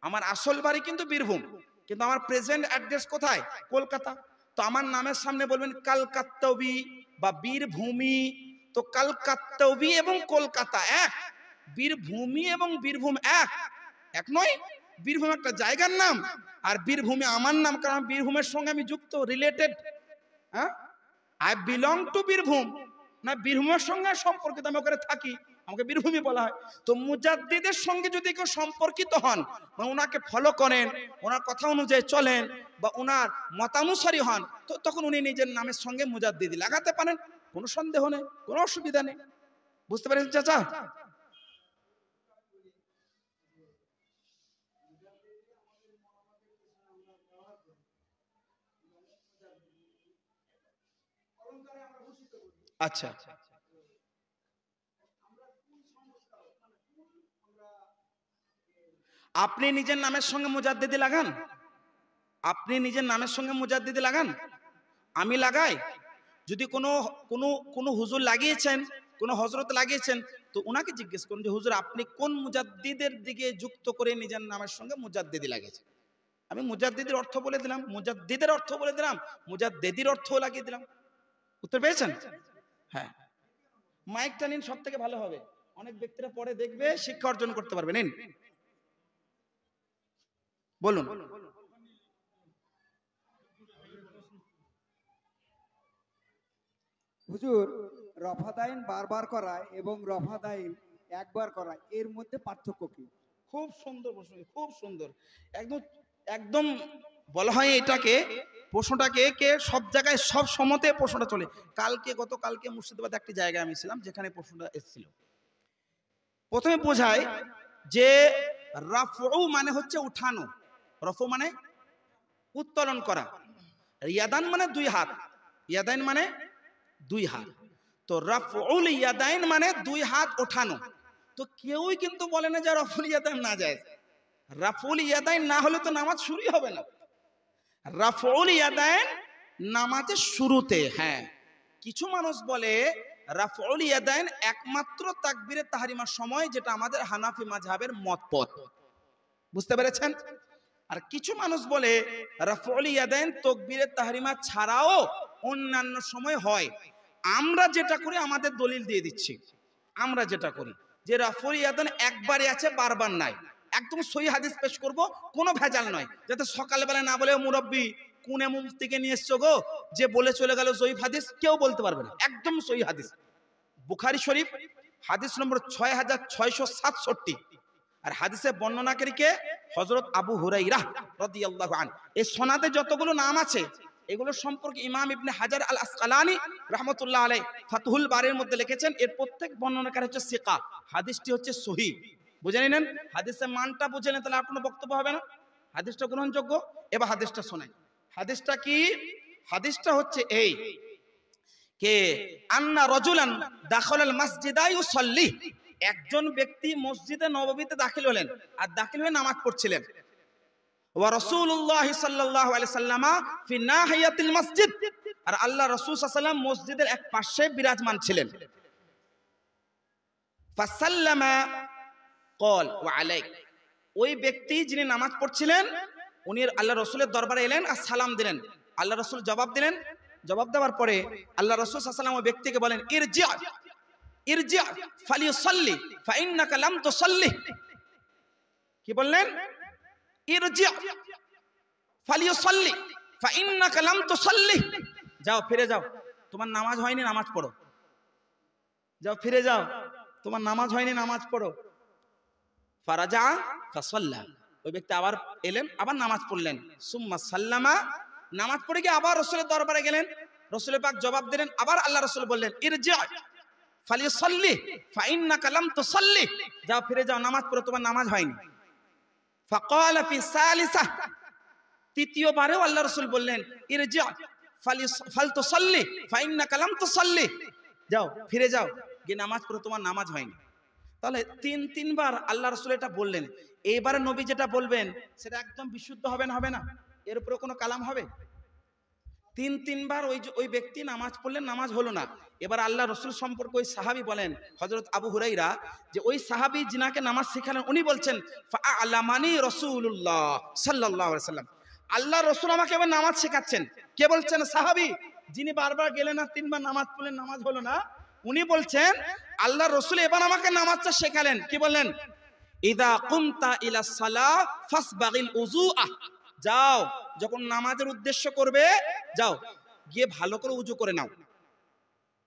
আমার আসল বাড়ি কিন্তু বীরভূম, কিন্তু আমার প্রেজেন্ট অ্যাড্রেস কোথায়? কলকাতা। তো আমার নামের সামনে বলবেন কালকাত্তাবি বা বীরভূমি। তো কালকাত্তাবি এবং কলকাতা এক, বীরভূমি এবং বীরভূম এক এক নয়। বীরভূম একটা জায়গার নাম, আর বীরভূমি আমার নাম, কারণ বীরভূমের সঙ্গে আমি যুক্ত, রিলেটেড। হ্যাঁ, আই বিলং টু বীরভূম, না বীরভূমের সঙ্গে সম্পর্কিত, আমি ওখানে থাকি। আমাকে বীরভূমি বলা হয়। তো মুজাদ্দিদের সঙ্গে যদি কেউ সম্পর্কিত হন, বা ওনাকে ফলো করেন, ওনার কথা অনুযায়ী চলেন, বা ওনার মতানুসারী হন, তো তখন উনি নিজের নামের সঙ্গে মুজাদ্দিদি লাগাতে পারেন, কোনো সন্দেহ নেই, কোনো অসুবিধা নেই। বুঝতে পেরেছেন চাচা? আচ্ছা, আপনি নিজের নামের সঙ্গে মুজাদ্দিদি লাগান, আপনি নিজের নামের সঙ্গে মুজাদ্দিদি লাগান, আমি লাগাই। যদি কোনো কোনো কোনো হুজুর লাগিয়েছেন, কোনো হযরত লাগিয়েছেন, তো ওনাকে জিজ্ঞেস করুন যে হুজুর আপনি কোন মুজাদ্দিদের দিকে যুক্ত করে নিজের নামের সঙ্গে মুজাদ্দিদি লাগিয়েছেন। আমি মুজাদ্দিদের অর্থ বলে দিলাম, মুজাদ্দিদের অর্থ বলে দিলাম, মুজাদ্দিদির অর্থও লাগিয়ে দিলাম। উত্তর পেয়েছেন? হ্যাঁ, মাইকটা নিন, সব থেকে ভালো হবে, অনেক ব্যক্তিরা পরে দেখবে, শিক্ষা অর্জন করতে পারবে। নিন, বলুন।
হুজুর, রফাদাইন বারবার করা এবং রফাদাইন একবার করা এর মধ্যে পার্থক্য কি?
খুব সুন্দর প্রশ্ন, খুব সুন্দর। একদম একদম বলা হয় এটাকে, প্রশ্নটাকে কে সব জায়গায় সব সমতে প্রশ্নটা চলে। গতকালকে মুর্শিদাবাদ একটি জায়গায় আমি ছিলাম যেখানে প্রশ্নটা এসেছিল। প্রথমে বোঝায় যে রাফউ মানে হচ্ছে উঠানো, রফু মানে উত্তোলন করা, ইয়াদান মানে দুই হাত, ইয়াদাইন মানে দুই হাত। তো রাফউল ইয়াদাইন মানে দুই হাত ওঠানো। তো কেউই কিন্তু বলে না যে রাফউল ইয়াদাইন না যায়। রাফউল ইয়াদাইন না হলে তো নামাজ শুরুই হবে না। রাফউল ইয়াদাইন নামাজের শুরুতে। হ্যাঁ, কিছু মানুষ বলে রাফউল ইয়াদাইন একমাত্র তাকবীরে তাহরিমার সময়, যেটা আমাদের হানাফি মাযহাবের মতপথ। বুঝতে পেরেছেন? আর কিছু মানুষ বলে রাফউল ইয়াদাইন তাকবীরে তাহরিমা ছাড়াও অন্যান্য সময় হয়। আমরা যেটা করি, আমাদের দলিল দিয়ে দিচ্ছি, আমরা যেটা করি যে রাফউল ইয়াদাইন একবারই আছে, বারবার নাই। একদম সহি হাদিস পেশ করব, কোনো ভেজাল নয়, যাতে সকালবেলা না বলে মুরব্বী কোন এমুম থেকে নিয়ে এসছো গো, যে বলে চলে গেল জয়ীফ হাদিস, কেউ বলতে পারবে না। একদম সহি হাদিস, বুখারী শরীফ হাদিস নম্বর 6667, আর হাদিসের বর্ণনাকারী কে? হযরত আবু হুরায়রা রাদিয়াল্লাহু আনহু। এই সনাদে যতগুলো নাম আছে, এগুলো সম্পর্কে ইমাম ইবনে হাজার আল আসকালানী রাহমাতুল্লাহ আলাইহি ফাতহুল বারীর মধ্যে লিখেছেন, এর প্রত্যেক বর্ণনাকারী হচ্ছে সিকা, হাদিসটি হচ্ছে সহি। বুঝে নিলেন? হাদিসের মানটা বুঝে নেন, তাহলে আপনার বক্তব্য হবে না, হাদিসটা গ্রহণযোগ্য। এবার হাদিসটা শোনেন। হাদিসটা কি? হাদিসটা হচ্ছে এই কে আন্না রাজুলান দাখালাল মাসজিদা ইউসাল্লি, একজন ব্যক্তি মসজিদে নববীতে দাখিল হলেন, আর দাখিল হয়ে নামাজ পড়ছিলেন। ওয়া রাসূলুল্লাহ সাল্লাল্লাহু আলাইহি সাল্লামা ফি নাহিয়াতিল মসজিদ, আর আল্লাহ রাসূল সাল্লাল্লাহু আলাইহি ওয়াসাল্লাম মসজিদের এক পাশে বিরাজমান ছিলেন। ফাসাল্লামা ক্বাল ওয়া আলাইক, ওই ব্যক্তি যিনি নামাজ পড়ছিলেন উনি আল্লাহ রাসূলের দরবারে এলেন আর সালাম দিলেন। আল্লাহ রাসূল জবাব দিলেন। জবাব দেওয়ার পরে আল্লাহ রাসূল সাল্লাল্লাহু আলাইহি ওয়াসাল্লাম ওই ব্যক্তিকে বলেন, ইরজি ইরজি ফালিসাল্লি ফাইন্নাকা লাম তুসাল্লি। কি বললেন? ইরজি ফালিসাল্লি ফাইন্নাকা লাম তুসাল্লি, যাও ফিরে যাও, তোমার নামাজ হয়নি, নামাজ পড়ো। যাও ফিরে যাও, তোমার নামাজ হয়নি, নামাজ পড়ো। ফারাজা ফাসাল্লা, ওই ব্যক্তি আবার এলেন, আবার নামাজ পড়লেন। সুম্মা সাল্লামা, নামাজ পড়ে গিয়ে আবার রাসূলের দরবারে গেলেন। রাসূল পাক জবাব দিলেন, আবার আল্লাহ রাসূল বললেন, ইরজি ফালিসাল্লি ফাইন্নাকা লাম তুসাল্লি, যাও ফিরে যাও, নামাজ পড়ো, তোমার নামাজ হয়নি। ফাকালা ফি সালিসা, তৃতীয়বারেও আল্লাহ রাসূল বললেন, ইরজি ফালতুসাল্লি ফাইন্নাকা লাম তুসাল্লি, যাও ফিরে যাও, গিয়ে নামাজ পড়ো, তোমার নামাজ হয়নি। তাহলে তিনবার আল্লাহ রাসূল এটা বললেন। এইবারে নবী যেটা বলবেন সেটা একদম বিশুদ্ধ হবে না? হবে না? এর উপরে কোনো কালাম হবে? তিনবার ওই ব্যক্তি নামাজ পড়লেন, নামাজ হলো না। এবার আল্লাহ রাসূল সম্পর্কে ওই সাহাবী বলেন, হযরত আবু হুরায়রা, যে ওই সাহাবী যিনাকে নামাজ শেখালেন উনি বলছেন, ফাআলামানি রাসূলুল্লাহ সাল্লাল্লাহু আলাইহি ওয়াসাল্লাম, আল্লাহ রাসূল আমাকে এবার নামাজ শেখাচ্ছেন। কে বলছেন? সাহাবী, যিনি বারবার গেলেন আর তিনবার নামাজ পড়লেন, নামাজ হলো না। উনি বলছেন আল্লাহ রাসূল এবার আমাকে নামাজটা শেখালেন। কি বললেন? ইদা কুমতা ইলা সালাহ ফাসবাগিল উযুআ, যাও যখন নামাজের উদ্দেশ্য করবে, যাও গিয়ে ভালো করে উযু করে নাও,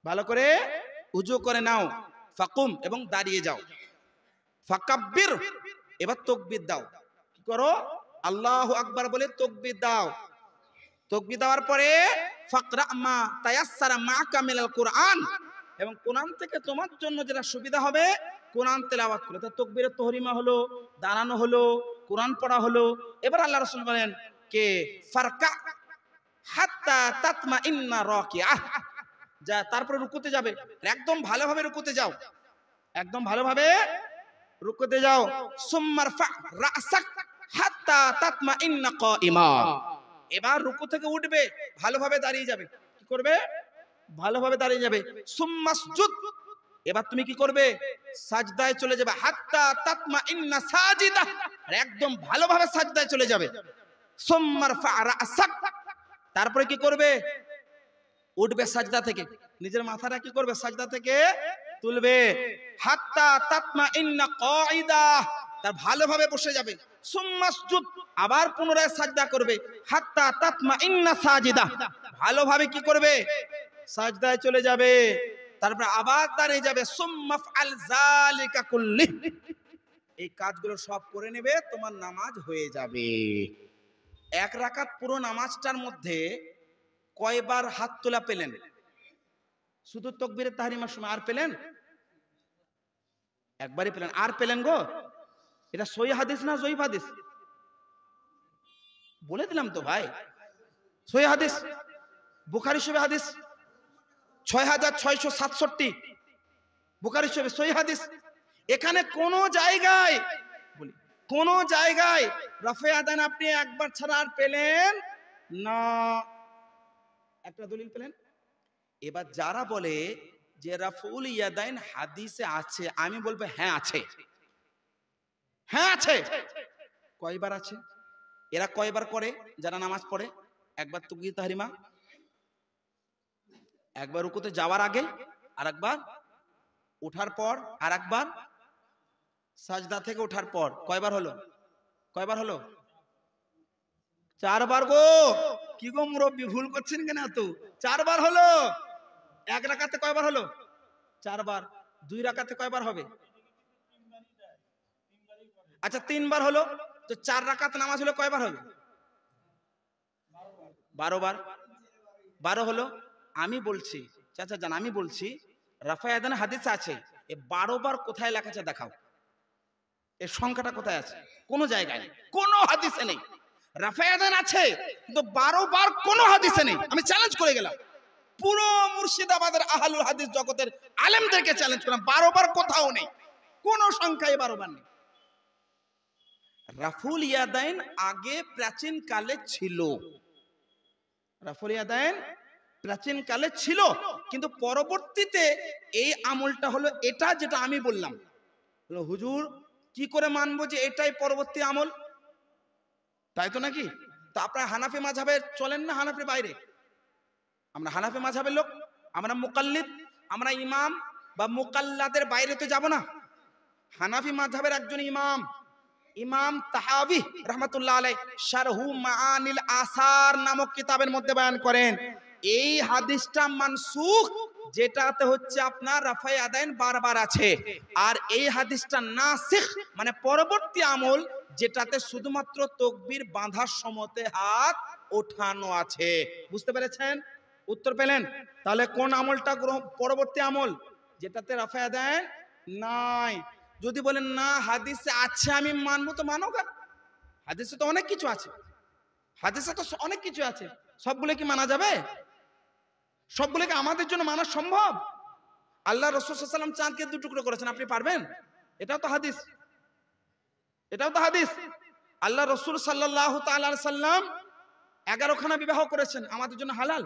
ভালো করে উযু করে নাও। ফাকুম এবং দাঁড়িয়ে যাও, ফাকাব্বির এবার তাকবীর দাও, কি করো আল্লাহু আকবার বলে তাকবীর দাও। তাকবীর দেওয়ার পরে ফাকরা মা তায়াসসারা মাকা মিনাল কুরআন, এবং কোরআন থেকে তোমার জন্য যেটা সুবিধা হবে কোরআন তেলাওয়াত করো। তো তাকবীরের তহরিমা হলো, দাঁড়ানো হলো, কোরআন পড়া হলো। এবার আল্লাহ রাসূল বলেন কে ফারকা হাত্তা তাতমা ইন্না রাকিআহ, যা তারপরে রুকুতে যাবে, একদম ভালোভাবে রুকুতে যাও, একদম ভালোভাবে রুকুতে যাও। সুম্মারফা রাসাক হাত্তা তাতমা ইন্না কাইমা, এবার রুকু থেকে উঠবে, ভালোভাবে দাঁড়িয়ে যাবে, কি করবে ভালোভাবে দাঁড়িয়ে যাবে। সুম্মাসজুদ, এবার তুমি কি করবে সাজদায় চলে যাবে, হাত্তা তাতমা ইন্না সাজিদা, আর একদম ভালোভাবে সাজদায় চলে যাবে। সুম্মারফা রাসাক, তারপরে কি করবে উঠবে সাজদা থেকে, নিজের মাথাটা কি করবে সাজদা থেকে তুলবে। হাত্তা তাতমা ইন্না কাইদা, তার ভালোভাবে বসে যাবে। সুম্মাসজুদ, আবার পুনরায় সাজদা করবে। হাত্তা তাতমা ইন্না সাজিদা, ভালোভাবে কি করবে সাজদায় চলে যাবে, তারপরে আবার দাঁড়িয়ে যাবে। সুম্মাফআল যালিকা কুল্লি, এই কাজগুলো সব করে নেবে, তোমার নামাজ হয়ে যাবে। এক রাকাত পুরো নামাজটার মধ্যে কয়বার হাত তোলা পেলেন? শুধু তাকবীরের তাহরিমার সময় আর পেলেন? একবারই পেলেন। আর পেলেন গো? এটা সহিহ হাদিস না জয়ীফ হাদিস? বলে দিলাম তো ভাই, সহিহ হাদিস, বুখারী শরীফে হাদিস 6667, বুখারী শরীফে সহিহ হাদিস। এখানে কোন জায়গায় বলি, কোন জায়গায় রাফে আদান আপনি একবার ছাড়া আর পেলেন না। একটা দলিল পেলেন। এবার যারা বলে যে রাফউল ইয়াদাইন হাদিসে আছে, আমি বলবো হ্যাঁ আছে, হ্যাঁ আছে। কয়বার আছে? এরা কয়বার করে যারা নামাজ পড়ে? একবার তাকবীর তাহরিমা, একবার রুকুতে যাওয়ার আগে, আর একবার ওঠার পর, আর একবার সাজদা থেকে ওঠার পর। কয়বার হলো? কয়বার হলো? 4 বার গো। কি গো মুরব্বি ভুল করছেন কেন এত? 4 বার হলো। এক রাকাতে কয়বার হলো? 4 বার। 2 রাকাতে কয়বার হবে? আচ্ছা 3 বার হলো। তো 4 রাকাত নামাজ হলো কয়বার হবে? 12 বার। 12 হলো। আমি বলছি চাচা জান, আমি বলছি রাফা আযান হাদিসে আছে, এ 12 বার কোথায় লেখা আছে দেখাও, এর সংখ্যাটা কোথায় আছে? কোন জায়গায় নেই, কোন হাদিসে নেই। রাফা আযান আছে কিন্তু 12 বার কোন হাদিসে নেই। আমি চ্যালেঞ্জ করে গেলাম পুরো মুর্শিদাবাদের আহলুল হাদিস জগতের আলেমদেরকে চ্যালেঞ্জ করলাম, 12 বার কোথাও নেই, কোন সংখ্যায় 12 বার নেই। রাফুল ইয়াদাইন আগে প্রাচীন কালে ছিল, রাফুল ইয়াদাইন প্রাচীন কালে ছিল, কিন্তু পরবর্তীতে এই আমলটা হলো এটা যেটা আমি বললাম। হুজুর কি করে মানবো যে এটাই পরবর্তী আমল? তাই তো নাকি? তো আপনারা হানাফি মাযহাবে চলেন না, হানাফির বাইরে? আমরা হানাফি মাযহাবের লোক, আমরা মুকাল্লিদ, আমরা ইমাম বা মুকাল্লাদের বাইরে তো যাব না। হানাফি মাযহাবের একজন ইমাম, ইমাম তাহাবি রাহমাতুল্লাহ আলাইহি শারহু মাআনিল আসার নামক কিতাবের মধ্যে বয়ান করেন এই হাদিসটা মানসুখ, যেটাতে হচ্ছে আপনার রাফায়ে আদাইন বারবার আছে, আর এই হাদিসটা নাসিখ মানে পরবর্তী আমল, যেটাতে শুধুমাত্র তাকবীর বাঁধার সময়তে হাত ওঠানো আছে। বুঝতে পেরেছেন? উত্তর পেলেন? তাহলে কোন আমলটা পরবর্তী আমল যেটাতে রাফায়ে আদাইন নাই? যদি বলেন না হাদিসে আছে আমি মানবো, তো মানো গা, হাদিসে তো অনেক কিছু আছে, হাদিসে তো অনেক কিছু আছে, সবগুলো কি মানা যাবে? সবগুলোকে আমাদের জন্য মানা সম্ভব? আল্লাহ রাসূল সাল্লাল্লাহু আলাইহি ওয়াসাল্লাম চাঁদকে 2 টুকরো করেছেন, আপনি পারবেন? এটাও তো হাদিস, এটাও তো হাদিস। আল্লাহ রাসূল সাল্লাল্লাহু তাআলা আলাইহি সাল্লাম 11 খানা বিবাহ করেছেন, আমাদের জন্য হালাল,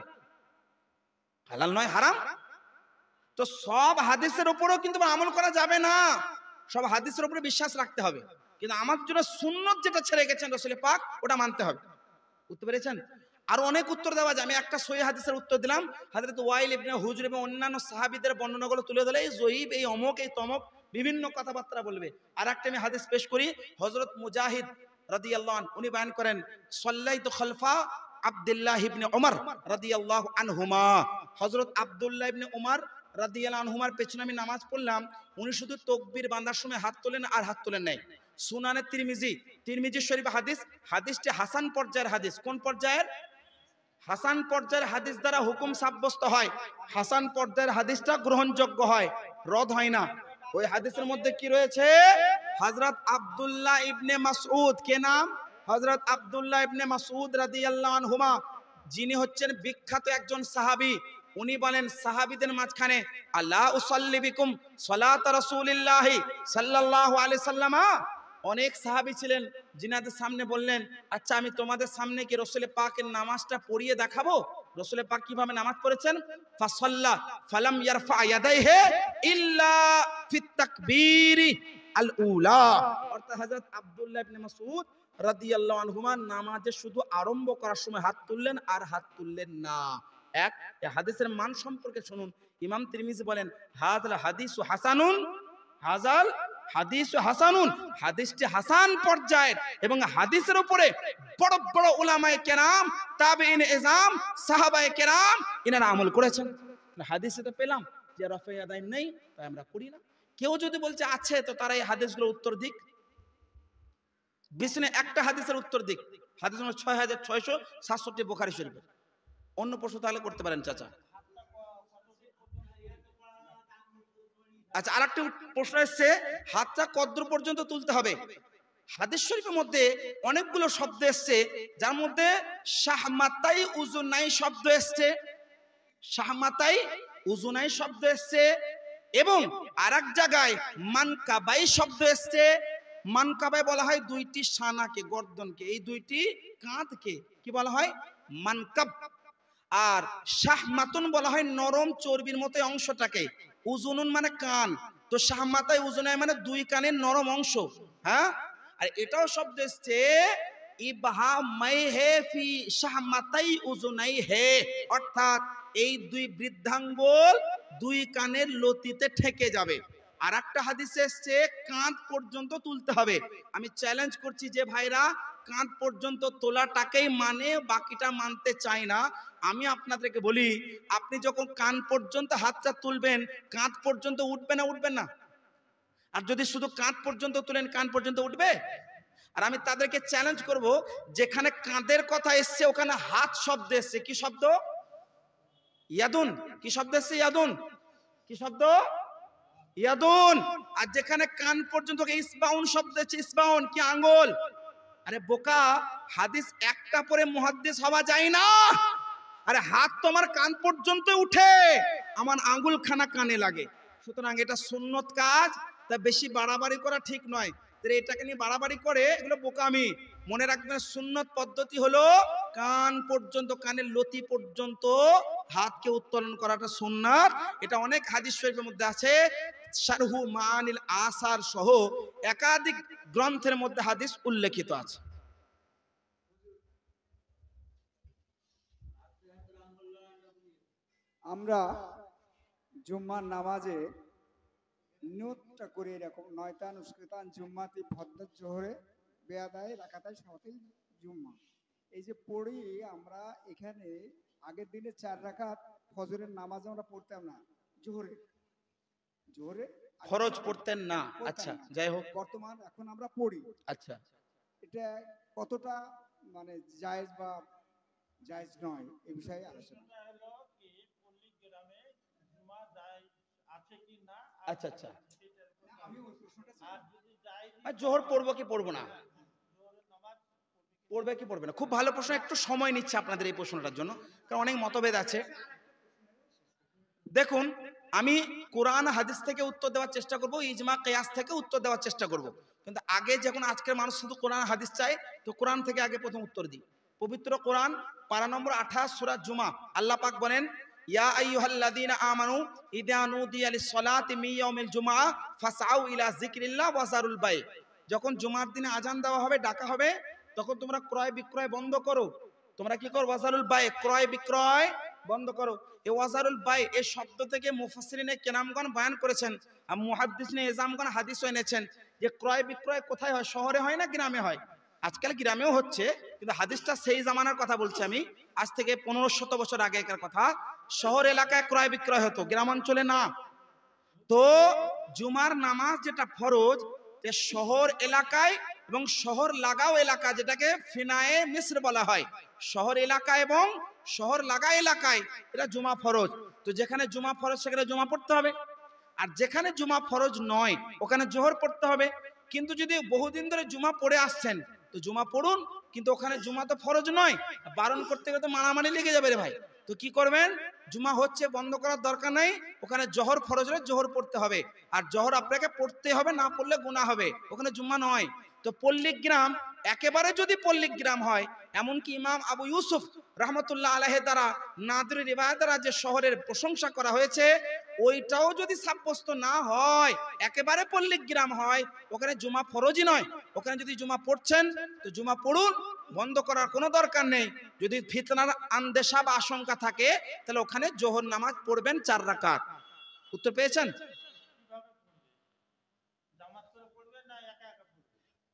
হালাল নয় হারাম। তো সব হাদিসের উপরেও কিন্তু আমল করা যাবে না, সব হাদিসের উপরে বিশ্বাস রাখতে হবে, কিন্তু আমাদের জন্য সুন্নত যেটা ছেড়ে গেছেন রাসূল পাক, ওটা মানতে হবে। বুঝতে পেরেছেন? আর অনেক উত্তর দেওয়া যায়, আমি একটা সহিহ হাদিসের উত্তর দিলাম, হযরত ওয়াইল ইবনে হুজর এবং অন্যান্য সাহাবীদের বর্ণনাগুলো তুলে ধরে এই জয়ীব এই অমুক এই তমক বিভিন্ন কথাবার্তা বলবে। আর একটা আমি হাদিস পেশ করি, হযরত মুজাহিদ রাদিয়াল্লাহু আনহু উনি বয়ান করেন সাল্লাইতু খালফা আব্দুল্লাহ ইবনে উমর রাদিয়াল্লাহু আনহুমা, হযরত আব্দুল্লাহ ইবনে উমর রাদিয়াল্লাহু আনহুমার পেছনে আমি নামাজ পড়লাম, উনি শুধু তাকবীর বাঁধার সময় হাত তোলেন আর হাত তোলেন নাই। সুনানে তিরমিজি শরীফ হাদিসটি হাসান পর্যায়ের হাদিস। কোন পর্যায়ের? হাসান পর্যায়ের হাদিস দ্বারা হুকুম সাব্যস্ত হয়, হাসান পর্যায়ের হাদিসটা গ্রহণযোগ্য হয়, রদ হয় না। ওই হাদিসের মধ্যে কি রয়েছে? হযরত আব্দুল্লাহ ইবনে মাসউদ, কে নাম? হযরত আব্দুল্লাহ ইবনে মাসউদ রাদিয়াল্লাহু আনহুমা, যিনি হচ্ছেন বিখ্যাত একজন সাহাবী। উনি বলেন সাহাবীদের মাঝখানে, আল্লাহ উসাল্লি বিকুম সালাত রাসূলিল্লাহি সাল্লাল্লাহু আলাইহি সাল্লামা। অনেক সাহাবী ছিলেন জিনাদের সামনে বললেন, আচ্ছা আমি তোমাদের সামনে কি রাসূল পাকের নামাজটা পড়িয়ে দেখাবো? রাসূল পাক কিভাবে নামাজ পড়েছেন? ফাসাল্লা ফালাম ইয়ারফা ইয়াদাইহি ইল্লা ফিত তাকবীরি আল উলা। অর্থাৎ হযরত আব্দুল্লাহ ইবনে মাসউদ রাদিয়াল্লাহু আনহুমা নামাজে শুধু আরম্ভ করার সময় হাত তুললেন আর হাত তুললেন না। এক, এই হাদিসের মান সম্পর্কে শুনুন। ইমাম তিরমিজি বলেন, হাযাল হাদিসু হাসানুন, হাযাল হাদিসু হাসানুন, হাদিসটি হাসান পর্যায়ের, এবং হাদিসের উপরে বড় বড় উলামায়ে কেরাম, তাবেঈন ইজম, সাহাবায়ে কেরাম ইনারা আমল করেছেন। হাদিসে তো পেলাম যে রফে ইয়াদাইন নেই, তাই আমরা করি না। কেউ যদি বলছে আছে, তো তারা এই হাদিসগুলোর উত্তর দিক, বিষ্ণু একটা হাদিসের উত্তর দিক। হাদিস নম্বর 6667 বুখারী শরীফের। অন্য প্রশ্ন তাহলে করতে পারেন চাচা। আচ্ছা, আরেকটা প্রশ্ন এসছে, হাতটা কদ্দূর পর্যন্ত তুলতে হবে? হাদিস শরীফের মধ্যে অনেকগুলো শব্দ এসছে, যার মধ্যে শাহমাতাই উজুনাই শব্দ এসছে, শাহমাতাই উজুনাই শব্দ এসছে, এবং আরেক জায়গায় মানকাবাই শব্দ এসছে। মানকাবাই বলা হয় দুইটি সানাকে, গর্দনকে, এই দুইটি কাঁধকে কি বলা হয়? মানকাব। আর শাহমাতুন বলা হয় নরম চর্বির মতো অংশটাকে। উজুনুন মানে কান, তো শাহমাতাই উজুনাই মানে দুই কানের নরম অংশ। হ্যাঁ, আর এটাও শব্দ এসছে ইবহামাই হে ফি শাহমাতাই উজুনাই হে, অর্থাৎ এই দুই বৃদ্ধাঙ্গুল দুই কানের লতিতে ঠেকে যাবে। আর একটা হাদিসে এসছে কাঁধ পর্যন্ত তুলতে হবে। আমি চ্যালেঞ্জ করছি যে ভাইরা কাঁধ পর্যন্ত তোলাটাকেই মানে, বাকিটা মানতে চাই না। আমি আপনাদেরকে বলি, আপনি যখন কান পর্যন্ত হাতটা তুলবেন, কাঁধ পর্যন্ত উঠবে না উঠবেন না? আর যদি শুধু কাঁধ পর্যন্ত তুলেন, কান পর্যন্ত উঠবে? আর আমি তাদেরকে চ্যালেঞ্জ করব, যেখানে কাঁধের কথা এসছে ওখানে হাত শব্দ এসছে। কি শব্দ? ইয়াদুন। কি শব্দ এসছে? ইয়াদুন। কি শব্দ? ইয়াদুন। আর যেখানে কান পর্যন্ত ইসবাউন শব্দ এসছে, ইসবাউন কি? আঙ্গুল। আরে বোকা, হাদিস একটা পরে মুহাদ্দিস হওয়া যায় না। আরে হাত তো আমার কান পর্যন্ত উঠে, আমার আঙ্গুল খানা কানে লাগে। সুতরাং এটা সুন্নত কাজ, তা বেশি বাড়াবাড়ি করা ঠিক নয়। এটাকে নিয়ে বাড়াবাড়ি করে, এগুলো বোকামি। মনে রাখবেন, সুন্নত পদ্ধতি হলো কান পর্যন্ত, কানের লতি পর্যন্ত হাতকে উত্তোলন করাটা সুন্নাত। এটা অনেক হাদিস শরীফের মধ্যে আছে, শারহু মাআনিল আসার সহ একাধিক গ্রন্থের মধ্যে হাদিস উল্লেখিত আছে।
আমরা জুম্মার নামাজে নিয়তটা করে এরকম, নয়তান উস্কৃতান জুম্মাতি ফদ্দত জোহরে বেয়াদায় রাকাতায় সাওয়াতিল জুম্মা, এই যে পড়ি আমরা এখানে, আগের দিনে 4 রাকাত ফজরের নামাজ আমরা পড়তাম না, জোহরে জোহরে
ফরজ পড়তেন না। আচ্ছা, যাই হোক,
বর্তমান এখন আমরা পড়ি।
আচ্ছা,
এটা কতটা মানে জায়েজ বা জায়েজ নয়, এই বিষয়ে আলোচনা।
আচ্ছা আচ্ছা, আর জোহর পড়বো কি পড়বো না, পড়বে কি পড়বে না, খুব ভালো প্রশ্ন। একটু সময় নিচ্ছে আপনাদের এই প্রশ্নটার জন্য, কারণ অনেক মতভেদ আছে। দেখুন, আমি কোরআন হাদিস থেকে উত্তর দেওয়ার চেষ্টা করব, ইজমা কিয়াস থেকে উত্তর দেওয়ার চেষ্টা করব। কিন্তু আগে যখন আজকের মানুষ শুধু কোরআন হাদিস চায়, তো কোরআন থেকে আগে প্রথম উত্তর দিই। পবিত্র কোরআন পারা নম্বর 28 সূরা জুমা, আল্লাহ পাক বলেন, ইয়া আইয়ুহাল্লাযীনা আমানু ইযা নুদিয়া লিস-সালাতি মিন ইয়াউমিল জুমআ ফাসআউ ইলা যিকরিল্লাহ ওয়া যারুল বাই। যখন জুমার দিনে আজান দেওয়া হবে, ডাকা হবে, তখন তোমরা ক্রয় বিক্রয় বন্ধ করো। তোমরা কি করো? ওয়াজারুল বাই, ক্রয় বিক্রয় বন্ধ করো। এই ওয়াজারুল বাই এই শব্দ থেকে মুফাসসিরিনে কেরামগণ বয়ান করেছেন, আর মুহাদ্দিসিনে ইজামগণ হাদিসও এনেছেন যে ক্রয় বিক্রয় কোথায় হয়? শহরে হয় না গ্রামে হয়? আজকাল গ্রামেও হচ্ছে, কিন্তু হাদিসটা সেই জামানার কথা বলছি আমি, আজ থেকে 1500 বছর আগেকার কথা। শহর এলাকায় ক্রয় বিক্রয় হতো, গ্রামাঞ্চলে না। তো জুমার নামাজ যেটা ফরজ, যে শহর এলাকায় এবং শহর লাগাও এলাকা, যেটাকে ফিনায়ে মিসর বলা হয়, শহর এলাকা এবং শহর লাগা এলাকায় এটা জুমা ফরজ। তো যেখানে জুমা ফরজ সেখানে জুমা পড়তে হবে, আর যেখানে জুমা ফরজ নয় ওখানে জোহর পড়তে হবে। কিন্তু যদি বহুদিন ধরে জুমা পড়ে আসছেন তো জুমা পড়ুন, কিন্তু ওখানে জুমা তো ফরজ নয়, বারণ করতে গেলে তো মারামারি লেগে যাবে রে ভাই। তো কি করবেন, জুমা হচ্ছে বন্ধ করার দরকার নেই, ওখানে জোহর ফরজ হলে জোহর পড়তে হবে, আর জোহর আপনাকে পড়তে হবে, না পড়লে গুনাহ হবে, ওখানে জুম্মা নয়। তো পল্লিক গ্রাম, একেবারে যদি পল্লিক গ্রাম হয়, এমনকি ইমাম আবু ইউসুফ রহমতুল্লাহ আলাইহি দ্বারা নাদরি রিওয়ায়াত দ্বারা যে শহরের প্রশংসা করা হয়েছে, ওইটাও যদি সাব্যস্ত না হয়, একেবারে পল্লিক গ্রাম হয়, ওখানে জুমা ফরজই নয়, ওখানে যদি জুমা পড়ছেন তো জুমা পড়ুন, বন্ধ করার কোনো দরকার নেই। যদি ফিতনার আন্দেশা বা আশঙ্কা থাকে তাহলে ওখানে জোহর নামাজ পড়বেন 4 রাকাত। উত্তর পেয়েছেন?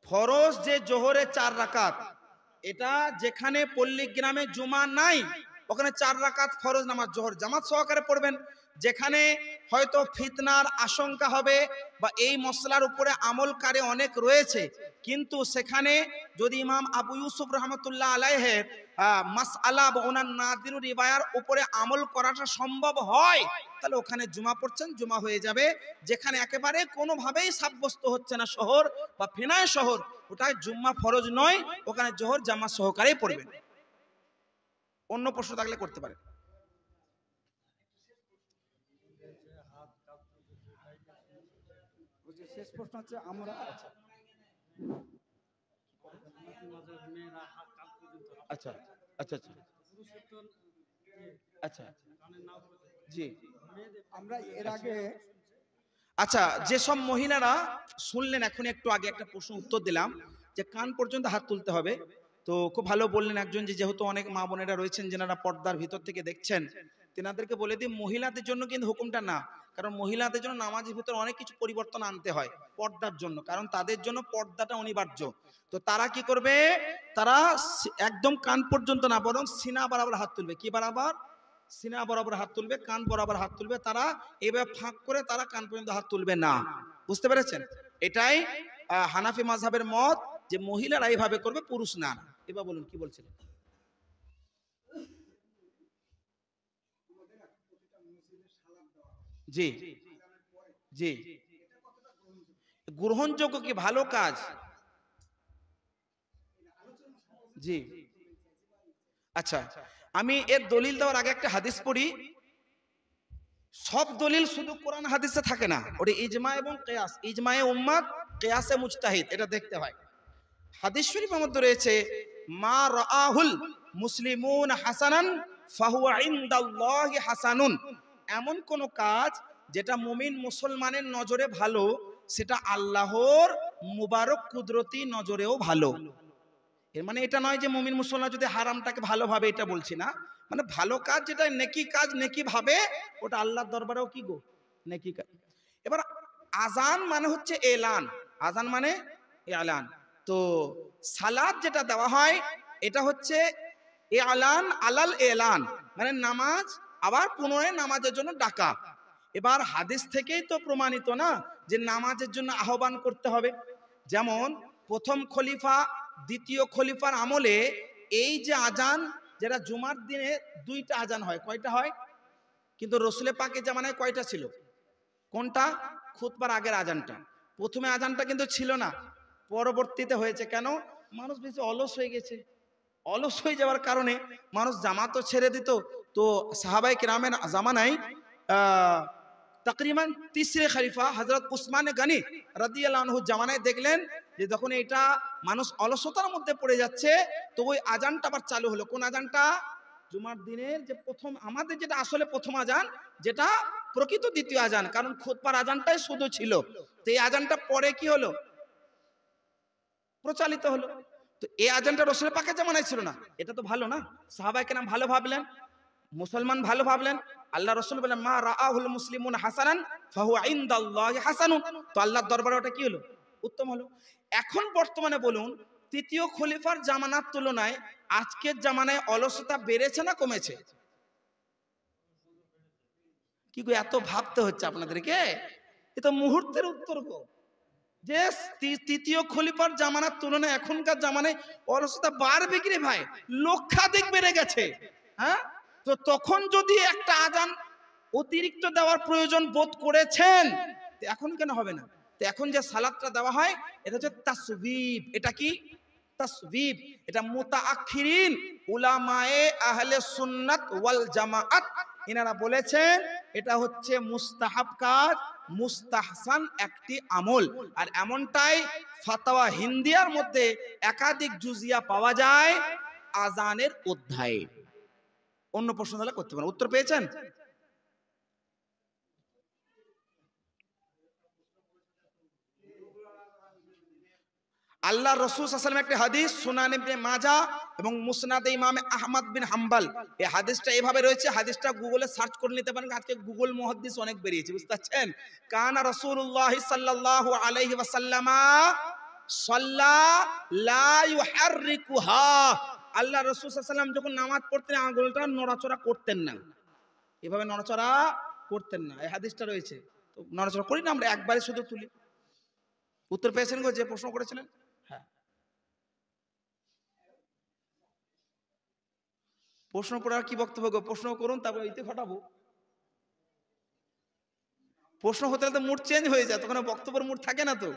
ফরজ যে জোহরে 4 রাকাত, এটা যেখানে পল্লী গ্রামে জুমা নাই ওখানে 4 রাকাত ফরজ নামাজ জোহর জামাত সহকারে পড়বেন। যেখানে হয়তো ফিতনার আশঙ্কা হবে বা এই মসলার উপরে আমলকারী অনেক রয়েছে, কিন্তু সেখানে যদি ইমাম আবু ইউসুফ রহমতুল্লাহ আলাইহের মাসআলা বা ওনার নাদিরু রিওয়ায়ার উপরে আমল করাটা সম্ভব হয়, তাহলে ওখানে জুমা পড়ছেন, জুমা হয়ে যাবে। যেখানে একেবারে কোনোভাবেই সাব্যস্ত হচ্ছে না শহর বা ফেনায় শহর, ওটাই জুম্মা ফরজ নয়, ওখানে জোহর জামাত সহকারেই পড়বেন। অন্য প্রশ্ন থাকলে করতে পারেন।
শেষ প্রশ্ন হচ্ছে, আমরা
আচ্ছা আচ্ছা আচ্ছা আচ্ছা জি,
আমরা এর আগে
আচ্ছা, যেসব মহিলারা শুনলেন এখন একটু আগে একটা প্রশ্ন উত্তর দিলাম যে কান পর্যন্ত হাত তুলতে হবে, তো খুব ভালো বললেন একজন, যে যেহেতু অনেক মা বোনেরা রয়েছেন যেনারা পর্দার ভিতর থেকে দেখছেন, তেনাদেরকে বলে দিই মহিলাদের জন্য কিন্তু হুকুমটা না, কারণ মহিলাদের জন্য নামাজের ভিতরে অনেক কিছু পরিবর্তন আনতে হয় পর্দার জন্য, কারণ তাদের জন্য পর্দাটা অনিবার্য। তো তারা কি করবে, তারা একদম কান পর্যন্ত না, বরং সিনা বরাবর হাত তুলবে। কি বরাবর? সিনা বরাবর হাত তুলবে, কান বরাবর হাত তুলবে। তারা এভাবে ফাঁক করে তারা কান পর্যন্ত হাত তুলবে না। বুঝতে পেরেছেন? এটাই হানাফি মাযহাবের মত, যে মহিলারা এইভাবে করবে, পুরুষ না। এবার বলুন কি বলছিলেন? জি জি, গ্রহণযোগ্য কি ভালো কাজ? জি আচ্ছা, আমি এর দলিল দেওয়ার আগে একটা হাদিস পড়ি। সব দলিল শুধু কোরআন হাদিসে থাকে না, ওটা ইজমা এবং কিয়াস, ইজমায়ে উম্মাত, কিয়াসে মুজতাহিদ, এটা দেখতে হয়। হাদিস শরীফের মধ্যে রয়েছে মা রাআহুল মুসলিমুন হাসানান ফাহুয়া ইনদাল্লাহি হাসানুন, এমন কোন কাজ যেটা মুমিন মুসলমানের নজরে ভালো, সেটা আল্লাহর মুবারক কুদরতি নজরেও ভালো। এর মানে এটা নয় যে মুমিন মুসলমান যদি হারামটাকে ভালোভাবে, এটা বলছি না, মানে ভালো কাজ যেটা নেকি কাজ, নেকি ভাবে, ওটা আল্লাহর দরবারেও কি গো, নেকি কাজ। এবার আজান মানে হচ্ছে এলান, আজান মানে এলান। তো সালাত যেটা দেওয়া হয় এটা হচ্ছে এলান আলাল এলান, মানে নামাজ আবার পুনরায় নামাজের জন্য ডাকা। এবার হাদিস থেকেই তো প্রমাণিত না যে নামাজের জন্য আহ্বান করতে হবে। যেমন প্রথম খলিফা দ্বিতীয় খলিফার আমলে এই যে আজান, যেটা জুমার দিনে 2টা আজান হয়, কয়টা হয়? কিন্তু রসুলে পাকের জামানায় কয়টা ছিল? কোনটা? খুতবার আগের আজানটা। প্রথমে আজানটা কিন্তু ছিল না, পরবর্তীতে হয়েছে। কেন? মানুষ বেশি অলস হয়ে গেছে, অলস হয়ে যাওয়ার কারণে মানুষ জামাতও ছেড়ে দিত। তো সাহাবায়ে কেরামের জামানায় তাকরিবান তিসরে খলিফা হযরত উসমান গনি রাদিয়াল্লাহু আনহু জামানায় দেখলেন যে যখন এটা মানুষ অলসতার মধ্যে পড়ে যাচ্ছে, তো ওই আজানটা আবার চালু হলো। কোন আজানটা? জুমার দিনের যে প্রথম, আমাদের যেটা আসলে প্রথম আজান, যেটা প্রকৃত দ্বিতীয় আজান, কারণ খুতবার আজানটাই শুধু ছিল। তো এই আজানটা পরে কি হলো? প্রচালিত হলো। তো এই আজানটা রাসূল পাকের জামানায় ছিল না, এটা তো ভালো না? সাহাবায়ে কেরাম ভালো ভাবলেন, মুসলমান ভালো ভাবলেন। আল্লাহ রাসূল বলেন মা রাআহুল মুসলিমুন হাসানান ফাহুয়া ইনদাল্লাহি হাসানুন, তো আল্লাহর দরবারে ওটা কি হলো? উত্তম হলো। এখন বর্তমানে বলুন, তৃতীয় খলিফার জামানার তুলনায় আজকের জামানায় অলসতা বেড়েছে না কমেছে? কি গো এত ভাবতে হচ্ছে আপনাদেরকে? এ তো মুহূর্তের উত্তর গো, যে তৃতীয় খলিফার জামানার তুলনায় এখনকার জামানায় অলসতা বাড়বে কি রে ভাই? লক্ষাধিক বেড়ে গেছে। হ্যাঁ, তো তখন যদি একটা আজান অতিরিক্ত দেওয়ার প্রয়োজন বোধ করেছেন, এখন কেন হবে না? তো এখন যে সালাতটা দেওয়া হয় এটা হচ্ছে তাসবিব। এটা কি? তাসবিব। এটা মুতাআখিরিন উলামায়ে আহলে সুন্নাত ওয়াল জামাআত এনারা বলেছেন এটা হচ্ছে মুস্তাহাব কাজ, মুস্তাহসান একটি আমল। আর এমনটাই ফাতাওয়া হিন্দিয়ার মধ্যে একাধিক জুজিয়া পাওয়া যায় আজানের অধ্যায়ে। অন্য প্রশ্ন তাহলে করতে পারেন। উত্তর পেয়েছেন? আল্লাহ রাসূল সাল্লাল্লাহু আলাইহি ওয়াসাল্লাম একটি হাদিস সুনান ইবনে মাজাহ এবং মুসনাদে ইমাম আহমদ বিন হাম্বল, এই হাদিসটা এভাবে রয়েছে, হাদিসটা গুগলে সার্চ করে নিতে পারেন। আজকে গুগল মুহাদ্দিস অনেক বেরিয়েছে, বুঝতে পারছেন? কানা রাসূলুল্লাহ সাল্লাল্লাহু আলাইহি ওয়াসাল্লাম সাল্লা লা ইউহাররিকুহা, আল্লাহ রাসূল সাল্লাল্লাহু আলাইহি ওয়াসাল্লাম যখন নামাজ পড়তেন আঙ্গুলটা নড়াচড়া করতেন না, এভাবে নড়াচড়া করতেন না। এই হাদিসটা রয়েছে, তো নড়াচড়া করি না আমরা, একবারে শুধু তুলি। উত্তর পেয়েছেন গো যে প্রশ্ন করেছিলেন? হ্যাঁ, প্রশ্ন করে আর কি বক্তব্য গো? প্রশ্ন করুন, তারপর ইতি ঘটাবো। প্রশ্ন হতে হলে তো মুড চেঞ্জ হয়ে যায়, তখন বক্তব্যের মুড থাকে না তো।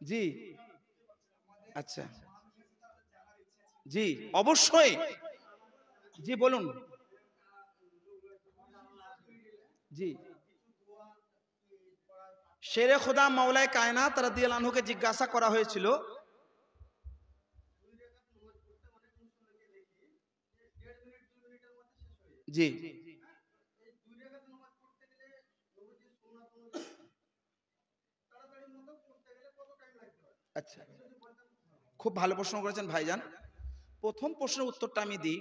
জি আচ্ছা, জি অবশ্যই, জি বলুন। জি, শেরে খোদা মাওলায়ে কায়নাত রাদিয়াল্লাহু আনহুকে জিজ্ঞাসা করা হয়েছিল, জি আচ্ছা, খুব ভালো প্রশ্ন করেছেন ভাইজান। প্রথম প্রশ্নের উত্তরটা আমি দিই।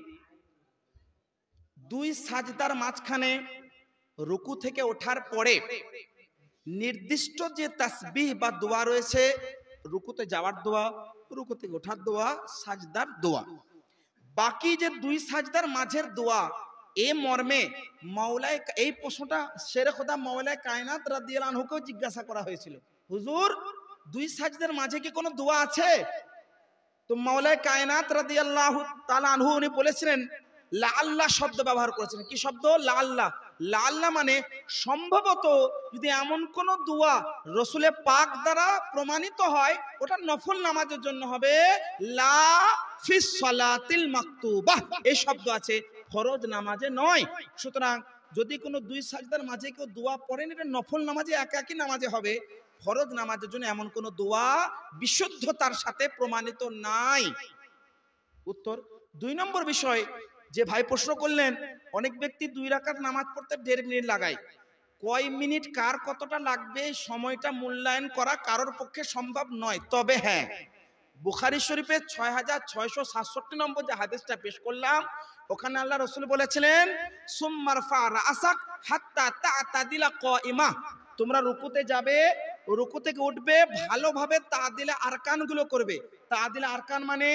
দুই সাজদার মাঝখানে রুকু থেকে ওঠার পরে নির্দিষ্ট যে তাসবিহ বা দোয়া রয়েছে, রুকুতে যাওয়ার দোয়া, রুকু থেকে ওঠার দোয়া, সাজদার দোয়া, বাকি যে দুই সাজদার মাঝের দোয়া, এ মর্মে মাওলায়ে, এই প্রশ্নটা শেরে খোদা মাওলায়ে কায়নাত রাদিয়াল্লাহু আনহুকেও জিজ্ঞাসা করা হয়েছিল, হুজুর দুই সাজদার মাঝে কি কোনো দোয়া আছে? তো মাওলায়ে কায়নাত রাদিয়াল্লাহু তাআলা আনহু উনি বলেছিলেন, লাআল্লাহ শব্দ ব্যবহার করেছেন। কি শব্দ? লাআল্লাহ। লাআল্লাহ মানে সম্ভবত যদি এমন কোন দোয়া রসুলে পাক দ্বারা প্রমাণিত হয়, ওটা নফল নামাজের জন্য হবে। লা ফিস সালাতিল মাকতুবাহ এই শব্দ আছে, ফরজ নামাজে নয়। সুতরাং যদি কোনো দুই সাজদার মাঝে কেউ দোয়া পড়েন, এটা নফল নামাজে একাকী নামাজে হবে, ফরজ নামাজের জন্য এমন কোন দোয়া বিশুদ্ধতার সাথে প্রমাণিত নাই। উত্তর। দুই নম্বর বিষয় যে ভাই প্রশ্ন করলেন, অনেক ব্যক্তি 2 রাকাত নামাজ পড়তে 1.5 মিনিট লাগায়। কয় মিনিট কার কতটা লাগবে সময়টা মূল্যায়ন করা কারোর পক্ষে সম্ভব নয়। তবে হ্যাঁ, বুখারী শরীফের 6667 নম্বর যে হাদিসটা পেশ করলাম, ওখানে আল্লাহ রাসূল বলেছিলেন, সুম্মারফা রাসাক হাত্তা তা'তাদিলা কাইমা, তোমরা রুকুতে যাবে, রুকু থেকে উঠবে, ভালোভাবে তাদিলে আরকানগুলো করবে। তাদিলে আরকান মানে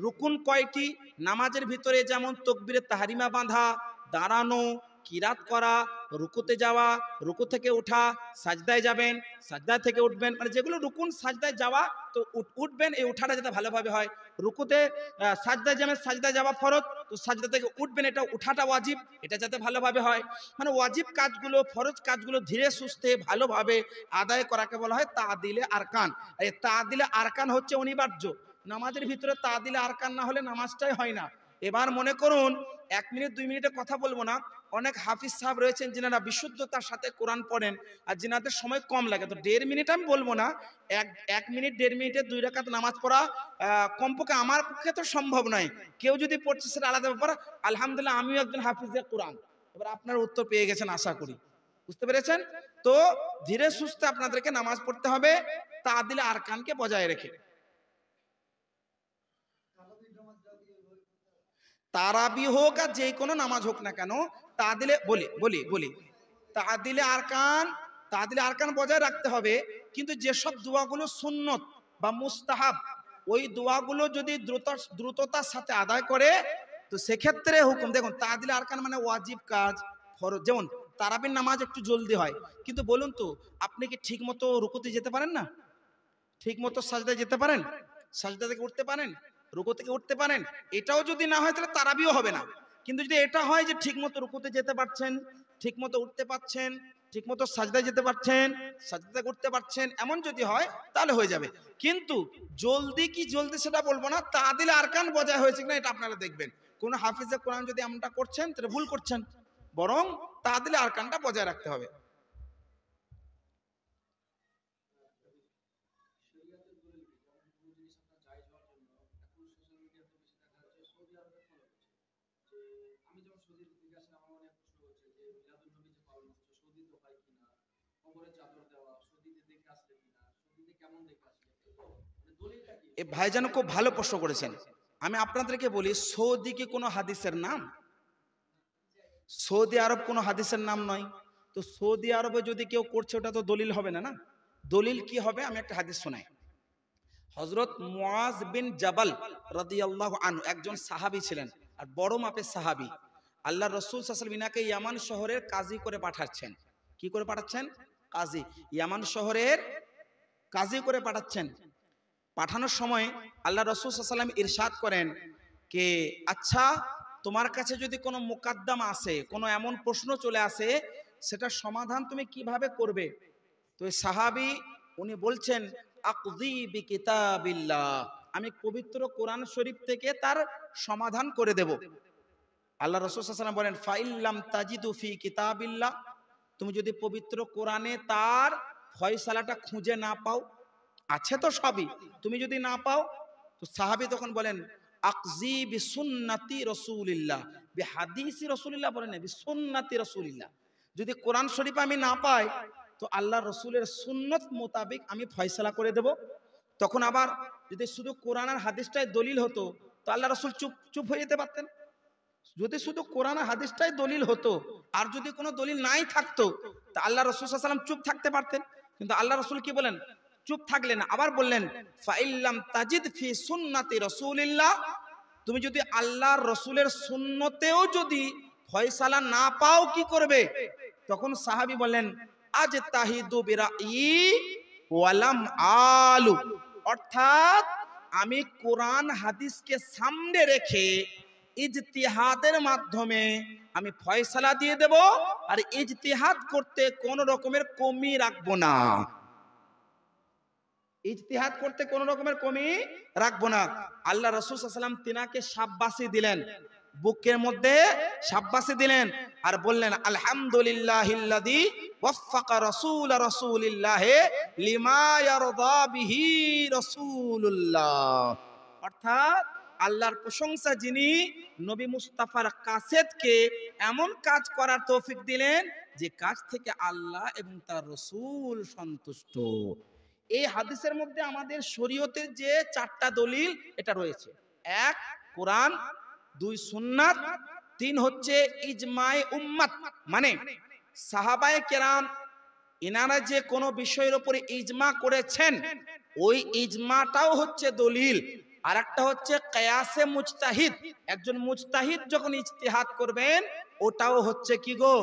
রুকুন কয়টি নামাজের ভিতরে, যেমন তাকবীরে তাহরিমা বাঁধা, দাঁড়ানো, কিরাত করা, রুকুতে যাওয়া, রুকু থেকে ওঠা, সাজদায় যাবেন, সাজদা থেকে উঠবেন, মানে যেগুলো রুকুন সাজদায় যাওয়া, তো উঠবেন, এই ওঠাটা যাতে ভালোভাবে হয়। রুকুতে সাজদায় যাবেন, সাজদায় যাওয়া ফরজ, তো সাজদা থেকে উঠবেন, এটা উঠাটা ওয়াজিব, এটা যাতে ভালোভাবে হয়। মানে ওয়াজিব কাজগুলো, ফরজ কাজগুলো ধীরে সুস্থে ভালোভাবে আদায় করাকে বলা হয় তাদিলে আরকান। এই তাদিলে আরকান হচ্ছে অনিবার্য। নামাজের ভিতরে তাদিলে আরকান না হলে নামাজটাই হয় না। এবার মনে করুন 1 মিনিট 2 মিনিটে কথা বলবো না, অনেক হাফিজ সাহেব রয়েছেন যিনারা বিশুদ্ধতার সাথে কোরআন পড়েন, আর যিনাদের সময় কম লাগে, তো 1.5 মিনিট আমি বলবো না, 1 মিনিট 1.5 মিনিটে 2 রাকাত নামাজ পড়া কমপক্ষে আমার পক্ষে তো সম্ভব নয়। কেউ যদি পড়ছে সেটা আলাদা ব্যাপার। আলহামদুলিল্লাহ আমিও একজন হাফিজে কোরআন। এবার আপনার উত্তর পেয়ে গেছেন আশা করি, বুঝতে পেরেছেন তো। ধীরে সুস্থে আপনাদেরকে নামাজ পড়তে হবে তাদিলে আরকানকে বজায় রেখে। তারাবি হোক আর যে কোনো নামাজ হোক না কেন, তাদিলে বলি তাদিলে আরকান বজায় রাখতে হবে। কিন্তু যেসব দোয়াগুলো সুন্নত বা মুস্তাহাব, ওই দোয়াগুলো যদি দ্রুততার সাথে আদায় করে, তো সেক্ষেত্রে হুকুম। দেখুন তাদিল আরকান মানে ওয়াজিব কাজ, ফরজ। যেমন তারাবির নামাজ একটু জলদি হয়, কিন্তু বলুন তো আপনি কি ঠিক মতো রুকুতে যেতে পারেন না? ঠিক মতো সাজদায় যেতে পারেন? সাজদা থেকে উঠতে পারেন? রুকু থেকে উঠতে পারেন? এটাও যদি না হয় তাহলে তারাবিও হবে না। কিন্তু যদি এটা হয় যে ঠিক মতো রুকুতে যেতে পারছেন, ঠিক মতো উঠতে পারছেন, ঠিক মতো সাজদায় যেতে পারছেন, সাজদা থেকে উঠতে পারছেন, এমন যদি হয় তাহলে হয়ে যাবে। কিন্তু জলদি কি জলদি সেটা বলবো না, তাদিল আরকান বজায় হয়েছে কিনা এটা আপনারা দেখবেন। কোন হাফিজে কোরআন যদি এমনটা করছেন তাহলে ভুল করছেন, বরং তাদিল আরকানটা বজায় রাখতে হবে। এ ভাইজান খুব ভালো প্রশ্ন করেছেন। আমি আপনাদেরকে বলি, সৌদি কি কোনো হাদিসের নাম? সৌদি আরব কোনো হাদিসের নাম নয়। তো সৌদি আরবে যদি কেউ করছে ওটা তো দলিল হবে না। না, দলিল কি হবে? আমি একটা হাদিস শোনাই। হযরত মুআজ বিন জাবাল রাদিয়াল্লাহু আনহু একজন সাহাবী ছিলেন, আর বড় মাপের সাহাবী। আল্লাহ রাসূল সাল্লাল্লাহু আলাইহি ওয়াসাল্লাম ইনাকে ইয়ামান শহরের কাজী করে পাঠাচ্ছেন। কি করে পাঠাচ্ছেন? কাজী। ইয়ামান শহরের কাজী করে পাঠাচ্ছেন। পাঠানোর সময় আল্লাহ রাসূল সাল্লাল্লাহু আলাইহি ওয়াসাল্লাম ইরশাদ করেন যে, আচ্ছা তোমার কাছে যদি কোনো মুকাদ্দামা আসে, কোনো এমন প্রশ্ন চলে আসে, সেটা সমাধান তুমি কিভাবে করবে? তো এই সাহাবী উনি বলছেন, আকযী বিকিতাবিল্লাহ, আমি পবিত্র কোরআন শরীফ থেকে তার সমাধান করে দেব। আল্লাহ রাসূল সাল্লাল্লাহু আলাইহি ওয়াসাল্লাম বলেন, ফাইল্লাম তাজিদু ফি কিতাবিল্লাহ, তুমি যদি পবিত্র কোরআনে তার ফয়সালাটা খুঁজে না পাও, আছে তো সবই, তুমি যদি না পাও, তো সাহাবী তখন বলেন, আকযী বিসুন্নতি রাসূলিল্লাহ, বিহাদিসি রাসূলিল্লাহ বলেন না, বিসুন্নতি রাসূলিল্লাহ। যদি কোরআন শরীফ আমি না পাই, তো আল্লাহ রসুলের সুন্নত মোতাবেক আমি ফয়সালা করে দেব। তখন আবার যদি শুধু কোরআন আর হাদিসটাই দলিল হতো, তো আল্লাহ রসুল চুপ চুপ হয়ে যেতে পারতেন। যদি শুধু কোরআন আর হাদিসটাই দলিল হতো, আর যদি কোনো দলিল নাই থাকতো, তা আল্লাহ রসুল সাল্লাল্লাহু আলাইহি ওয়াসাল্লাম চুপ থাকতে পারতেন। কিন্তু আল্লাহ রসুল কি বলেন? চুপ থাকলেন, আবার বললেন, ফাইল্লাম তাজিদ ফি সুন্নতি রাসূলিল্লাহ, তুমি যদি আল্লাহর রসুলের সুন্নতেও যদি ফয়সালা না পাও, কি করবে? তখন সাহাবী বলেন, আজ তাহিদু বিরাই ওয়ালাম আলু, অর্থাৎ আমি কোরআন হাদিসকে সামনে রেখে ইজতিহাদের মাধ্যমে আমি ফয়সালা দিয়ে দেব, আর ইজতিহাদ করতে কোন রকমের কমি রাখবো না। ইজতিহাদ করতে কোন রকমের কমি রাখবো না। আল্লাহ রাসূল সাল্লাল্লাহু আলাইহি ওয়াসাল্লাম তিনাকে শাবাশি দিলেন, বুকের মধ্যে শাবাশি দিলেন, আর বললেন, আলহামদুলিল্লাহিল্লাযী ওয়াফাকা রাসূল রাসূলিল্লাহ লিমা ইয়ারদা বিহি রাসূলুল্লাহ, অর্থাৎ আল্লাহর প্রশংসা যিনি নবী মুস্তাফার কাসেদকে এমন কাজ করার তৌফিক দিলেন যে কাজ থেকে আল্লাহ এবং তার রাসূল সন্তুষ্ট। এই হাদিসের মধ্যে আমাদের শরীয়তের যে চারটা দলিল এটা রয়েছে: এক কোরআন, দুই সুন্নাত, তিন হচ্ছে ইজমায়ে উম্মাত, মানে সাহাবায়ে কেরাম ইনারা যে কোনো বিষয়ের উপরে ইজমা করেছেন, ওই ইজমাটাও হচ্ছে দলিল। আর একটা হচ্ছে কিয়াসে মুজতাহিদ, একজন মুজতাহিদ যখন ইজতিহাদ করবেন, ওটাও হচ্ছে কি গো?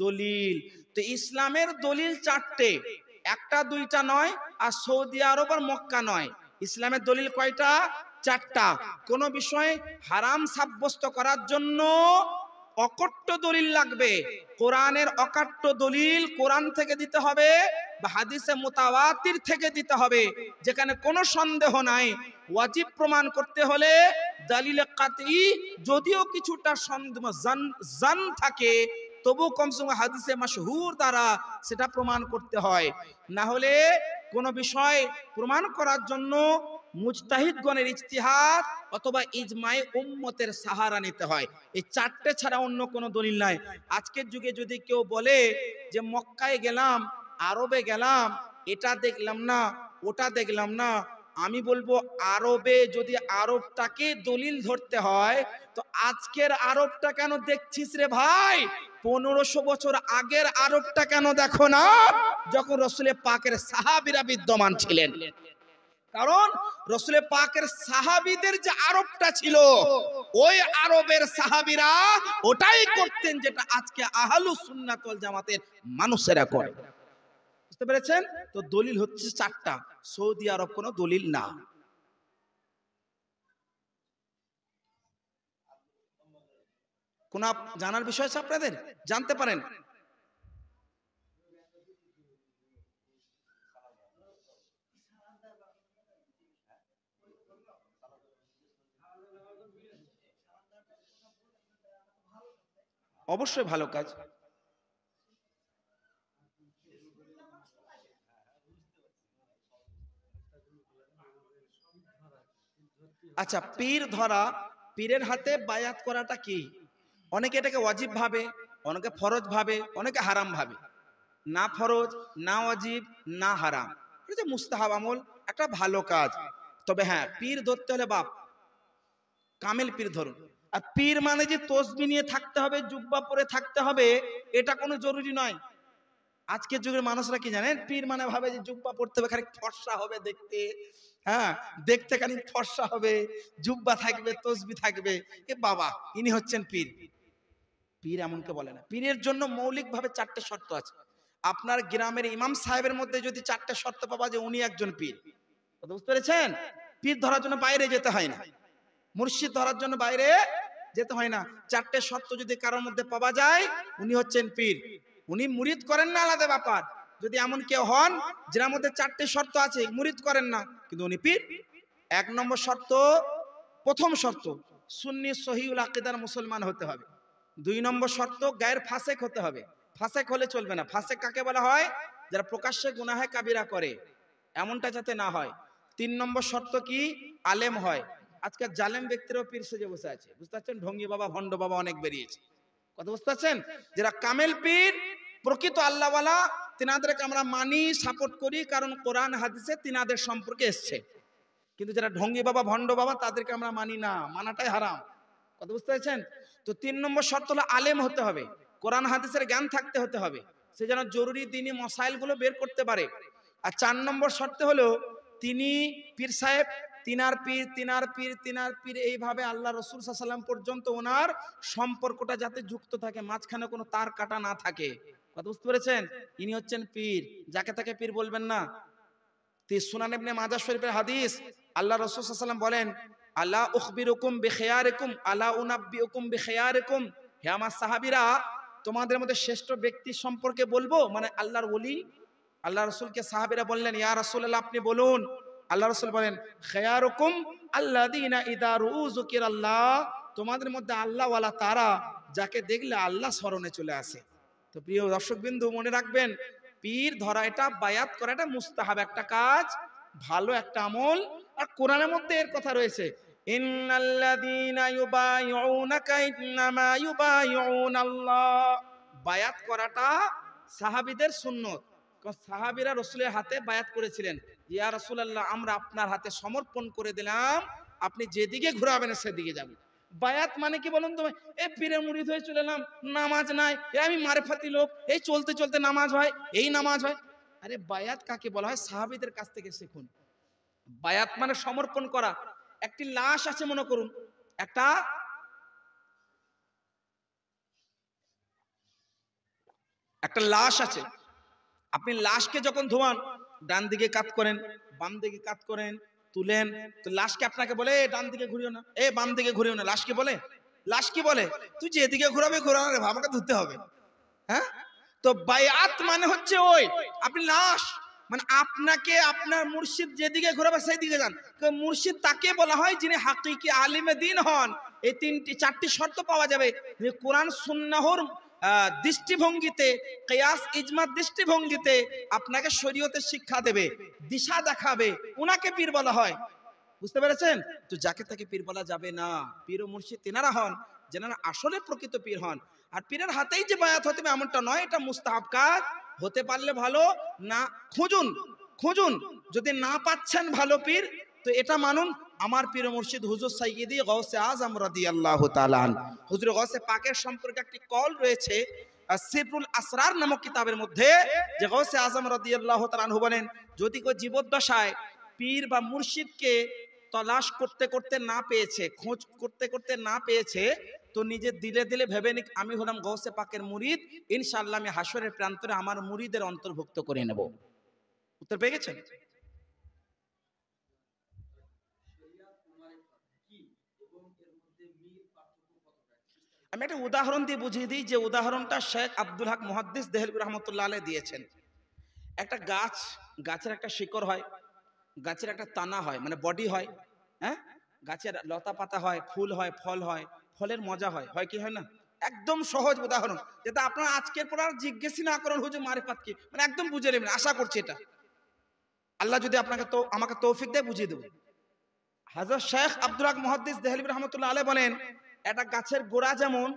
দলিল। তো ইসলামের দলিল চারটে, একটা দুইটা নয়, আর সৌদি আরব আর মক্কা নয়। ইসলামের দলিল কয়টা? চারটা। কোন বিষয়ে হারাম সাব্যস্ত করার জন্য অকট্ট দলিল লাগবে। কোরআনের অকাট্য দলিল কোরআন থেকে দিতে হবে বা হাদিসে মুতাওয়াতির থেকে দিতে হবে, যেখানে কোনো সন্দেহ নাই। ওয়াজিব প্রমাণ করতে হলে দলিলে কাতঈ, যদিও কিছুটা সন্দেহ জান থাকে, তবু কমসে কম হাদিসে মাশহুর দ্বারা সেটা প্রমাণ করতে হয়। না হলে কোন বিষয় প্রমাণ করার জন্য মুজতাহিদগণের ইজতিহাদ অথবা ইজমায়ে উম্মতের সাহারা নিতে হয়। এই চারটে ছাড়া অন্য কোনো দলিল নাই। আজকের যুগে যদি কেউ বলে যে মক্কায় গেলাম, আরবে গেলাম, এটা দেখলাম না, ওটা দেখলাম না, আমি বলবো আরবে যদি আরবটাকে দলিল ধরতে হয় তো আজকের আরবটা কেন দেখছিস রে ভাই? 1500 বছর আগের আরবটা কেন দেখো না, যখন রসুলের পাকের সাহাবীরা বিদ্যমান ছিলেন। কারণ রসুলে পাকের সাহাবীদের যে আরবটা ছিল, ওই আরবের সাহাবীরা ওটাই করতেন যেটা আজকে আহলুস সুন্নাত ওয়াল জামাতের মানুষেরা করে। বুঝতে পেরেছেন? তো দলিল হচ্ছে চারটা, সৌদি আরব কোনো দলিল না। কোন জানার বিষয় আছে আপনাদের? জানতে পারেন। অবশ্যই ভালো কাজ। আচ্ছা, পীর ধরা, পীরের হাতে বায়াত করাটা কি? অনেকে এটাকে ওয়াজিব ভাবে, অনেকে ফরজ ভাবে, অনেকে হারাম ভাবে। না ফরজ, না ওয়াজিব, না হারাম, এটা মুস্তাহাব আমল, একটা ভালো কাজ। তবে হ্যাঁ, পীর ধরতে হলে বাপ কামেল পীর ধরুন। আর পীর মানে যে তসবিহ নিয়ে থাকতে হবে, জুব্বা পরে থাকতে হবে, এটা কোনো জরুরি নয়। আজকের যুগের মানুষরা কি জানেন, পীর মানে ভাবে যে জুব্বা পড়তে হবে, খানিক ফর্সা হবে দেখতে, হ্যাঁ দেখতে খানিক ফর্সা হবে, জুব্বা থাকবে, তসবিহ থাকবে, এ বাবা ইনি হচ্ছেন পীর। পীর এমনকে বলে না। পীরের জন্য মৌলিকভাবে চারটে শর্ত আছে। আপনার গ্রামের ইমাম সাহেবের মধ্যে যদি চারটে শর্ত পাওয়া যে উনি একজন পীর, বুঝতে পেরেছেন? পীর ধরার জন্য বাইরে যেতে হয় না, মুর্শিদ ধরার জন্য বাইরে যেতে হয় না। চারটে শর্ত যদি কারোর মধ্যে পাওয়া যায়, উনি হচ্ছেন পীর। উনি মুরিদ করেন না, আলাদা ব্যাপার। যদি এমন কেউ হন যার মধ্যে চারটে শর্ত আছে, মুরিদ করেন না কিন্তু উনি পীর। এক নম্বর শর্ত, প্রথম শর্ত, সুন্নি সহিউল আকীদার মুসলমান হতে হবে। দুই নম্বর শর্ত, গায়ের ফাসেক হতে হবে। ফাসেক হলে চলবে না। ফাসেক কাকে বলা হয়? যারা প্রকাশ্যে গুনাহে কাবিরা করে, এমনটা যাতে না হয়। তিন নম্বর শর্ত কি? আলেম হয়। আজকে জালেম ব্যক্তিরাও পীর সেজে বসে আছে, বুঝতে পারছেন? ঢঙ্গি বাবা, ভণ্ড বাবা অনেক বেরিয়েছে, কথা বুঝতে পারছেন? যারা কামেল পীর, প্রকৃত আল্লাহওয়ালা, তিনাদেরকে আমরা মানি, সাপোর্ট করি, কারণ কোরআন হাদিসে তিনাদের সম্পর্কে এসছে। কিন্তু যারা ঢঙ্গি বাবা, ভণ্ড বাবা, তাদেরকে আমরা মানি না, মানাটাই হারাম, কথা বুঝতে পারছেন? তো তিন নম্বর শর্ত হলো আলেম হতে হবে, কোরআন হাদিসের জ্ঞান থাকতে হতে হবে, সে যেন জরুরি দ্বীনি মসাইলগুলো বের করতে পারে। আর চার নম্বর শর্ত হলো তিনি পীর সাহেব, তিনার পীর, তিনার পীর, তিনার পীর, এইভাবে আল্লাহ রসুল সাল্লাল্লাহু আলাইহি ওয়াসাল্লাম পর্যন্ত ওনার সম্পর্কটা যাতে যুক্ত থাকে, মাঝখানে কোনো তার কাটা না থাকে, কথা বুঝতে পেরেছেন? ইনি হচ্ছেন পীর। যাকে তাকে পীর বলবেন না। সুনান ইবনে মাজাহ শরীফের হাদিস, আল্লাহ রাসূল সাল্লাল্লাহু আলাইহি ওয়াসাল্লাম বলেন, আলা উখবিরুকুম বিখিয়ারিকুম, আলা উনাব্বিউকুম বিখিয়ারিকুম, হে আমার সাহাবীরা, তোমাদের মধ্যে শ্রেষ্ঠ ব্যক্তি সম্পর্কে বলবো, মানে আল্লাহর ওলি। আল্লাহ রাসূলকে সাহাবীরা বললেন, ইয়া রাসূলুল্লাহ আপনি বলুন। আল্লাহ রাসূল বলেন, খিয়ারুকুম আল্লাযীনা ইযা রুউ যিকিরাল্লাহ, তোমাদের মধ্যে আল্লাহ ওয়ালা তারা যাকে দেখলে আল্লাহ স্মরণে চলে আসে। তো প্রিয় দর্শকবিন্দু, মনে রাখবেন, পীর ধরা এটা, বায়াত করা এটা মুস্তাহাব একটা কাজ, ভালো একটা আমল। আর কোরআনের মধ্যে এর কথা রয়েছে, ইন্নাল্লাযীনা ইউবাইউনাকা ইন্নামা ইউবাইউনাল্লাহ। বায়াত করাটা সাহাবীদের সুন্নত। সাহাবীরা রাসূলের হাতে বায়াত করেছিলেন, ইয়া রাসূলুল্লাহ আমরা আপনার হাতে সমর্পণ করে দিলাম, আপনি যেদিকে ঘোরাবেন সেদিকে যাবেন। বায়াত মানে কি বলুন তো? এই পীরে মুরিদ হয়ে চলে এলাম, নামাজ নাই, আমি মারেফাতি লোক, এই চলতে চলতে নামাজ হয়, এই নামাজ হয়। আরে বায়াত কাকে বলা হয়? সাহাবীদের কাছ থেকে শিখুন। বায়াত মানে সমর্পণ করা। একটি লাশ আছে মনে করুন, একটা লাশ আছে। আপনি লাশকে যখন ধোয়ান, ডান দিকে কাত করেন, বাম দিকে কাত করেন, তুলেন, তো লাশকে আপনাকে বলে ডান দিকে ঘুরিও না, এ বাম দিকে ঘুরিও না। লাশ কি বলে? লাশ কি বলে? তুই যেদিকে ঘুরাবে ঘুরানো রে, আমাকে ধুতে হবে। হ্যাঁ, তো বায়াত মানে হচ্ছে ওই, আপনি লাশ মানে আপনাকে আপনার মুর্শিদ যেদিকে ঘোরাবে সেই দিকে যান। মুর্শিদ তাকে বলা হয় যিনি হাকিকি আলিমে দ্বীন হন। এই চারটি শর্ত পাওয়া যাবে, কোরআন সুন্নাহর দৃষ্টিভঙ্গিতে, কিয়াস ইজমার দৃষ্টিভঙ্গিতে আপনাকে শরীয়তের শিক্ষা দেবে, দিশা দেখাবে, উনাকে পীর বলা হয়। বুঝতে পেরেছেন? তো যাকে তাকে পীর বলা যাবে না। পীর ও মুর্শিদ তেনারা হন যেনারা আসলে প্রকৃত পীর হন। আর পীরের হাতেই যে বায়াত হতে হবে এমনটা নয়, এটা মুস্তাহাব কাজ, হতে পারলে ভালো, না খুঁজুন, খুঁজুন, যদি না পাচ্ছেন ভালো পীর তো এটা মানুন, আমার পীর মুর্শিদ হুজুর সাইয়্যিদি গাউসে আজম রাদিয়াল্লাহু তাআলা হুজুর গাউসে পাকের সম্পর্কে একটি কল রয়েছে সিররুল আসরার নামক কিতাবের মধ্যে, যে গাউসে আজম রাদিয়াল্লাহু তাআলা আনহু বলেন, যদি কেউ জীবদ্দশায় পীর বা মুর্শিদকে তলাশ করতে করতে না পেয়েছে, খোঁজ করতে করতে না পেয়েছে, তো নিজের দিলে দিলে ভেবে নিক আমি হলাম গাউসে পাকের মুরিদ, ইনশাআল্লাহ আমি হাসরের প্রান্তরে আমার মুরিদের অন্তর্ভুক্ত করে নেব। উত্তর পেয়ে গেছেন? আমি একটা উদাহরণ দিয়ে বুঝিয়ে দিই, যে উদাহরণটা শেখ আব্দুল হক মুহাদ্দিস দেহলভী রহমতুল্লাহ আলাইহি দিয়েছেন। একটা গাছ, গাছের একটা শিকড় হয়, গাছের একটা তানা হয়, মানে বডি হয়, হ্যাঁ, গাছের লতা পাতা হয়, ফুল হয়, ফল হয়, ফলের মজা হয়, হয় কি হয় না? একদম সহজ উদাহরণ, যেটা আপনারা আজকের পর আর জিজ্ঞেসই না করেন হুজুর মারিফাত কি, মানে একদম বুঝে নেবেন, আশা করছি এটা আল্লাহ যদি আপনাকে তো আমাকে তৌফিক দেয় বুঝিয়ে দেব। হযরত শেখ আব্দুল হক মুহাদ্দিস দেহলভী রহমতুল্লাহ আলাইহি বলেন, একটা গাছের গোড়া যেমন,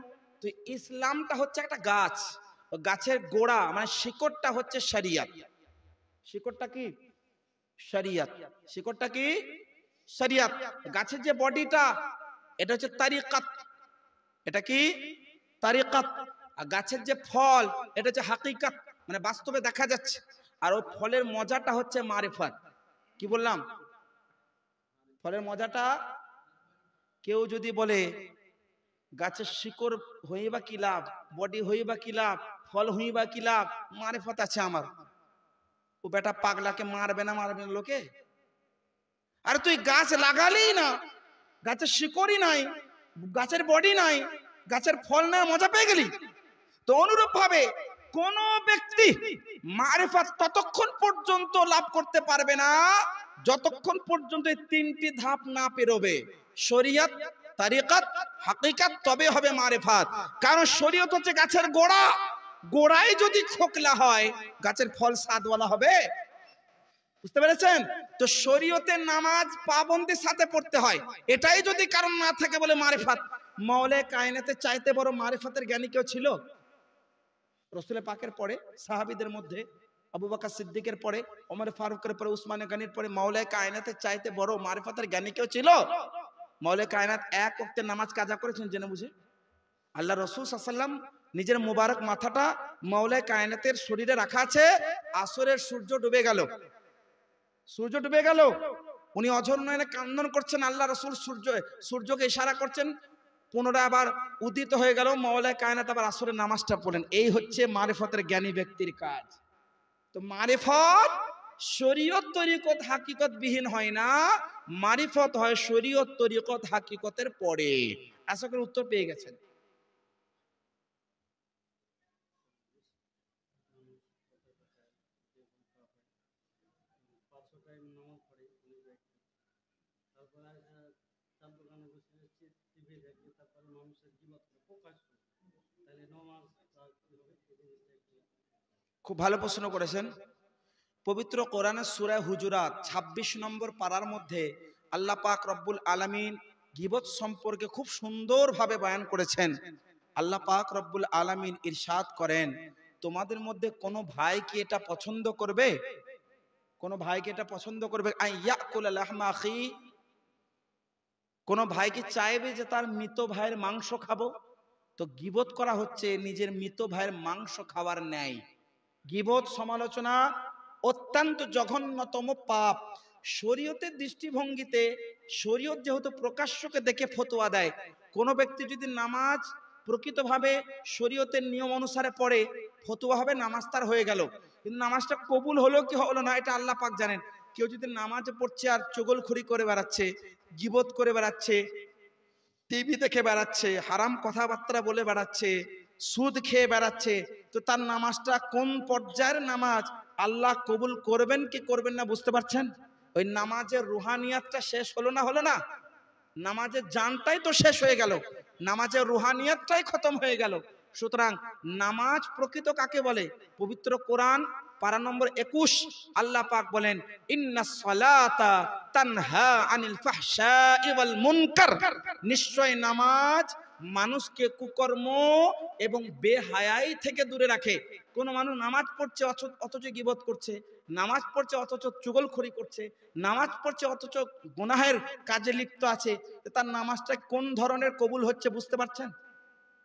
তো ইসলামটা হচ্ছে একটা গাছ, গাছের গোড়া মানে শিকড়টা হচ্ছে শরিয়ত। শিকড়টা কি? শরিয়ত। শিকড়টা কি? শরিয়ত। গাছের যে বডিটা এটা হচ্ছে তারিকাত, এটা কি? তারিকাত। আর গাছের যে ফল এটা হচ্ছে হাকিকাত, মানে বাস্তবে দেখা যাচ্ছে। আর ওই ফলের মজাটা হচ্ছে মারিফাত। কি বললাম? ফলের মজাটা, কেউ যদি বলে গাছের শিকড় হইবা কি লাভ, বডি হইবা কি লাভ, ফল হইবা কি লাভ, মারিফত আছে আমার, ও বেটা পাগলাকে মারবে না, মারবে না লোকে? আরে তুই গাছ লাগালেই না, গাছের শিকড়ই নাই, গাছের বডি নাই, গাছের ফল না, মজা পেয়ে গেলি? তো অনুরূপ ভাবে কোন ব্যক্তি মারিফত ততক্ষণ পর্যন্ত লাভ করতে পারবে না যতক্ষণ পর্যন্ত এই তিনটি ধাপ না পেরোবে, শরিয়ত, তারিকাত, হাকিকাত, তবে হবে মারিফত। কারণ শরিয়ত হচ্ছে গাছের গোড়া, গোড়ায় যদি খোকলা হয় গাছের ফল স্বাদওয়ালা হবে? বুঝতে পেরেছেন? তো শরীয়তের নামাজ পাবন্দির সাথে পড়তে হয়, এটাই যদি কারণ না থাকে বলে মারিফত। মাওলায়ে কায়নাতের চাইতে বড় মারিফতের জ্ঞানী কেউ ছিল? রাসূল পাকের পরে সাহাবীদের মধ্যে আবু বকর সিদ্দিকের পরে, ওমর ফারুকের পরে, উসমান গনির পরে মাওলায়ে কায়নাতের চাইতে বড় মারিফতের জ্ঞানী কেউ ছিল? মাওলায়ে কায়নাত এক ওয়াক্তের নামাজ কাজা করেছেন জেনে বুঝে। আল্লাহ রাসূল সাল্লাল্লাহু আলাইহি ওয়াসাল্লাম নিজের মুবারক মাথাটা মাওলায়ে কায়নাতের শরীরে রাখা আছে, আসরের সূর্য ডুবে গেল, সূর্য ডুবে গেল, উনি অঝর নয়নে কান্দন করছেন, আল্লাহ রাসূল সূর্যকে ইশারা করছেন, পুনরায় আবার উদিত হয়ে গেল, মাওলায়ে কায়নাত আবার আসরের নামাজটা পড়লেন। এই হচ্ছে মারিফতের জ্ঞানী ব্যক্তির কাজ। তো মারিফত শরীয়ত তরিকত হাকিকত বিহীন হয় না, মারিফত হয় শরীয়ত তরিকত হাকিকতের পরে। আশা করি উত্তর পেয়ে গেছেন। খুব ভালো প্রশ্ন করেছেন। পবিত্র কোরআনের সূরা হুজুরাত ২৬ নম্বর পারার মধ্যে আল্লাহ পাক রব্বুল আলামিন গীবত সম্পর্কে খুব সুন্দরভাবে বয়ান করেছেন। আল্লাহ পাক রব্বুল আলামিন ইরশাদ করেন, তোমাদের মধ্যে কোনো ভাই কি এটা পছন্দ করবে? কোনো ভাই কি এটা পছন্দ করবে? আইয়াকুল লাহমা আখি, কোনো ভাই কি চাইবে যে তার মৃত ভাইয়ের মাংস খাবো? তো গীবত করা হচ্ছে নিজের মৃত ভাইয়ের মাংস খাওয়ার ন্যায়। গীবত, সমালোচনা অত্যন্ত জঘন্যতম পাপ। শরীয়তের দৃষ্টিভঙ্গিতে শরীয়ত যেহেতু প্রকাশ্যকে দেখে ফতোয়া দেয়, কোন ব্যক্তি যদি নামাজ প্রকৃতভাবে শরীয়তের নিয়ম অনুসারে পড়ে, ফতোয়া হবে নামাজ তার হয়ে গেল, কিন্তু নামাজটা কবুল হলো কি হলো না এটা আল্লাহ পাক জানেন। কেউ যদি নামাজ পড়ছে আর চগলখড়ি করে বেড়াচ্ছে, গীবত করে বেড়াচ্ছে, টিভি দেখে বেড়াচ্ছে, হারাম কথাবার্তা বলে বেড়াচ্ছে, সুদ খেয়ে বেড়াচ্ছে, তো তার নামাজটা কোন পর্যায়ের নামাজ, আল্লাহ কবুল করবেন কি করবেন না বুঝতে পারছেন? ওই নামাজের রুহানিয়াতটা শেষ হলো না, হলো না? নামাজের জানটাই তো শেষ হয়ে গেল, নামাজের রুহানিয়াতটাই খতম হয়ে গেল। সুতরাং নামাজ প্রকৃত কাকে বলে? পবিত্র কোরআন পারা নম্বর ২১ আল্লাহ পাক বলেন, ইন্নাস সালাতা তানহা আনিল ফাহশাই ওয়াল মুনকার, নিশ্চয় নামাজ মানুষকে কুকর্ম এবং বেহায়াই থেকে দূরে রাখে। কোন মানুষ নামাজ পড়ছে অথচ গীবত করছে, নামাজ পড়ছে অথচ চুগলখড়ি করছে, নামাজ পড়ছে অথচ গুনাহের কাজে লিপ্ত আছে, তার নামাজটা কোন ধরনের কবুল হচ্ছে বুঝতে পারছেন?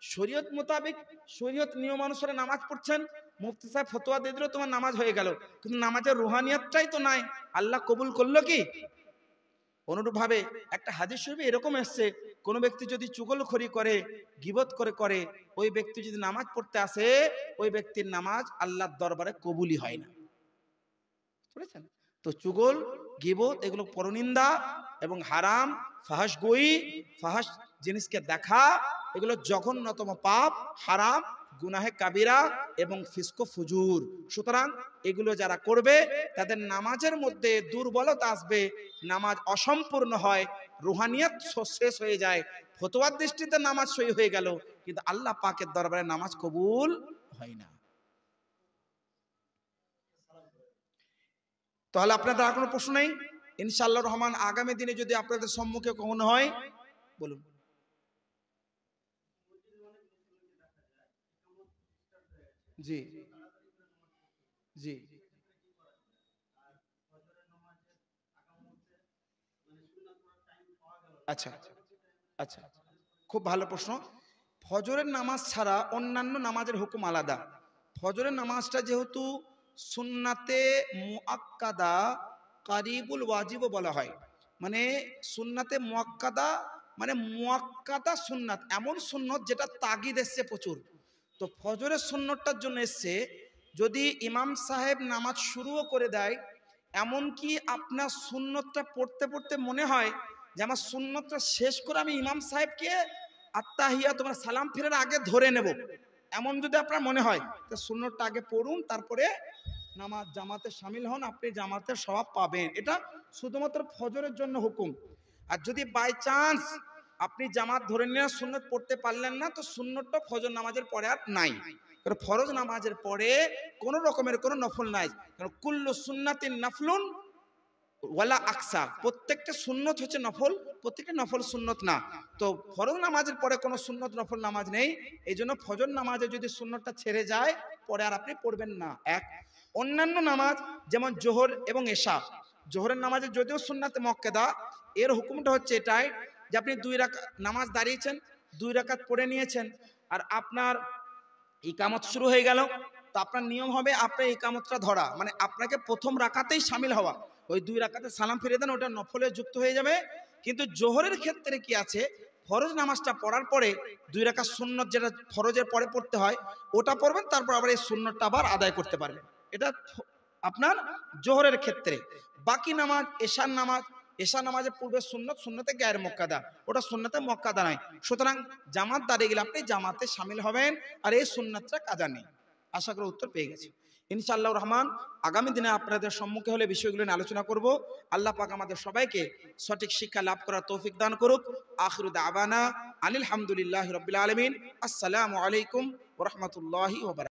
শরীয়ত মোতাবেক শরীয়ত নিয়মানুসারে নামাজ পড়ছেন, মুফতি সাহেব ফতোয়া দিয়ে দিল তোমার নামাজ হয়ে গেল, কিন্তু নামাজের রুহানিয়াতটাই তো নাই, আল্লাহ কবুল করলো কি? অনুরূপভাবে একটা হাদিস শরীফে এরকম এসছে, কোন ব্যক্তি যদি চুগলখড়ি করে, গীবত করে ওই ব্যক্তি যদি নামাজ পড়তে আসে, ওই ব্যক্তির নামাজ আল্লাহর দরবারে কবুলই হয় না। বুঝেছেন? তো চুগল, গীবত এগুলো পরনিন্দা এবং হারাম, ফাহাশ জিনিসকে দেখা, এগুলো জঘন্যতম পাপ, হারাম, গুনাহে কাবিরা এবং ফিস্কো ফুজুর। সুতরাং এগুলো যারা করবে তাদের নামাজের মধ্যে দুর্বলতা আসবে, নামাজ অসম্পূর্ণ হয়, রুহানিয়াত শেষ হয়ে যায়, ফতোয়ার দৃষ্টিতে নামাজ সই হয়ে গেল, কিন্তু আল্লাহ পাকের দরবারে নামাজ কবুল হয় না। তাহলে আপনাদের আর কোনো প্রশ্ন নেই? ইনশাআল্লাহ রহমান আগামী দিনে যদি আপনাদের সম্মুখে কখনো হয় বলুন। জি জি আচ্ছা আচ্ছা, খুব ভালো প্রশ্ন। ফজরের নামাজ ছাড়া অন্যান্য নামাজের হুকুম আলাদা। ফজরের নামাজটা যেহেতু সুন্নাতে মুআক্কাদা কারিবুল ওয়াজিবও বলা হয়, মানে সুন্নাতে মুআক্কাদা, মানে মুআক্কাদা সুন্নাত, এমন সুন্নত যেটা তাগিদ এসছে প্রচুর। তো ফজরের সুন্নতটার জন্য এসছে, যদি ইমাম সাহেব নামাজ শুরুও করে দেয়, এমনকি আপনার সুন্নতটা পড়তে পড়তে মনে হয় যে আমার সুন্নতটা শেষ করে আমি ইমাম সাহেবকে আত্তাহিয়া তোমার সালাম ফিরার আগে ধরে নেব, এমন যদি আপনার মনে হয়, তো সুন্নতটা আগে পড়ুন, তারপরে নামাজ জামাতে শামিল হন, আপনি জামাতের সওয়াব পাবেন। এটা শুধুমাত্র ফজরের জন্য হুকুম। আর যদি বাই চান্স আপনি জামাত ধরে নিয়ে সুন্নত পড়তে পারলেন না, তো সুন্নতটা ফজর নামাজের পরে আর নাই। কারণ ফরজ নামাজের পরে কোন রকমের কোনো নফল নাই, কারণ কুল্লু সুন্নাতিন নাফলুন ওয়ালা আকসা, প্রত্যেকটা সুন্নত হচ্ছে নফল, প্রত্যেকটা নফল সুন্নত না। তো ফরজ নামাজের পরে কোনো সুন্নত নফল নামাজ নেই, এই জন্য ফজর নামাজে যদি সুন্নতটা ছেড়ে যায় পরে আর আপনি পড়বেন না। এক, অন্যান্য নামাজ যেমন জোহর এবং এশা, জোহরের নামাজে যদিও সুন্নাতে মুআক্কাদা, এর হুকুমটা হচ্ছে এটাই যে আপনি 2 রাকাত নামাজ দাঁড়িয়েছেন, 2 রাকাত পড়ে নিয়েছেন, আর আপনার ইকামত শুরু হয়ে গেল, তো আপনার নিয়ম হবে আপনার ইকামতটা ধরা, মানে আপনাকে প্রথম রাকাতেই শামিল হওয়া, ওই 2 রাকাতে সালাম ফিরিয়ে দেন, ওটা নফলে যুক্ত হয়ে যাবে। কিন্তু জোহরের ক্ষেত্রে কি আছে, ফরজ নামাজটা পড়ার পরে 2 রাকাত সুন্নত যেটা ফরজের পরে পড়তে হয় ওটা পড়বেন, তারপর আবার এই সুন্নতটা আবার আদায় করতে পারবেন। এটা আপনার জোহরের ক্ষেত্রে। বাকি নামাজ, এশার নামাজের পূর্বে সুন্নত, সুন্নতে গায়ের মুআক্কাদা, ওটা সুন্নতে মুআক্কাদা নয়। সুতরাং জামাত দাঁড়িয়ে গেলে আপনি জামাতে শামিল হবেন, আর এই সুন্নতটা কাজা নেই। আশা করি উত্তর পেয়ে গেছি। ইনশাআল্লাহ রহমান আগামী দিনে আপনাদের সম্মুখে হলে বিষয়গুলো নিয়ে আলোচনা করব। আল্লাহ পাক আমাদের সবাইকে সঠিক শিক্ষা লাভ করার তৌফিক দান করুক। আখিরু দাওয়ানা আনিল হামদুলিল্লাহি রাব্বিল আলামিন। আসসালামু আলাইকুম ওয়া রাহমাতুল্লাহি ওয়া বারাকাতুহু।